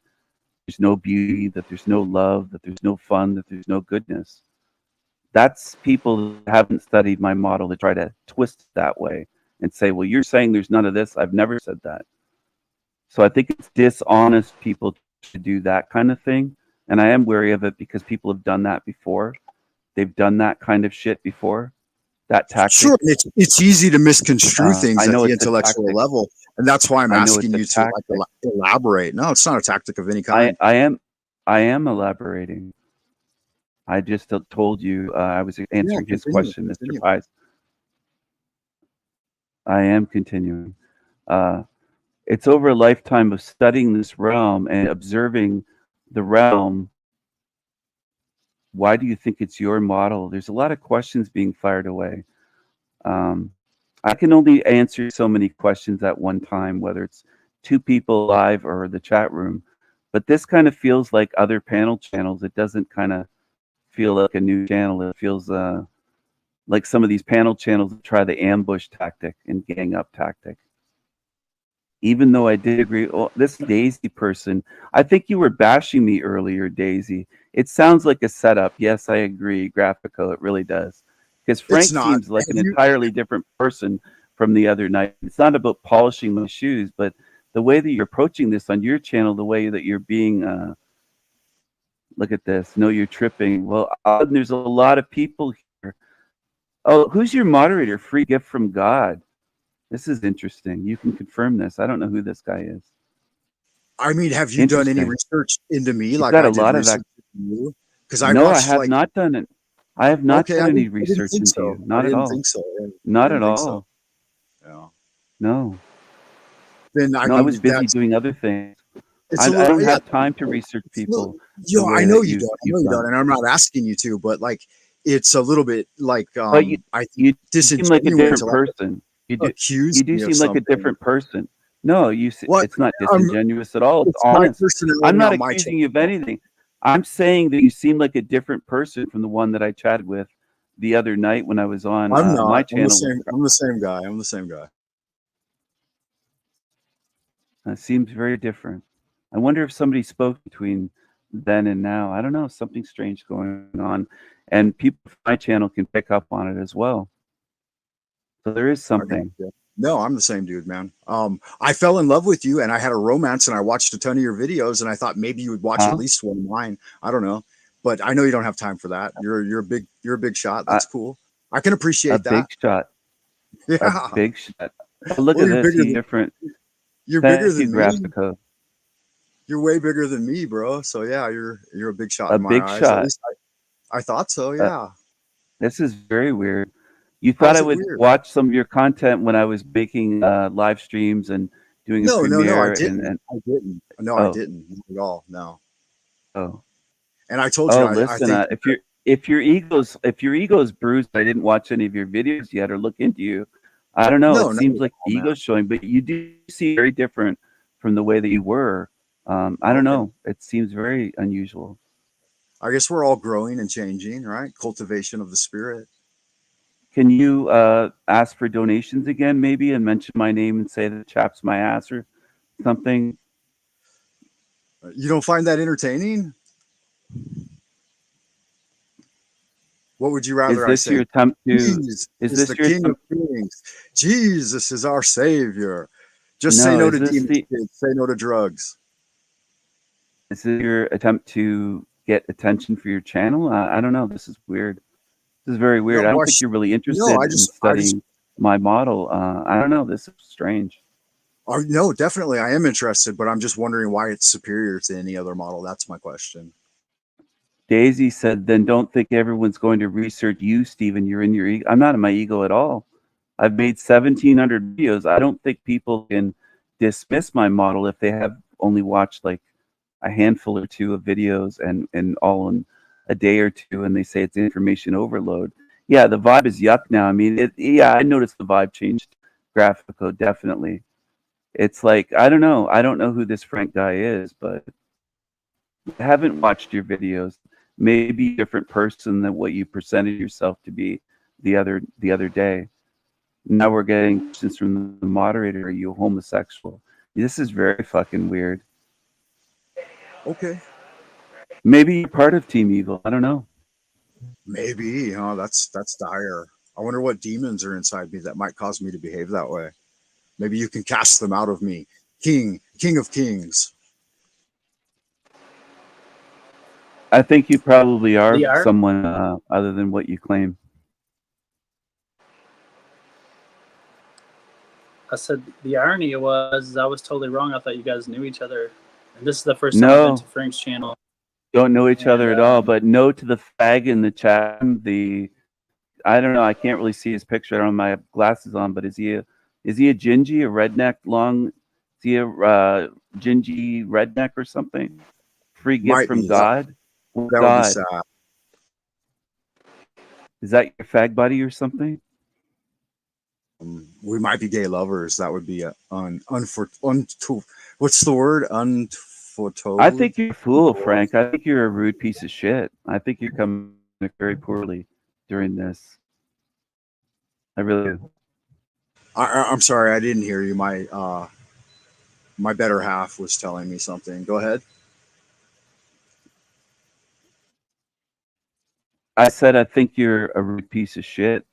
there's no beauty, that there's no love, that there's no fun, that there's no goodness. That's people who haven't studied my model to try to twist it that way and say, well, you're saying there's none of this. I've never said that. So I think it's dishonest people to do that kind of thing. And I am wary of it because people have done that before. They've done that kind of shit before. That tactic. Sure, it's easy to misconstrue things at the intellectual level, and that's why I'm asking you to like elaborate. No, it's not a tactic of any kind. I am elaborating. I just told you I was answering his question, Mr. Pies. I am continuing. It's over a lifetime of studying this realm and observing the realm. Why do you think it's your model? There's a lot of questions being fired away. I can only answer so many questions at one time, whether it's 2 people live or the chat room. But this kind of feels like other panel channels. It doesn't kind of feel like a new channel. It feels like some of these panel channels try the ambush tactic and gang up tactic. Even though I did agree, this Daisy person, I think you were bashing me earlier, Daisy. It sounds like a setup. Yes, I agree, Graphico, it really does. Because Frank seems like an entirely different person from the other night. It's not about polishing my shoes, but the way that you're approaching this on your channel, the way that you're being, look at this, no, you're tripping. Well, there's a lot of people here. Oh, who's your moderator? Free gift from God. This is interesting. You can confirm this. I don't know who this guy is. I mean, have you done any research into me? You've like got I a lot did of you? Because no, I have not done it. I have not done any research into you. Not at all. Think so. Not at all. So. Yeah. No. Then I was busy doing other things. I don't have time to research people. I know you don't, and I'm not asking you to, but like it's a little bit like you seem like a different person. You do seem like a different person. No, it's not disingenuous at all. It's honest. I'm not accusing you of anything. I'm saying that you seem like a different person from the one that I chatted with the other night when I was on my channel. I'm the same guy. I'm the same guy. It seems very different. I wonder if somebody spoke between then and now. I don't know. Something strange going on. And people from my channel can pick up on it as well. So there is something. No, I'm the same dude, man. I fell in love with you and I had a romance and I watched a ton of your videos and I thought maybe you would watch at least one of mine. I don't know. But I know you don't have time for that. You're a big shot. That's cool. I can appreciate that. Big shot. Yeah. A big shot. Look at this. He's different. You're bigger than me. Graphico. You're way bigger than me, bro. So yeah, you're a big shot in my big eyes. Shot. At least I thought so, yeah. This is very weird. You thought I would watch some of your content when I was making live streams and doing a premiere? No, I didn't. I didn't. No, I didn't at all. No. Oh. And I told you. Listen. I think, if your ego's bruised, I didn't watch any of your videos yet or look into you. I don't know. It seems like the ego's showing, but you do seem very different from the way that you were. I don't know. It seems very unusual. I guess we're all growing and changing, right? Cultivation of the spirit. Can you ask for donations again, maybe, and mention my name and say that chaps my ass or something? You don't find that entertaining? What would you rather I say? Is this your attempt to? Is this the King of Kings? Jesus is our Savior. Just say no to demons. Say no to drugs. Is this your attempt to get attention for your channel? I don't know. This is weird. This is very weird. I don't think you're really interested in studying my model. I don't know. This is strange. No, definitely. I am interested, but I'm just wondering why it's superior to any other model. That's my question. Daisy said, then don't think everyone's going to research you, Stephen. You're in your ego. I'm not in my ego at all. I've made 1,700 videos. I don't think people can dismiss my model if they have only watched like a handful or two of videos and all in a day or two, and they say it's information overload. Yeah, the vibe is yuck now. I mean, I noticed the vibe changed. Graphico, definitely. It's like, I don't know who this Frank guy is, but I haven't watched your videos. Maybe a different person than what you presented yourself to be the other day. Now we're getting questions from the moderator. Are you homosexual? This is very fucking weird. Okay. Maybe you're part of Team Evil. I don't know. Maybe. Oh, that's dire. I wonder what demons are inside me that might cause me to behave that way. Maybe you can cast them out of me. King of Kings. I think you probably are The art. someone other than what you claim. I said the irony was I was totally wrong. I thought you guys knew each other, and this is the first time I've been No, to Frank's channel. don't know each And other at all. But no to the fag in the chat. I don't know. I can't really see his picture. I don't have my glasses on. But is he a gingy, a redneck, long? Is he a gingy redneck or something? Free gift Might from be. God. That would be God. sad. Is that your fag buddy or something? We might be gay lovers. That would be what's the word? Unforetold. I think you're a fool, Frank. I think you're a rude piece of shit. I think you're coming very poorly during this. I really do. I'm sorry, I didn't hear you. My better half was telling me something. Go ahead. I said I think you're a rude piece of shit.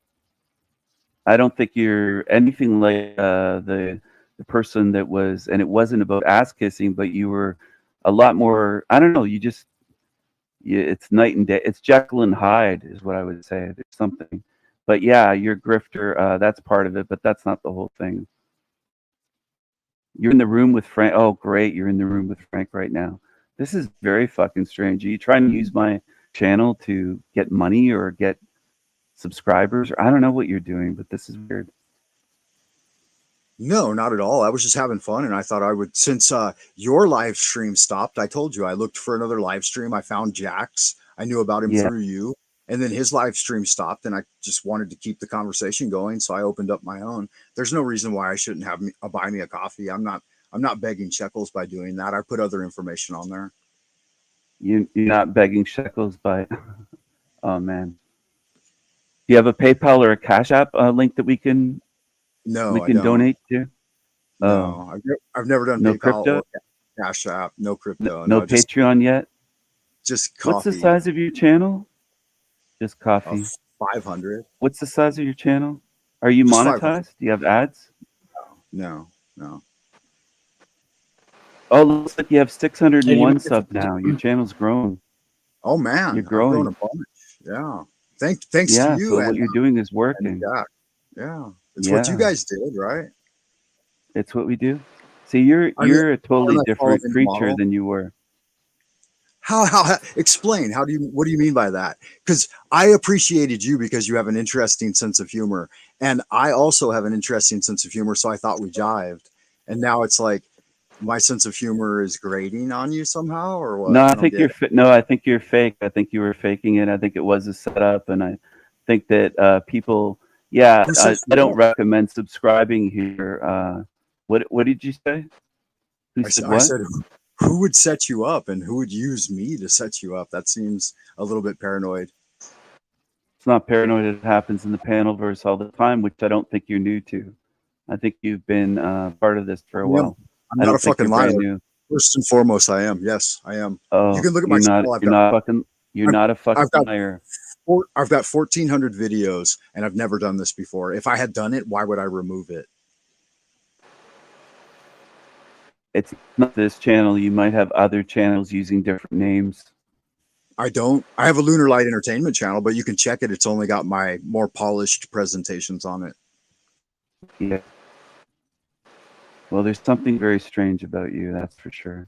I don't think you're anything like the person that was, and it wasn't about ass kissing, but you were a lot more. I don't know. It's night and day. It's Jekyll and Hyde, is what I would say. There's something, but yeah, you're a grifter. That's part of it, but that's not the whole thing. You're in the room with Frank. Oh, great! You're in the room with Frank right now. This is very fucking strange. Are you trying to use my channel to get money or get subscribers? Or I don't know what you're doing, but this is weird. No, not at all. I was just having fun, and I thought I would, since your live stream stopped. I told you I looked for another live stream. I found Jack's. I knew about him through you, and then his live stream stopped, and I just wanted to keep the conversation going, so I opened up my own. There's no reason why I shouldn't have buy me a coffee. I'm not begging shekels by doing that. I put other information on there. You're not begging shekels by. Oh man. Do you have a PayPal or a Cash App link that we can No, I don't. donate to? No, I've never done no PayPal crypto? or Cash App. No crypto. No Patreon yet? Just coffee. What's the size of your channel? Just coffee. 500. What's the size of your channel? Are you Just monetized? 500. Do you have ads? No. Oh, looks like you have 601 subs now. Your channel's grown. Oh man, you're growing. I've grown a bunch. Yeah. Thanks to you. So what you're doing is working. Yeah. It's what you guys did, right? It's what we do. See, you're a totally different creature than you were. How explain? What do you mean by that? Because I appreciated you because you have an interesting sense of humor, and I also have an interesting sense of humor, so I thought we jived. And now it's like my sense of humor is grating on you somehow, or what? No, I think you're I think you're fake. I think you were faking it. I think it was a setup, and I think that people. Yeah, I don't recommend subscribing here. What did you say? I said, who would set you up, and who would use me to set you up? That seems a little bit paranoid. It's not paranoid. It happens in the panelverse all the time, which I don't think you're new to. I think you've been part of this for a while. I'm not a fucking liar. First and foremost, I am. Yes, I am. Oh, you can look at my channel. You're not a fucking liar. I've got 1,400 videos, and I've never done this before. If I had done it, why would I remove it? It's not this channel. You might have other channels using different names. I don't. I have a Lunar Light Entertainment channel, but you can check it. It's only got my more polished presentations on it. Yeah. Well, there's something very strange about you, that's for sure.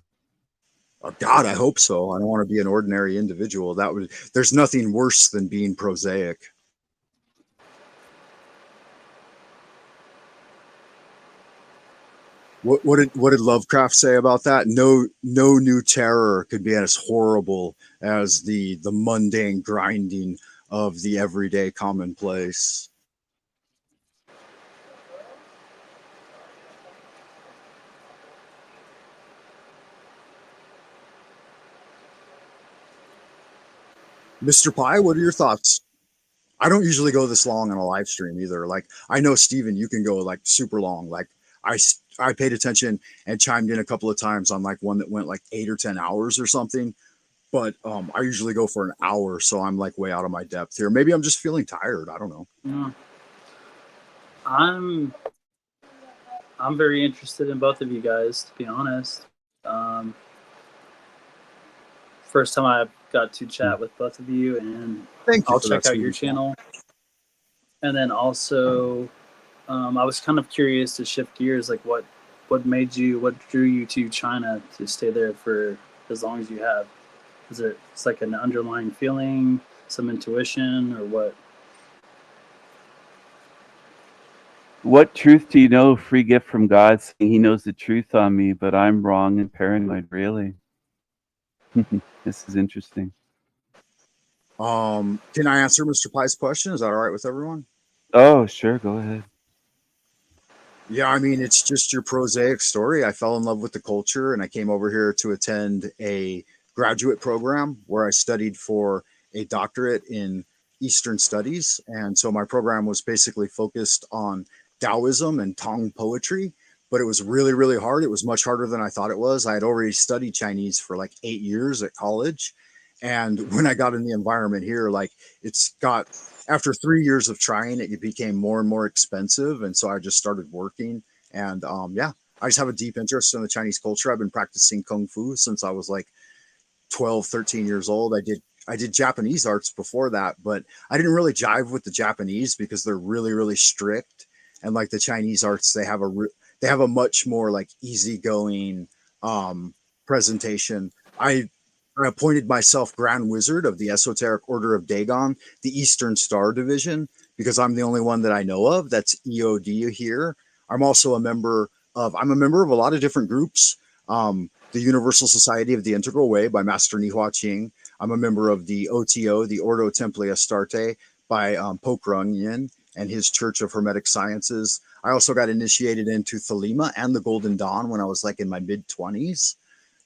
Oh, God, I hope so. I don't want to be an ordinary individual. There's nothing worse than being prosaic. What did Lovecraft say about that? No new terror could be as horrible as the mundane grinding of the everyday commonplace. Mr. Pie, what are your thoughts? I don't usually go this long on a live stream either. Like I know Steven, you can go like super long. Like I paid attention and chimed in a couple of times on like one that went like 8 or 10 hours or something. But I usually go for an hour, so I'm like way out of my depth here. Maybe I'm just feeling tired. I don't know. Yeah. I'm very interested in both of you guys, to be honest. First time I got to chat with both of you, and Thank you. I'll check out your channel. And then also, I was kind of curious to shift gears, like what drew you to China to stay there for as long as you have? It's like an underlying feeling, some intuition, or what? What truth do you know? Free gift from God, saying He knows the truth on me, but I'm wrong and paranoid. Really, this is interesting. Can I answer Mr. Pie's question? Is that all right with everyone? Oh, sure. Go ahead. Yeah, I mean, it's just your prosaic story. I fell in love with the culture and I came over here to attend a graduate program where I studied for a doctorate in Eastern studies. And so my program was basically focused on Taoism and Tong poetry, but it was really, really hard. It was much harder than I thought it was. I had already studied Chinese for like 8 years at college. And when I got in the environment here, like it's got, after 3 years of trying it, it became more and more expensive. And so I just started working. And yeah, I just have a deep interest in the Chinese culture. I've been practicing Kung Fu since I was like 12, 13 years old. I did Japanese arts before that, but I didn't really jive with the Japanese because they're really, really strict. And like the Chinese arts, they have a much more like easygoing presentation. I appointed myself Grand Wizard of the Esoteric Order of Dagon, the Eastern Star Division, because I'm the only one that I know of that's EOD here. I'm also a member of a lot of different groups. The Universal Society of the Integral Way by Master Nihua Qing. I'm a member of the OTO, the Ordo Templi Astarte by Pope Runyon and his Church of Hermetic Sciences. I also got initiated into Thelema and the Golden Dawn when I was like in my mid-20s.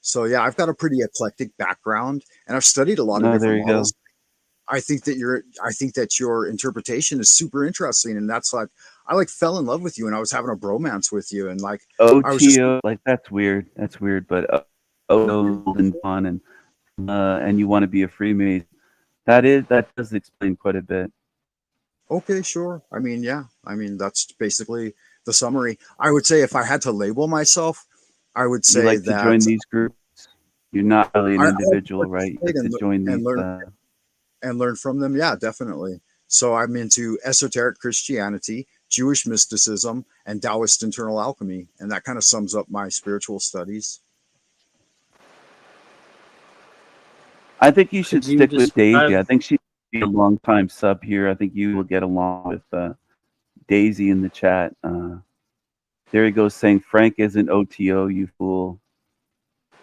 So yeah, I've got a pretty eclectic background, and I've studied a lot of different models. I think that your interpretation is super interesting, and that's like I like fell in love with you, and I was having a bromance with you, and like OTO, like that's weird. That's weird, but Golden Dawn and you want to be a Freemason. That does explain quite a bit. Okay, sure. I mean, yeah. I mean, that's basically the summary. I would say if I had to label myself, I would say you like that to join these groups. You're not really an individual, right? You like to join these and learn from them. Yeah, definitely. So I'm into esoteric Christianity, Jewish mysticism, and Taoist internal alchemy, and that kind of sums up my spiritual studies. I think you should stick with Daisy. I think she'd be a long time sub here. I think you will get along with Daisy in the chat. There he goes saying Frank isn't OTO, you fool.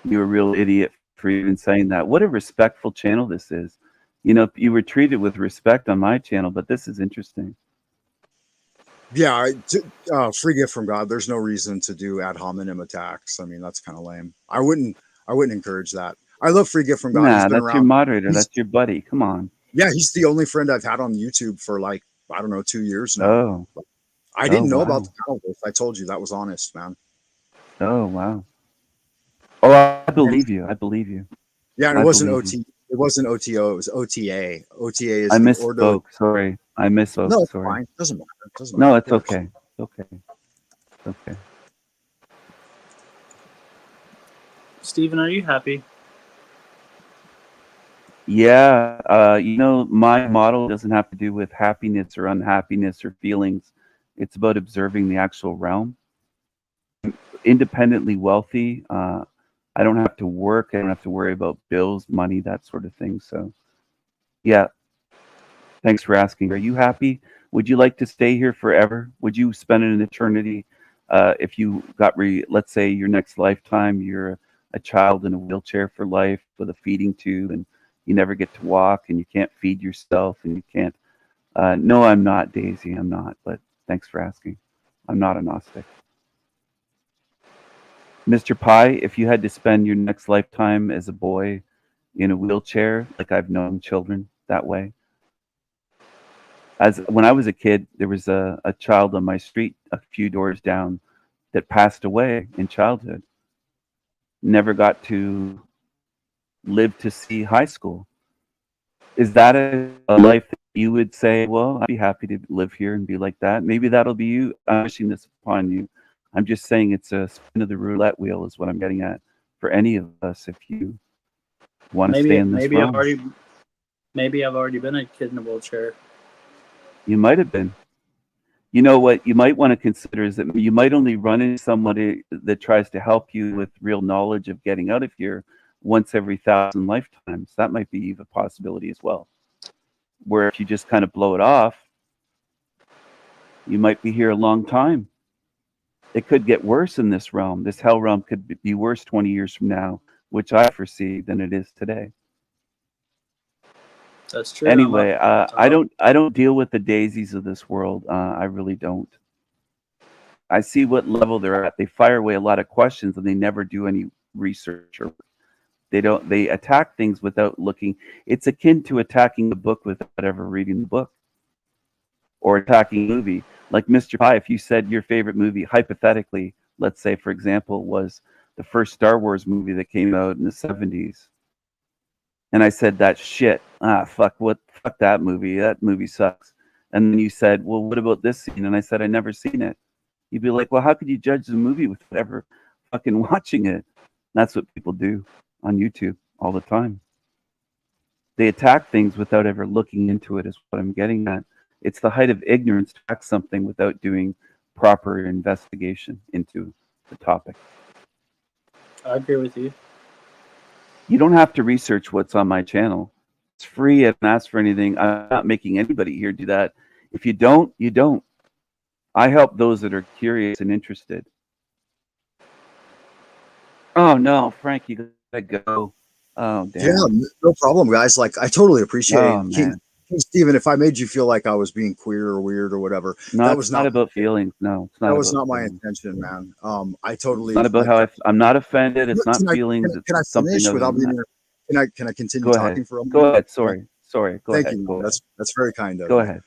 You're a real idiot for even saying that. What a respectful channel this is. You know, you were treated with respect on my channel, but this is interesting. Yeah, free gift from God. There's no reason to do ad hominem attacks. I mean, that's kind of lame. I wouldn't encourage that. I love free gift from God. Nah, that's your moderator. That's your buddy. Come on. Yeah, he's the only friend I've had on YouTube for like, I don't know, 2 years now. Oh. I didn't know about the panel. I told you that was honest, man. Oh, wow. Oh, I believe you. I believe you. Yeah, and it wasn't OT. It wasn't OTO. It was OTA. OTA is I the misspoke. Ordo. Sorry. I misspoke. No, it's sorry. fine. It doesn't matter. It doesn't No, matter. it's okay. It's okay. It's okay. Steven, are you happy? Yeah. You know, my model doesn't have to do with happiness or unhappiness or feelings. It's about observing the actual realm. I'm independently wealthy. I don't have to work. I don't have to worry about bills, money, that sort of thing. So, yeah. Thanks for asking. Are you happy? Would you like to stay here forever? Would you spend an eternity if you got, let's say, your next lifetime, you're a child in a wheelchair for life with a feeding tube, and you never get to walk, and you can't feed yourself, and you can't. No, I'm not, Daisy. I'm not. But thanks for asking. I'm not a Gnostic. Mr. Pie, if you had to spend your next lifetime as a boy in a wheelchair, like I've known children that way, As when I was a kid, there was a child on my street a few doors down that passed away in childhood. Never got to live to see high school. Is that a life that you would say, well, I'd be happy to live here and be like that? Maybe that'll be you. I'm wishing this upon you. I'm just saying it's a spin of the roulette wheel is what I'm getting at for any of us if you want to stay in this realm. Maybe I've already been a kid in a wheelchair. You might have been. You know what you might want to consider is that you might only run into somebody that tries to help you with real knowledge of getting out of here once every 1,000 lifetimes. That might be a possibility as well. Where if you just kind of blow it off, you might be here a long time. It could get worse in this realm. This hell realm could be worse 20 years from now, which I foresee, than it is today. That's true. Anyway, I don't deal with the daisies of this world. I really don't. I see what level they're at. They fire away a lot of questions and they never do any research, or they attack things without looking. It's akin to attacking a book without ever reading the book, or attacking a movie. Like Mr. Pie, if you said your favorite movie, hypothetically, let's say, for example, was the first Star Wars movie that came out in the 70s. And I said, that shit. Fuck that movie. That movie sucks. And then you said, well, what about this scene? And I said, I never seen it. You'd be like, well, how could you judge the movie without ever fucking watching it? That's what people do on YouTube all the time. They attack things without ever looking into it, is what I'm getting at. It's the height of ignorance to attack something without doing proper investigation into the topic. I agree with you. You don't have to research what's on my channel. It's free. I don't ask for anything. I'm not making anybody here do that. If you don't, you don't. I help those that are curious and interested. Oh no, Frank, you gotta go. Oh damn. Yeah, no problem, guys. Like, I totally appreciate Oh, it. King Stephen, if I made you feel like I was being queer or weird or whatever, No, that was it's not about feelings. No, it's not. That was about not my feelings. intention, man. I totally. It's not about how I'm not offended. It's not feelings. Can I It's something finish other without than being? that. Can I continue Go talking ahead. for a moment? Go ahead. Sorry. Go Thank ahead. you. Go ahead. That's very kind of Go you. ahead.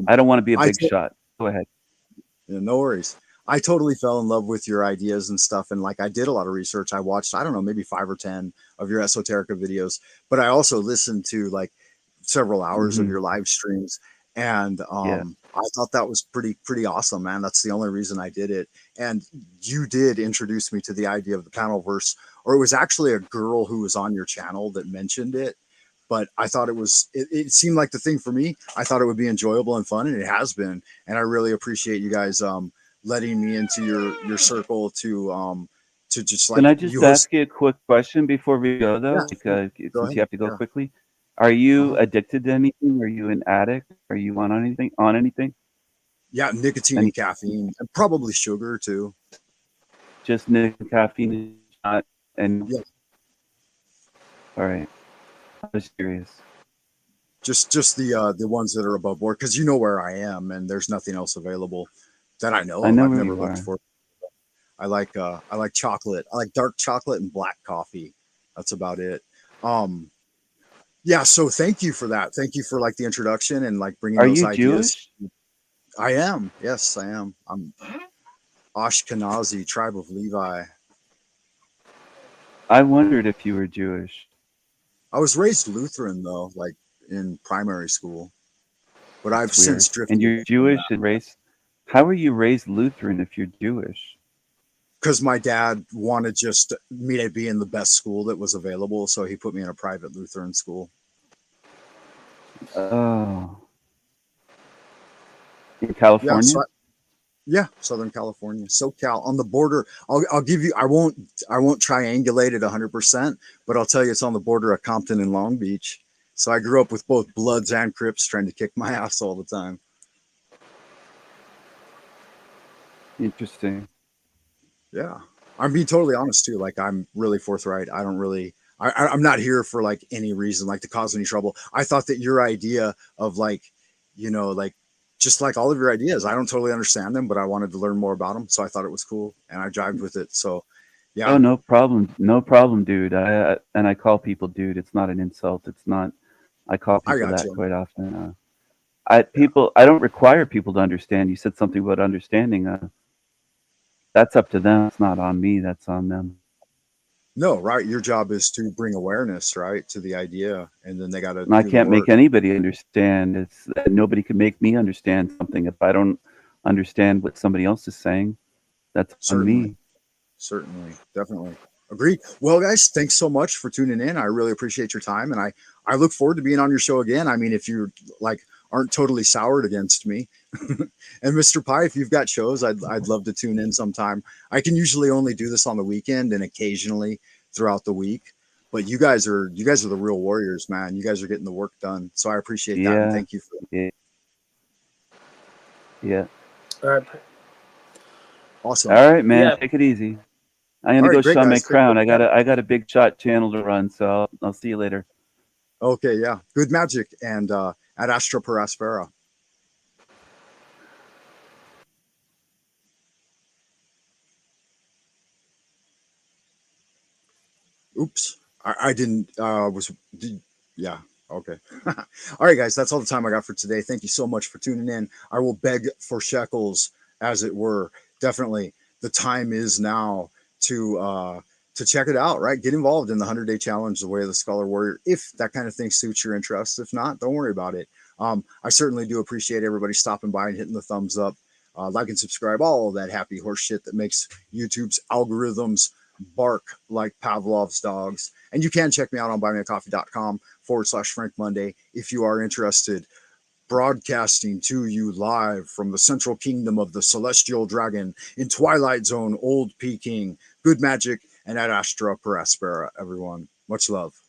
I don't want to be a big shot. Go ahead. Yeah, no worries. I totally fell in love with your ideas and stuff. And like, I did a lot of research. I watched, I don't know, maybe 5 or 10 of your esoterica videos, but I also listened to like several hours of your live streams. And I thought that was pretty awesome, man. That's the only reason I did it. And you did introduce me to the idea of the panel verse, or it was actually a girl who was on your channel that mentioned it. But I thought it seemed like the thing for me. I thought it would be enjoyable and fun, and it has been. And I really appreciate you guys letting me into your circle to just like. Can I just ask you a quick question before we go, though? Yeah, Because since you have to go quickly, are you addicted to anything? Are you an addict? Are you on anything? Yeah, nicotine and caffeine, and probably sugar too. Just nicotine, caffeine, and yeah. All right. I was curious. Just the ones that are above board, because you know where I am, and there's nothing else available that I know of. I've never looked for. I like chocolate. I like dark chocolate and black coffee. That's about it. Yeah. So thank you for that. Thank you for like the introduction and like bringing those ideas. Jewish? I am. Yes, I am. I'm Ashkenazi, tribe of Levi. I wondered if you were Jewish. I was raised Lutheran though, like in primary school, but I've since drifted. And you're Jewish and raised. How are you raised Lutheran if you're Jewish? Because my dad wanted just me to be in the best school that was available, so he put me in a private Lutheran school. Oh, in California? Yeah, Southern California, SoCal, on the border. I'll give you. I won't triangulate it 100%, but I'll tell you it's on the border of Compton and Long Beach. So I grew up with both Bloods and Crips trying to kick my ass all the time. Interesting. Yeah, I'm being totally honest too. Like, I'm really forthright. I don't really. I'm not here for like any reason, like to cause any trouble. I thought that your idea of like, like. Just like all of your ideas, I don't totally understand them, but I wanted to learn more about them, so I thought it was cool, and I jived with it. So, yeah. Oh, no problem, dude. I call people dude. It's not an insult. It's not. I call people that quite often. I don't require people to understand. You said something about understanding. That's up to them. It's not on me. That's on them. No, right. Your job is to bring awareness, right, to the idea, and then they got to I do the can't make work. anybody understand. Nobody can make me understand something if I don't understand what somebody else is saying. That's on Certainly, me. certainly, definitely. Agreed. Well, guys, thanks so much for tuning in. I really appreciate your time, and I look forward to being on your show again. I mean, if you like aren't totally soured against me, and Mr. Pie, if you've got shows, I'd love to tune in sometime. I can usually only do this on the weekend and occasionally throughout the week. But you guys are the real warriors, man. You guys are getting the work done. So I appreciate that, and Yeah. thank you for Yeah. Yeah. All right. awesome. All right, man. Yeah. Take it easy. I'm gonna All right, go great shine my guys. crown. I got a big shot channel to run, so I'll see you later. Okay, yeah. Good magic and at Astra per Aspera. Oops. I didn't yeah. Okay. All right, guys, that's all the time I got for today. Thank you so much for tuning in. I will beg for shekels, as it were. Definitely. The time is now to check it out, right? Get involved in the 100-day challenge, the way of the Scholar Warrior, if that kind of thing suits your interests. If not, don't worry about it. I certainly do appreciate everybody stopping by and hitting the thumbs up, like and subscribe, all of that happy horse shit that makes YouTube's algorithms bark like Pavlov's dogs. And you can check me out on buymeacoffee.com/Frank Monday if you are interested. Broadcasting to you live from the central kingdom of the celestial dragon in Twilight Zone, Old Peking. Good magic and ad astra per aspera, everyone. Much love.